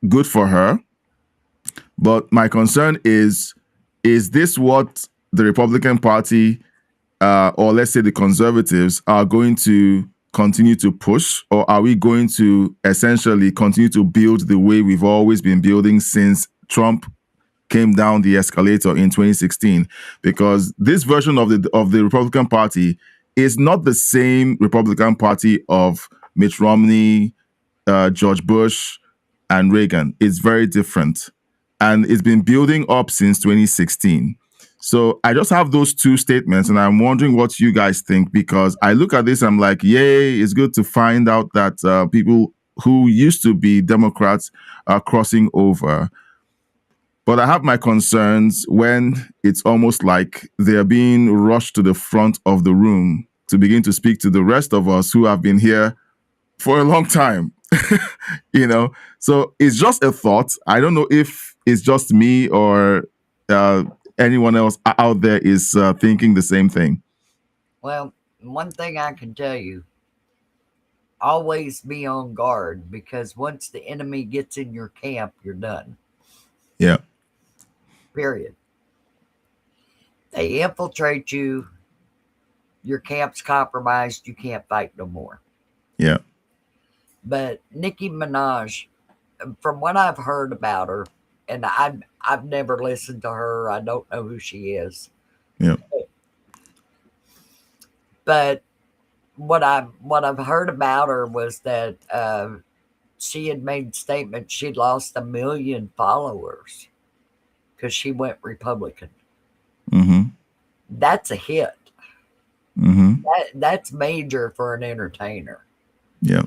good for her. But my concern is this what the Republican Party, or let's say the conservatives, are going to continue to push, or are we going to essentially continue to build the way we've always been building since Trump came down the escalator in 2016? Because this version of the Republican Party is not the same Republican Party of Mitt Romney, George Bush, and Reagan. It's very different. And it's been building up since 2016. So I just have those two statements, and I'm wondering what you guys think, because I look at this, I'm like, yay, it's good to find out that people who used to be Democrats are crossing over. But I have my concerns when it's almost like they're being rushed to the front of the room to begin to speak to the rest of us who have been here for a long time. So it's just a thought. I don't know if it's just me or anyone else out there is thinking the same thing. Well, one thing I can tell you, always be on guard, because once the enemy gets in your camp, you're done. Yeah. Period. They infiltrate you. Your camp's compromised. You can't fight no more. Yeah. But Nicki Minaj, from what I've heard about her, and I've never listened to her. I don't know who she is. Yeah. But what I've heard about her was that she had made statements she'd lost 1 million followers because she went Republican. Mm-hmm. That's a hit. Mm-hmm. That's major for an entertainer. Yeah.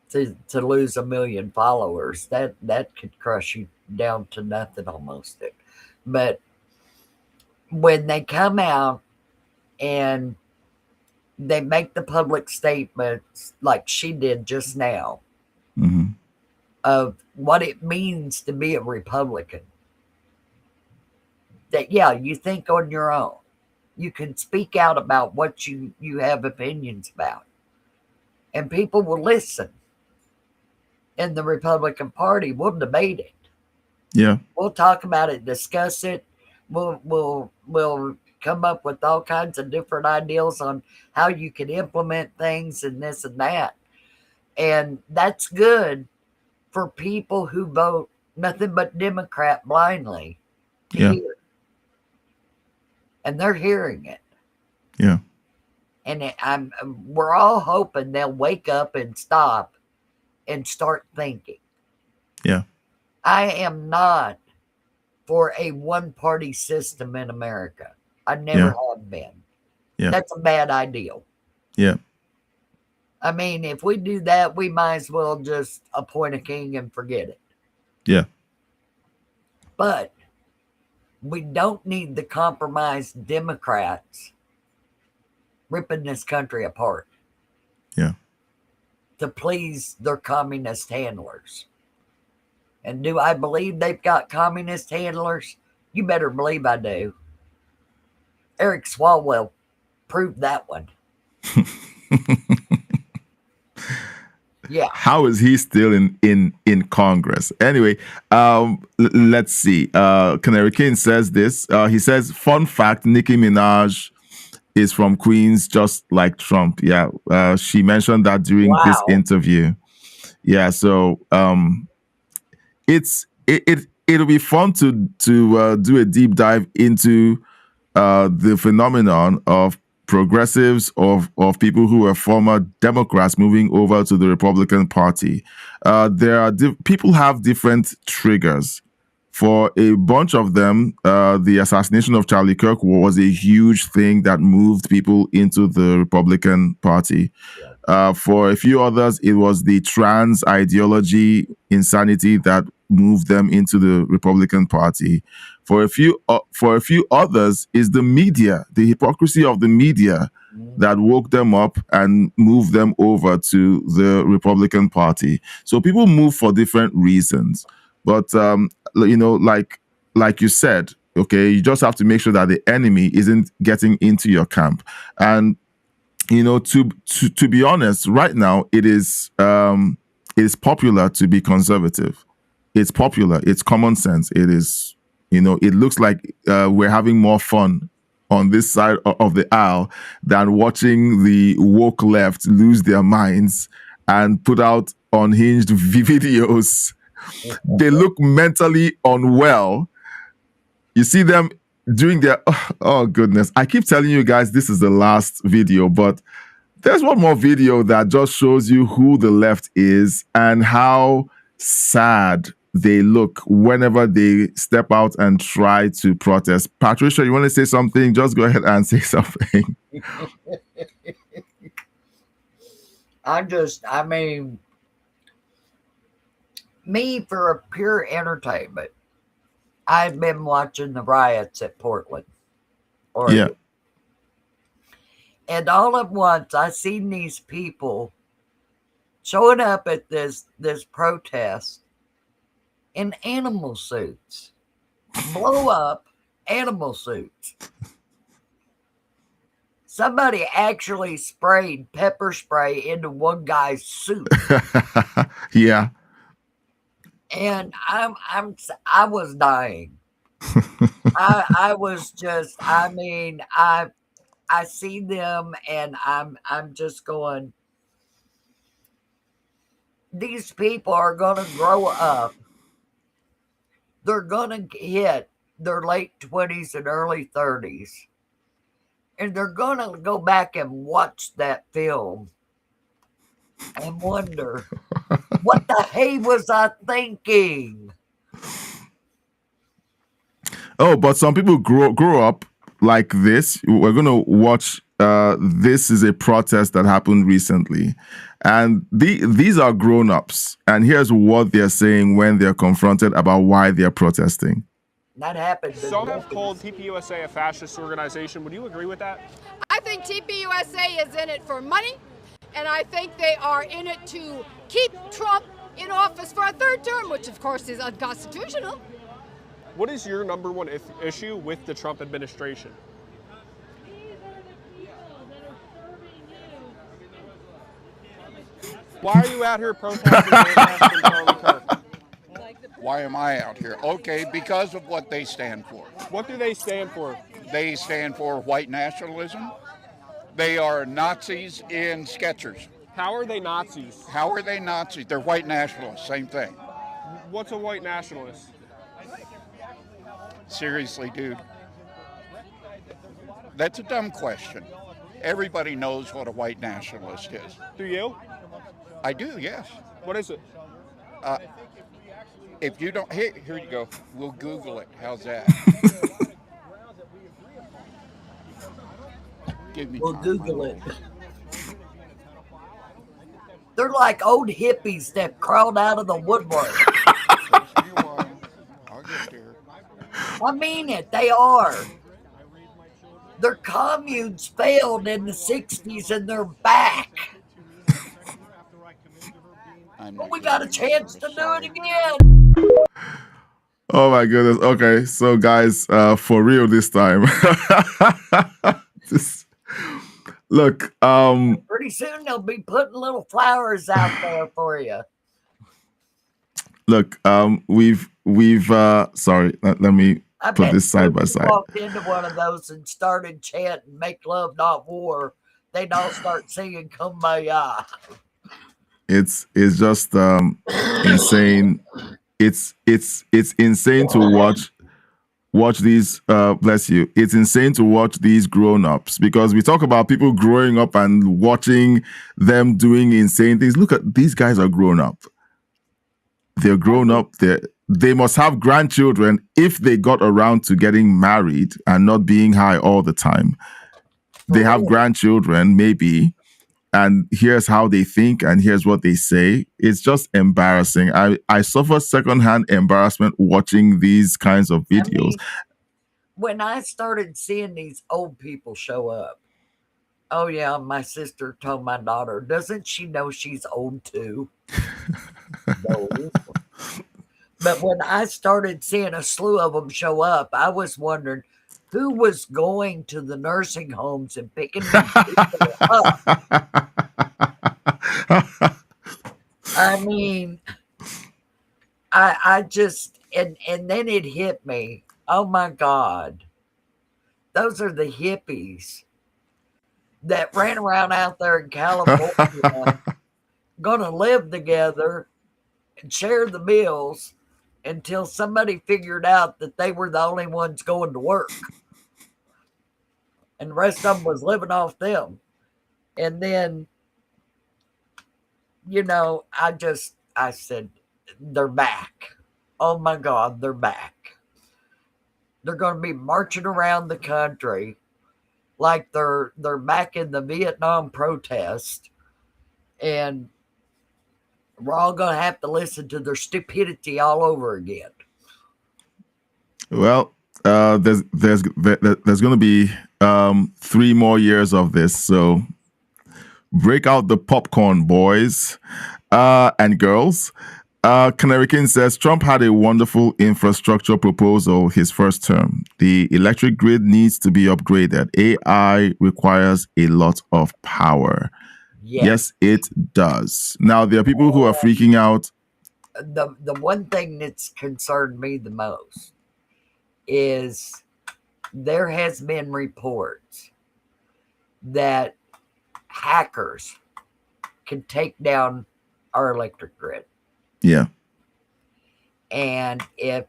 To lose 1 million followers, that could crush you down to nothing almost. But when they come out and they make the public statements like she did just now, mm-hmm. of what it means to be a Republican. That, yeah, you think on your own. You can speak out about what you have opinions about. And people will listen. In the Republican Party, we'll debate it. Yeah. We'll talk about it, discuss it. We'll come up with all kinds of different ideas on how you can implement things and this and that. And that's good for people who vote nothing but Democrat blindly to hear. And they're hearing it. Yeah. And we're all hoping they'll wake up and stop and start thinking. Yeah. I am not for a one-party system in America. I never have been. Yeah. That's a bad idea. Yeah. I mean, if we do that, we might as well just appoint a king and forget it. Yeah. But we don't need the compromised Democrats ripping this country apart. Yeah. To please their communist handlers. And do I believe they've got communist handlers? You better believe I do. Eric Swalwell proved that one. Yeah. How is he still in Congress? Anyway, let's see. Canary King says this. He says, fun fact, Nicki Minaj is from Queens, just like Trump. Yeah. She mentioned that during this interview. Yeah. So it'll be fun to do a deep dive into the phenomenon of progressives, of people who were former Democrats moving over to the Republican Party. There are people have different triggers. For a bunch of them, the assassination of Charlie Kirk was a huge thing that moved people into the Republican Party. For a few others, it was the trans ideology insanity that moved them into the Republican Party. For a few others, is the media, the hypocrisy of the media that woke them up and moved them over to the Republican Party. So people move for different reasons. But like you said, okay, you just have to make sure that the enemy isn't getting into your camp. And to be honest, right now it is popular to be conservative. It's popular. It's common sense. It is, it looks like we're having more fun on this side of the aisle than watching the woke left lose their minds and put out unhinged videos. They look mentally unwell. You see them doing their, oh goodness. I keep telling you guys this is the last video, but there's one more video that just shows you who the left is and how sad they look whenever they step out and try to protest. Patricia, you want to say something? Just go ahead and say something. Me for a pure entertainment, I've been watching the riots at Portland. Yeah. And all at once, I seen these people showing up at this protest in animal suits. Blow up animal suits. Somebody actually sprayed pepper spray into one guy's suit. Yeah. And I was dying. I was just, I see them and I'm just going, these people are going to grow up. They're going to hit their late 20s and early 30s. And they're going to go back and watch that film and wonder, what the hey was I thinking? Oh, but some people grow up like this. We're going to watch. This is a protest that happened recently. And these are grown-ups. And here's what they're saying when they're confronted about why they're protesting. That happened. Some have called TPUSA a fascist organization. Would you agree with that? I think TPUSA is in it for money. And I think they are in it to keep Trump in office for a third term, which of course is unconstitutional. What is your number one issue with the Trump administration? Why are you out here protesting Charlie Kirk? Why am I out here? Okay, because of what they stand for. What do they stand for? They stand for white nationalism. They are Nazis in Skechers. How are they Nazis? How are they Nazis? They're white nationalists, same thing. What's a white nationalist? Seriously, dude. That's a dumb question. Everybody knows what a white nationalist is. Do you? I do, yes. What is it? If you don't, here you go. We'll Google it. How's that? Give me We'll time, Google it. They're like old hippies that crawled out of the woodwork. I'll get there. I mean it. They are. Their communes failed in the 60s and they're back. But we got a chance to do it again. Oh my goodness. Okay, so guys, for real this time. Look, pretty soon they'll be putting little flowers out there for you. Look, we've sorry, let me put this side by side. Walked into one of those and started chanting "Make love, not war." They'd all start singing "Kumbaya." It's just insane. It's insane to watch these. Bless you. It's insane to watch these grown-ups, because we talk about people growing up and watching them doing insane things. Look at these guys are grown up. They're grown up. They must have grandchildren if they got around to getting married and not being high all the time. They have grandchildren, maybe. And here's how they think, and here's what they say. It's just embarrassing. I suffer secondhand embarrassment watching these kinds of videos. I mean, when I started seeing these old people show up, oh yeah, my sister told my daughter, doesn't she know she's old too? No. But when I started seeing a slew of them show up, I was wondering, who was going to the nursing homes and picking these people up? I mean, I just, and then it hit me. Oh my God. Those are the hippies that ran around out there in California, gonna live together and share the bills until somebody figured out that they were the only ones going to work. And the rest of them was living off them. And then, you know, I said, they're back. Oh my God, they're back. They're going to be marching around the country like they're back in the Vietnam protest. And we're all going to have to listen to their stupidity all over again. Well, there's going to be 3 more years of this, so break out the popcorn, boys and girls. Canary King says Trump had a wonderful infrastructure proposal his first term. The electric grid needs to be upgraded. AI requires a lot of power. Yes, it does. Now, there are people who are freaking out. The one thing that's concerned me the most is there has been reports that hackers can take down our electric grid. Yeah. And if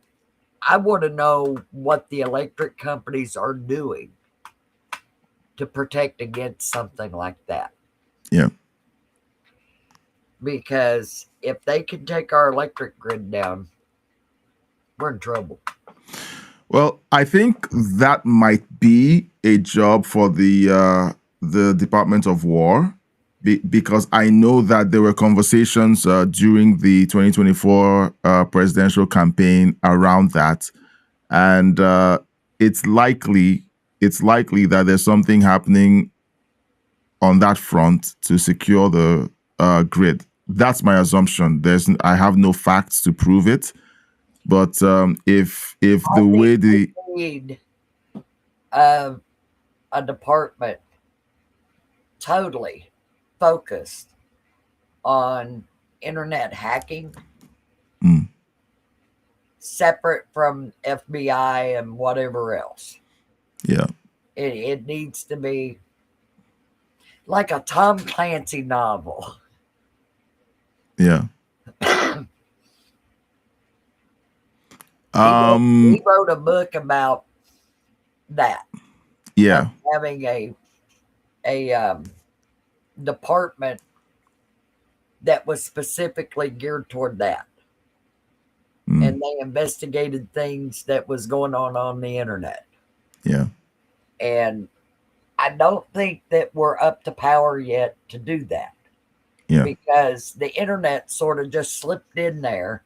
I want to know what the electric companies are doing to protect against something like that. Yeah. Because if they can take our electric grid down, we're in trouble. Well, I think that might be a job for the Department of War, because I know that there were conversations during the 2024 presidential campaign around that, and it's likely that there's something happening on that front to secure the grid. That's my assumption. I have no facts to prove it, but if the way the we need a department totally focused on internet hacking, separate from FBI and whatever else. Yeah. It needs to be like a Tom Clancy novel. Yeah. He wrote a book about that. Yeah. Having a department that was specifically geared toward that. And they investigated things that was going on the internet. Yeah. And I don't think that we're up to power yet to do that. Yeah. Because the internet sort of just slipped in there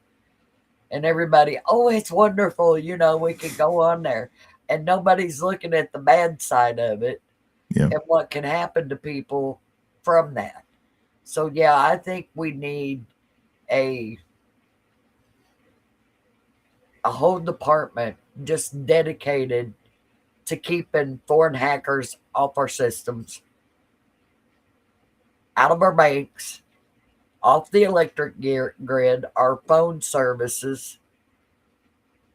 and everybody, oh, it's wonderful. You know, we could go on there and nobody's looking at the bad side of it and what can happen to people from that. So, yeah, I think we need a whole department just dedicated to keeping foreign hackers off our systems, out of our banks, off the electric grid, our phone services.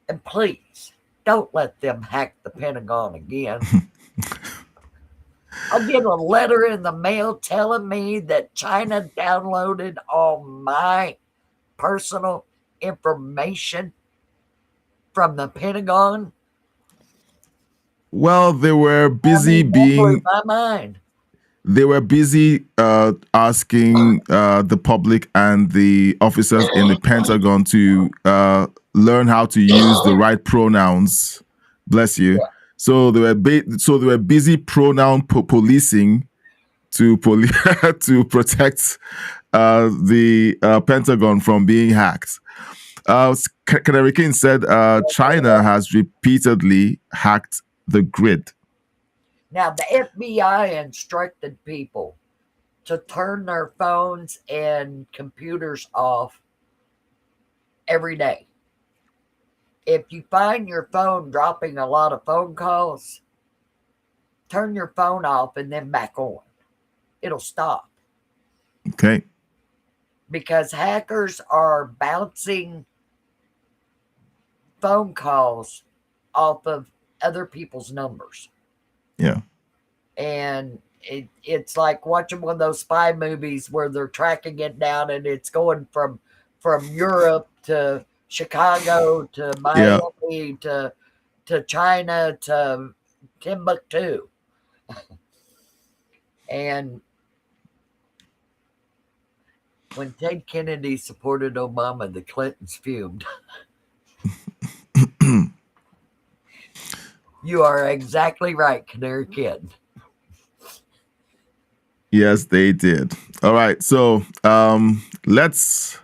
And please, don't let them hack the Pentagon again. I get a letter in the mail telling me that China downloaded all my personal information from the Pentagon. Well, they were busy blew my mind. They were busy asking the public and the officers in the Pentagon to learn how to use the right pronouns. Bless you. Yeah. So they were busy pronoun policing to to protect the Pentagon from being hacked. Canary King said China has repeatedly hacked the grid. Now, the FBI instructed people to turn their phones and computers off every day. If you find your phone dropping a lot of phone calls, turn your phone off and then back on. It'll stop. Okay. Because hackers are bouncing phone calls off of other people's numbers. Yeah. And it's like watching one of those spy movies where they're tracking it down and it's going from Europe to Chicago to Miami to China to Timbuktu. And when Ted Kennedy supported Obama, the Clintons fumed. You are exactly right, Canary Kid. Yes, they did. All right, so let's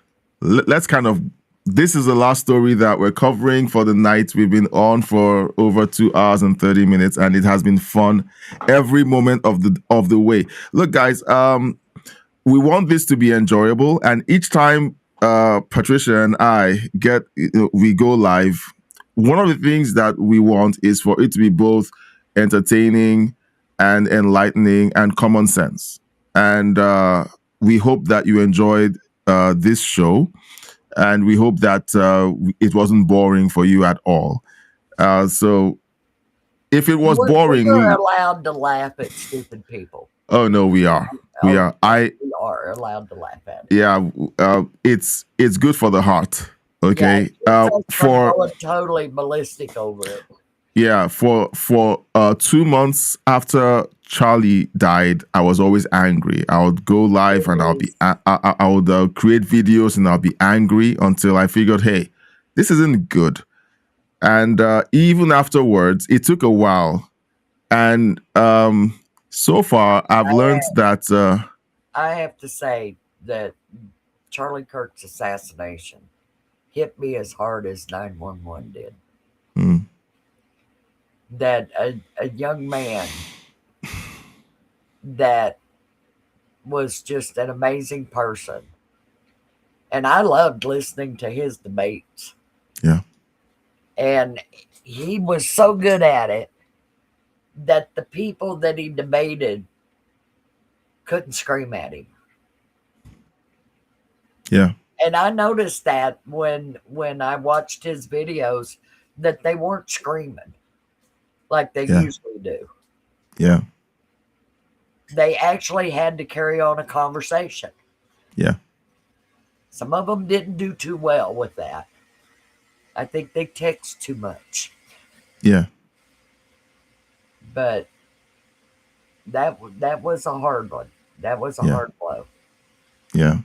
kind of. This is the last story that we're covering for the night. We've been on for over 2 hours and 30 minutes, and it has been fun every moment of the way. Look, guys, we want this to be enjoyable, and each time Patricia and I we go live. One of the things that we want is for it to be both entertaining and enlightening and common sense. And we hope that you enjoyed this show, and we hope that it wasn't boring for you at all. So if it was boring... We're allowed to laugh at stupid people. Oh, no, we are. We are. We are allowed to laugh at it. Yeah, it's good for the heart. Okay, for going totally ballistic over it. Yeah, for 2 months after Charlie died, I was always angry. I would go live and I would create videos and I'll be angry until I figured, hey, this isn't good. And even afterwards, it took a while. And so far, I've learned that. I have to say that Charlie Kirk's assassination hit me as hard as 911 did. That a young man that was just an amazing person. And I loved listening to his debates. Yeah. And he was so good at it that the people that he debated couldn't scream at him. Yeah. And I noticed that when I watched his videos, that they weren't screaming like they Yeah. usually do. Yeah. They actually had to carry on a conversation. Yeah. Some of them didn't do too well with that. I think they text too much. Yeah. But that was a hard one. That was a Yeah. hard blow. Yeah.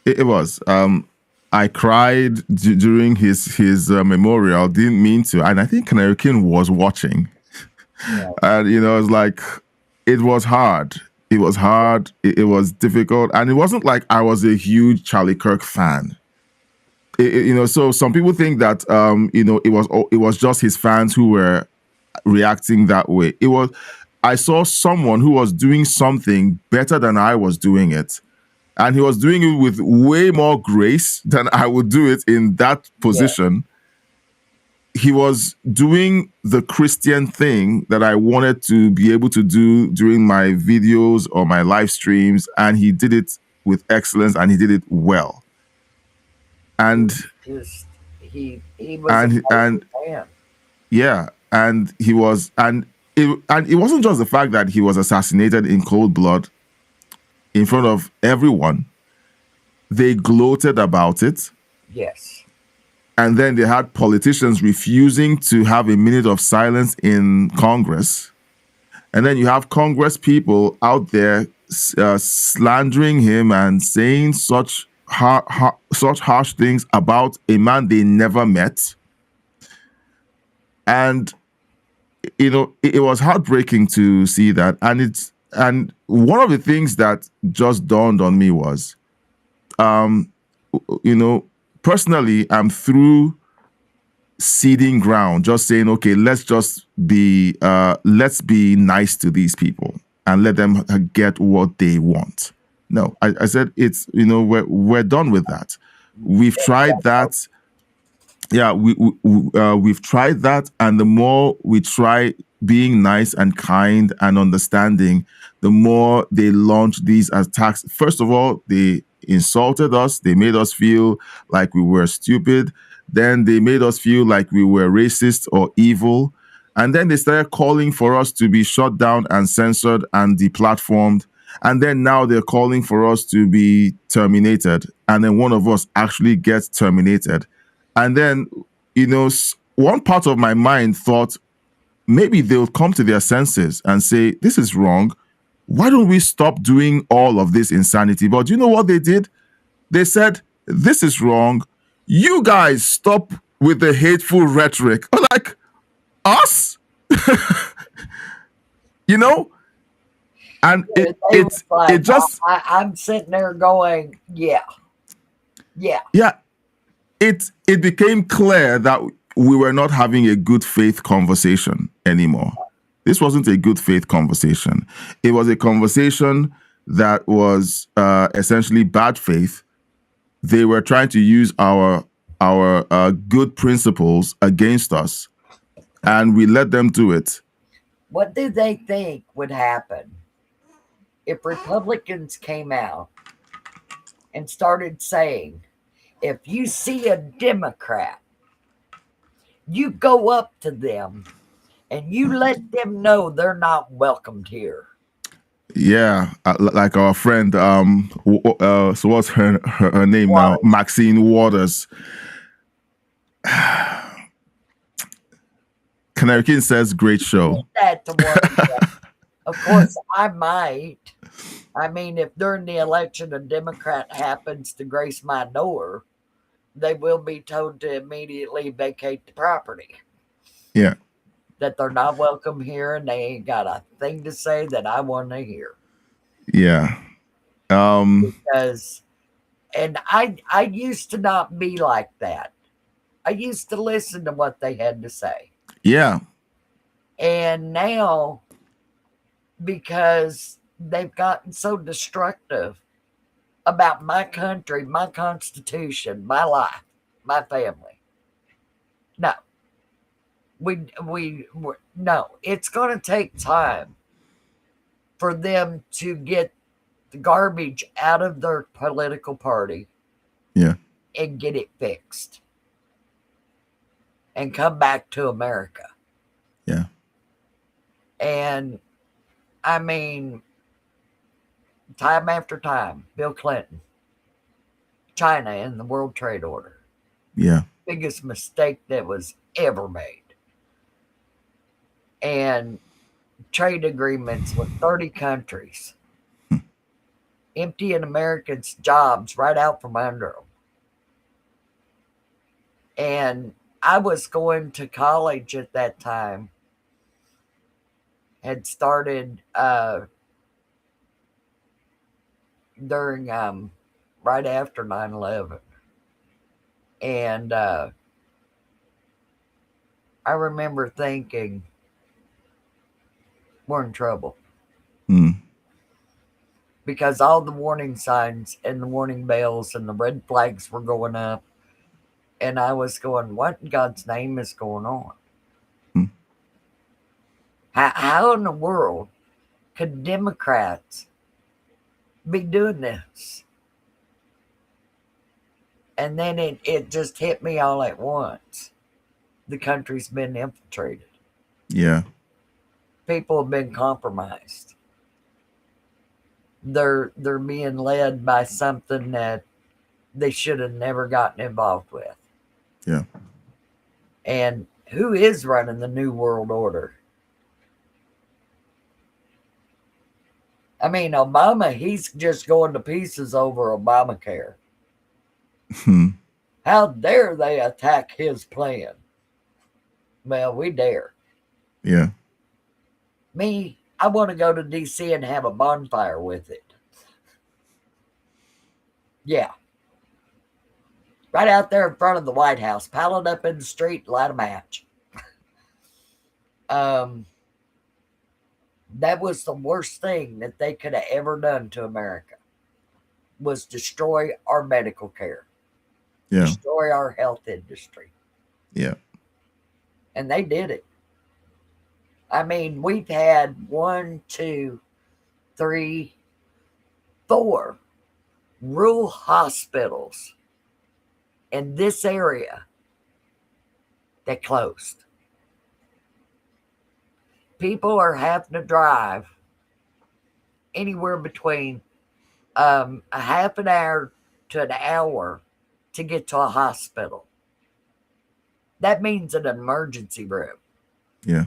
It was. I cried during his memorial. Didn't mean to, and I think Canary King was watching. Yeah. And you know, it's like it was hard. It was hard. It was difficult, and it wasn't like I was a huge Charlie Kirk fan. You know, so some people think that you know, it was just his fans who were reacting that way. It was. I saw someone who was doing something better than I was doing it. And he was doing it with way more grace than I would do it in that position. Yeah. He was doing the Christian thing that I wanted to be able to do during my videos or my live streams. And he did it with excellence and he did it well. And he was and man. Yeah. And he was, and it wasn't just the fact that he was assassinated in cold blood in front of everyone. They gloated about it. Yes. And then they had politicians refusing to have a minute of silence in Congress. And then you have Congress people out there slandering him and saying such harsh things about a man they never met. And, you know, it was heartbreaking to see that. And one of the things that just dawned on me was, you know, personally, I'm through ceding ground, just saying, okay, let's be nice to these people and let them get what they want. No, I said it's, you know, we're done with that. We've tried that. Yeah, we've tried that, and the more we try being nice and kind and understanding, the more they launch these attacks. First of all, they insulted us. They made us feel like we were stupid. Then they made us feel like we were racist or evil. And then they started calling for us to be shut down and censored and deplatformed. And then now they're calling for us to be terminated. And then one of us actually gets terminated. And then, you know, one part of my mind thought maybe they'll come to their senses and say, this is wrong. Why don't we stop doing all of this insanity? But you know what they did? They said, this is wrong. You guys stop with the hateful rhetoric. I'm like, us? You know? And I'm sitting there going, yeah. It became clear that we were not having a good faith conversation anymore. This wasn't a good faith conversation. It was a conversation that was essentially bad faith. They were trying to use our good principles against us, and we let them do it. What did they think would happen if Republicans came out and started saying, if you see a Democrat, you go up to them and you let them know they're not welcomed here? Yeah, like our friend, so what's her name now? Maxine Waters. Canary King says, great show. Of course, I might. I mean, if during the election a Democrat happens to grace my door, they will be told to immediately vacate the property. Yeah. That they're not welcome here and they ain't got a thing to say that I want to hear. Yeah. Because, and I used to not be like that. I used to listen to what they had to say. Yeah. And now, because they've gotten so destructive about my country, my constitution, my life, my family. No. No, it's going to take time for them to get the garbage out of their political party. Yeah. And get it fixed. And come back to America. Yeah. And I mean, time after time, Bill Clinton, China and the World Trade Order. Yeah. Biggest mistake that was ever made. And trade agreements with 30 countries. Emptying Americans' jobs right out from under them. And I was going to college at that time. Had started during right after 9/11. And I remember thinking, we're in trouble. Because all the warning signs and the warning bells and the red flags were going up. And I was going, what in God's name is going on? How in the world could Democrats be doing this? And then it just hit me all at once. The country's been infiltrated. Yeah. People have been compromised. They're being led by something that they should have never gotten involved with. Yeah. And who is running the New World Order? I mean, Obama, he's just going to pieces over Obamacare. How dare they attack his plan? Well, we dare. Yeah. Me, I want to go to D.C. and have a bonfire with it. Yeah. Right out there in front of the White House, pile it up in the street, light a match. That was the worst thing that they could have ever done to America, was destroy our medical care. Yeah. Destroy our health industry. Yeah. And they did it. I mean, we've had 1, 2, 3, 4 rural hospitals in this area that closed. People are having to drive anywhere between a half an hour to an hour to get to a hospital. That means an emergency room. Yeah.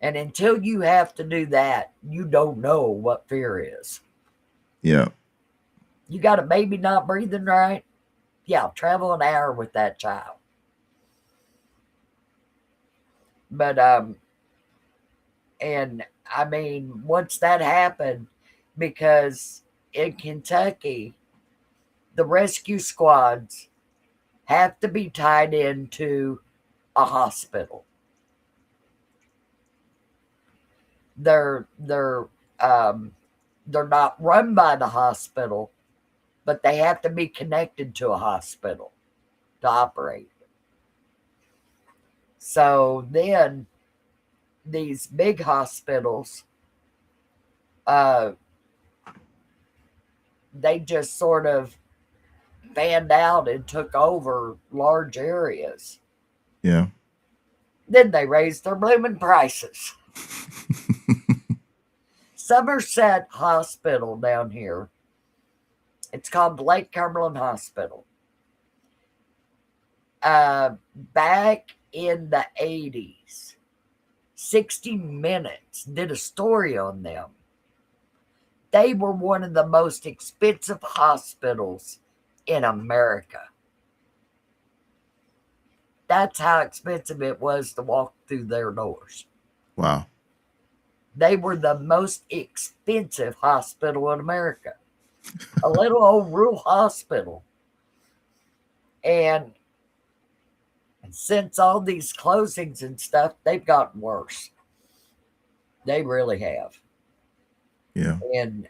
And until you have to do that, you don't know what fear is. Yeah. You got a baby not breathing right? Yeah, travel an hour with that child. But, and I mean, once that happened, because in Kentucky, the rescue squads have to be tied into a hospital. They're not run by the hospital, but they have to be connected to a hospital to operate. So then these big hospitals, they just sort of fanned out and took over large areas. Yeah. Then they raised their blooming prices. Somerset Hospital down here, it's called Lake Cumberland Hospital. Back in the 80s, 60 Minutes did a story on them. They were one of the most expensive hospitals in America. That's how expensive it was to walk through their doors. Wow. They were the most expensive hospital in America. A little old rural hospital. And since all these closings and stuff, they've gotten worse. They really have. Yeah. And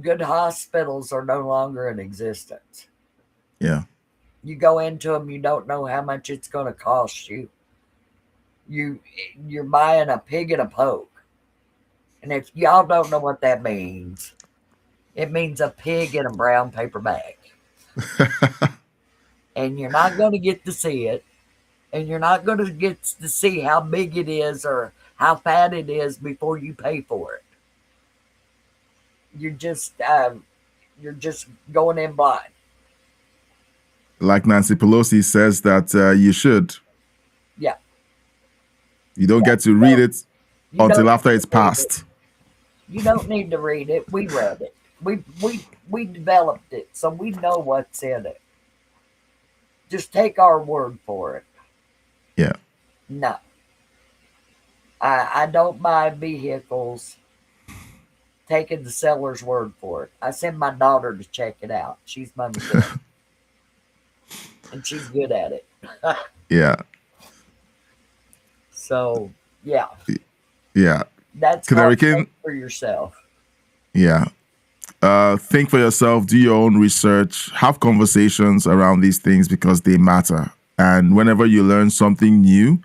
good hospitals are no longer in existence. Yeah. You go into them, you don't know how much it's going to cost you. You're buying a pig in a poke. And if y'all don't know what that means, it means a pig in a brown paper bag. And you're not going to get to see it. And you're not going to get to see how big it is or how fat it is before you pay for it. You're just going in blind. Like Nancy Pelosi says that you should. Yeah. You don't get to read it until after it's passed. You don't need to read it. We read it. We developed it, so we know what's in it. Just take our word for it. Yeah. No. I don't buy vehicles taking the seller's word for it. I send my daughter to check it out. She's my mechanic. And she's good at it. Yeah. So, yeah. Yeah. That's Canary called King. think for yourself. Yeah. Think for yourself, do your own research, have conversations around these things because they matter. And whenever you learn something new,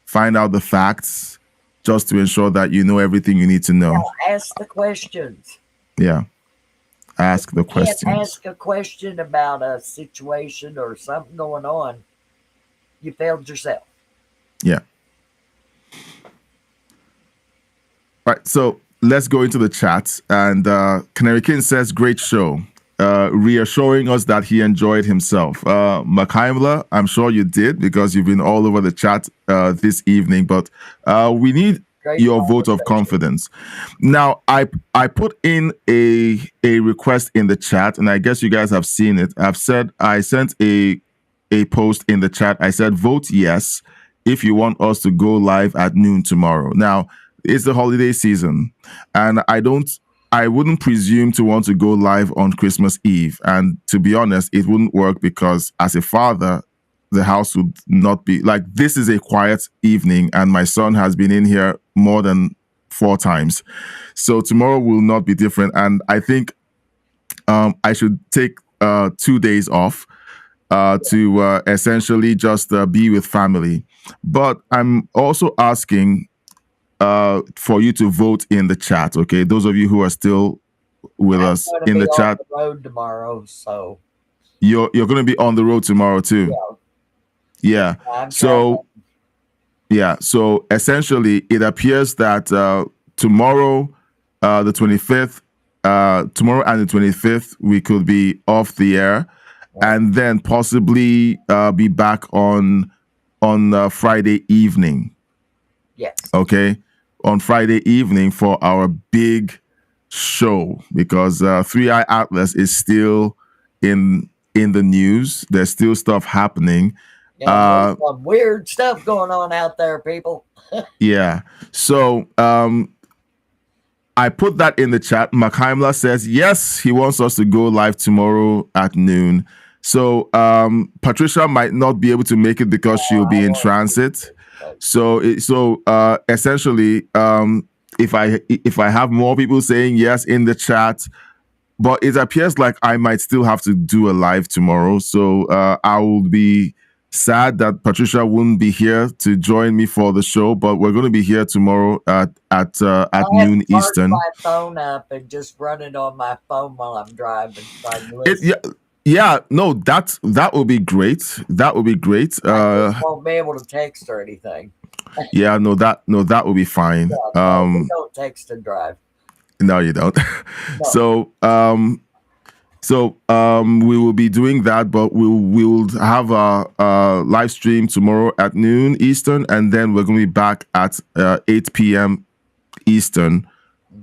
find out the facts just to ensure that you know everything you need to know. Now, ask the questions. Yeah. Ask the You can't questions. ask a question about a situation or something going on. You failed yourself. Yeah. Right. So let's go into the chat. And Canary King says, great show. Reassuring us that he enjoyed himself. Makhaimla, I'm sure you did because you've been all over the chat this evening, but we need your vote of confidence. Now, I put in a request in the chat, and I guess you guys have seen it. I sent a post in the chat. I said, vote yes if you want us to go live at noon tomorrow. Now, it's the holiday season, and I wouldn't presume to want to go live on Christmas Eve. And to be honest, it wouldn't work because as a father, the house would not be like, this is a quiet evening and my son has been in here more than 4 times. So tomorrow will not be different. And I think I should take 2 days off to essentially just be with family. But I'm also asking for you to vote in the chat, okay? Those of you who are still with us in the chat. I'm going to be on the road tomorrow, so you're going to be on the road tomorrow too. Yeah. So essentially, it appears that tomorrow, the 25th, tomorrow and the 25th, we could be off the air, and then possibly be back on Friday evening. Yes. Okay. On Friday evening for our big show, because 3i Atlas is still in the news. There's still stuff happening. Yeah, there's some weird stuff going on out there, people. Yeah. So I put that in the chat. Makhaimla says, yes, he wants us to go live tomorrow at noon. So Patricia might not be able to make it because she'll be in transit. So essentially, if I have more people saying yes in the chat, but it appears like I might still have to do a live tomorrow. So I will be sad that Patricia wouldn't be here to join me for the show, but we're going to be here tomorrow at noon Eastern. My phone up and just run it on my phone while I'm driving. Yeah, no, that would be great. That would be great. I just won't be able to text or anything. Yeah, no, that would be fine. Yeah, no, we don't text and drive. No, you don't. No. So we will be doing that, but we will have a live stream tomorrow at noon Eastern, and then we're going to be back at 8 p.m. Eastern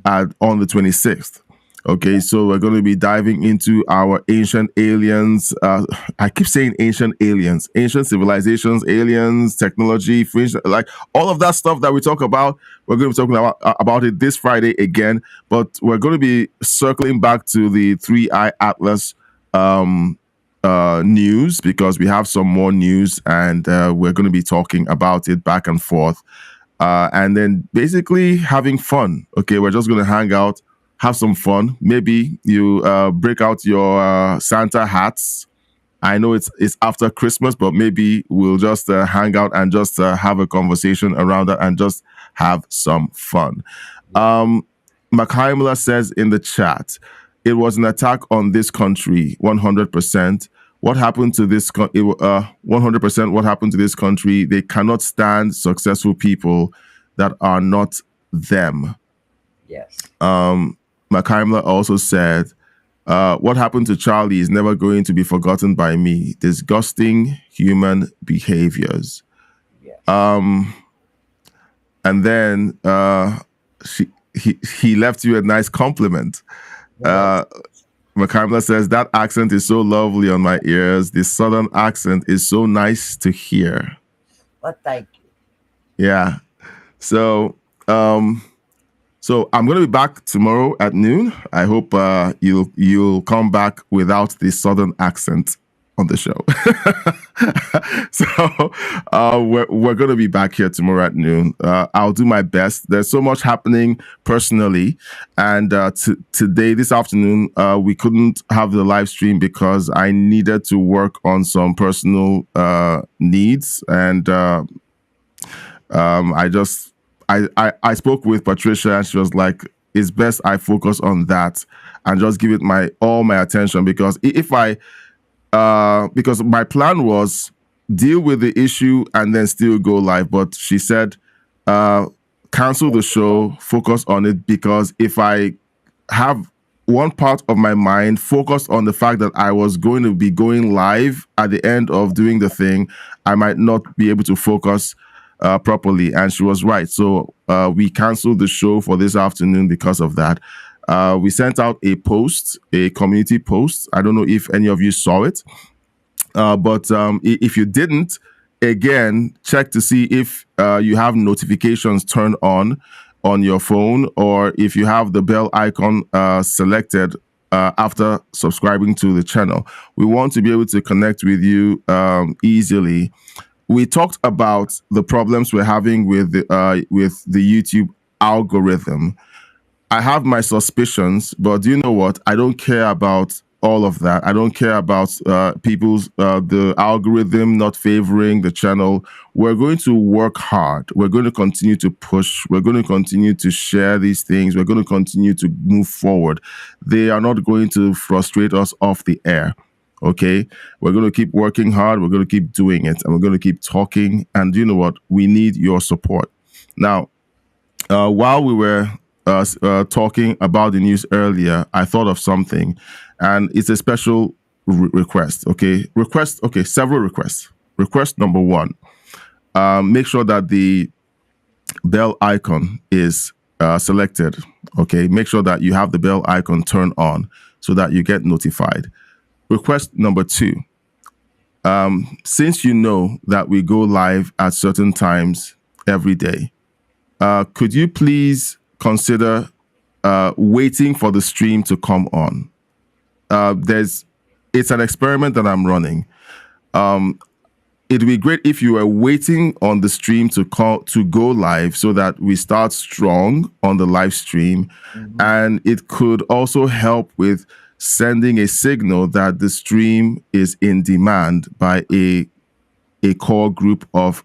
on the 26th. Okay, so we're going to be diving into our ancient aliens. I keep saying ancient aliens, ancient civilizations, aliens, technology, fringe, like all of that stuff that we talk about. We're going to be talking about it this Friday again, but we're going to be circling back to the 3i Atlas news because we have some more news, and we're going to be talking about it back and forth. and then basically having fun. Okay, we're just going to hang out, have some fun. Maybe you break out your Santa hats. I know it's after Christmas, but maybe we'll just hang out and just have a conversation around that and just have some fun. Makhaimla says in the chat, it was an attack on this country, 100%. What happened to this? 100%. What happened to this country? They cannot stand successful people that are not them. Yes. Makhaimla also said, what happened to Charlie is never going to be forgotten by me. Disgusting human behaviors. Yes. And then he left you a nice compliment. Makhaimla says, that accent is so lovely on my ears. This southern accent is so nice to hear. Well, thank you. Yeah. So I'm going to be back tomorrow at noon. I hope you'll come back without the southern accent on the show. So we're going to be back here tomorrow at noon. I'll do my best. There's so much happening personally, and today, this afternoon, we couldn't have the live stream because I needed to work on some personal needs, and I spoke with Patricia, and she was like, it's best I focus on that and just give it all my attention, because because my plan was deal with the issue and then still go live. But she said, cancel the show, focus on it, because if I have one part of my mind focused on the fact that I was going to be going live at the end of doing the thing, I might not be able to focus properly. And she was right. So we canceled the show for this afternoon because of that. We sent out a post, a community post. I don't know if any of you saw it, but if you didn't, again, check to see if you have notifications turned on your phone, or if you have the bell icon selected after subscribing to the channel. We want to be able to connect with you easily. We talked about the problems we're having with the YouTube algorithm. I have my suspicions, but do you know what? I don't care about all of that. I don't care about the algorithm not favoring the channel. We're going to work hard. We're going to continue to push. We're going to continue to share these things. We're going to continue to move forward. They are not going to frustrate us off the air. Okay? We're going to keep working hard. We're going to keep doing it. And we're going to keep talking. And you know what? We need your support. Now, while we were talking about the news earlier, I thought of something, and it's a special request. Okay, several requests. Request number one: make sure that the bell icon is selected. Okay, make sure that you have the bell icon turned on so that you get notified. Request number two: since you know that we go live at certain times every day, could you please consider waiting for the stream to come on? It's an experiment that I'm running. It'd be great if you were waiting on the stream to go live so that we start strong on the live stream. Mm-hmm. And it could also help with sending a signal that the stream is in demand by a core group of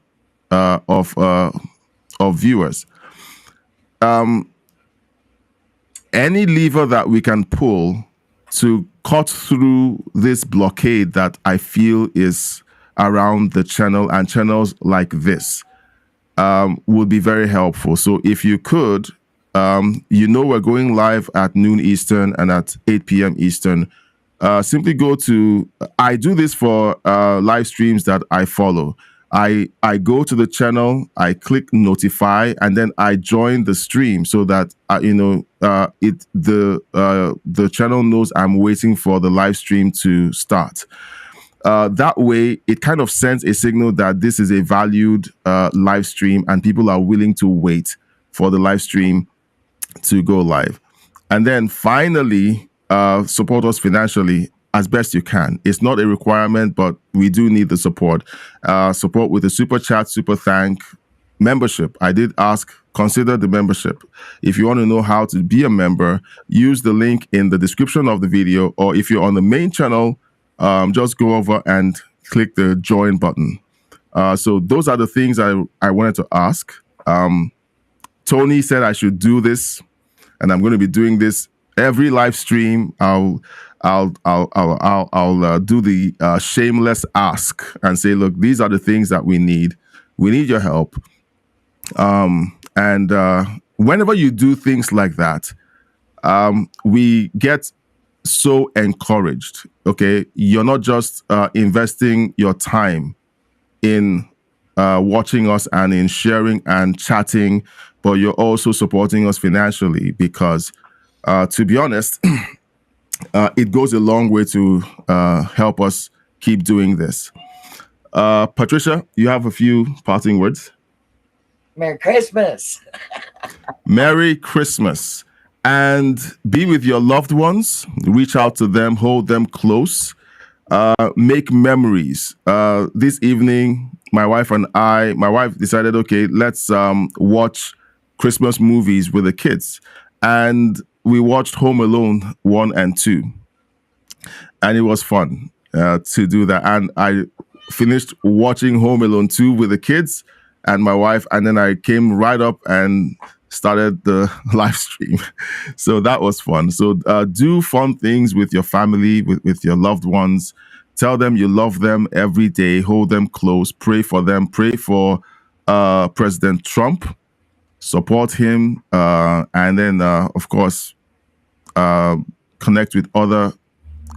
viewers. Any lever that we can pull to cut through this blockade that I feel is around the channel and channels like this would be very helpful. So if you could, we're going live at noon Eastern and at 8 p.m. Eastern. Simply go to, I do this for live streams that I follow. I go to the channel, I click notify, and then I join the stream so that the channel knows I'm waiting for the live stream to start. That way, it kind of sends a signal that this is a valued live stream and people are willing to wait for the live stream to go live. And then finally, support us financially as best you can. It's not a requirement, but we do need the support. Support with a super chat, super thank, membership. I did ask, consider the membership. If you want to know how to be a member, use the link in the description of the video, or if you're on the main channel, just go over and click the join button. So those are the things I wanted to ask. Tony said I should do this, and I'm going to be doing this every live stream. I'll do the shameless ask and say, look, these are the things that we need. We need your help. And whenever you do things like that, we get so encouraged. Okay, you're not just investing your time in watching us and in sharing and chatting, but you're also supporting us financially because, to be honest, it goes a long way to help us keep doing this. Patricia, you have a few parting words? Merry Christmas. Merry Christmas. And be with your loved ones. Reach out to them, hold them close. Make memories. This evening, my wife decided, okay, let's watch Christmas movies with the kids. And we watched Home Alone 1 and 2. And it was fun to do that. And I finished watching Home Alone 2 with the kids and my wife. And then I came right up and started the live stream. So that was fun. So do fun things with your family, with your loved ones. Tell them you love them every day. Hold them close. Pray for them. Pray for President Trump. Support him. And then, of course, connect with other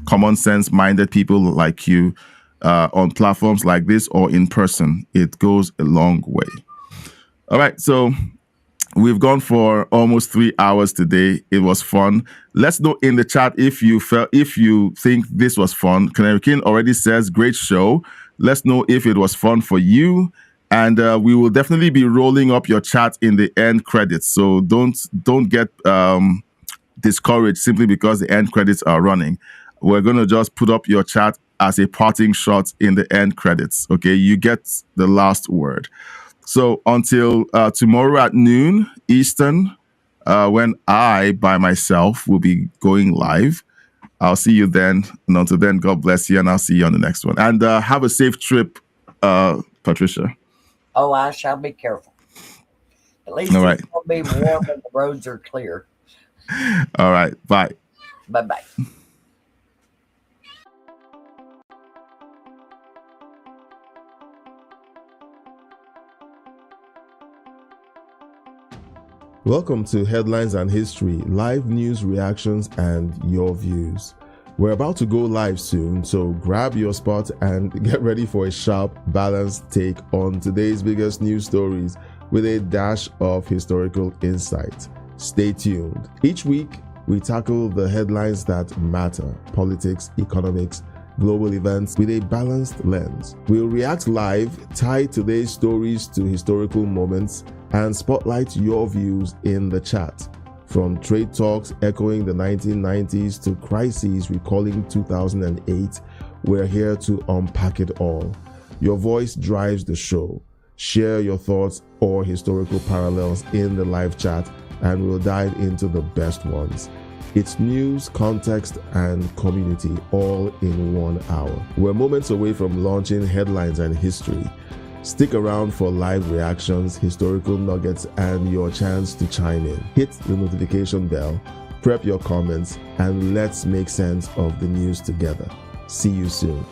common sense minded people like you on platforms like this or in person. It goes a long way. All right. So we've gone for almost 3 hours today. It was fun. Let's know in the chat if you think this was fun. Canary King already says great show. Let's know if it was fun for you. And we will definitely be rolling up your chat in the end credits. So don't get discouraged simply because the end credits are running. We're going to just put up your chat as a parting shot in the end credits. Okay, you get the last word. So until tomorrow at noon Eastern, when I, by myself, will be going live, I'll see you then. And until then, God bless you, and I'll see you on the next one. And have a safe trip, Patricia. Oh, I shall be careful. At least all right. It's going to be warm and the roads are clear. All right. Bye. Bye-bye. Welcome to Headlines and History, live news reactions and your views. We're about to go live soon, so grab your spot and get ready for a sharp, balanced take on today's biggest news stories with a dash of historical insight. Stay tuned. Each week, we tackle the headlines that matter: politics, economics, global events with a balanced lens. We'll react live, tie today's stories to historical moments, and spotlight your views in the chat. From trade talks echoing the 1990s to crises recalling 2008, we're here to unpack it all. Your voice drives the show. Share your thoughts or historical parallels in the live chat, and we'll dive into the best ones. It's news, context, and community all in 1 hour. We're moments away from launching Headlines and History. Stick around for live reactions, historical nuggets, and your chance to chime in. Hit the notification bell, prep your comments, and let's make sense of the news together. See you soon.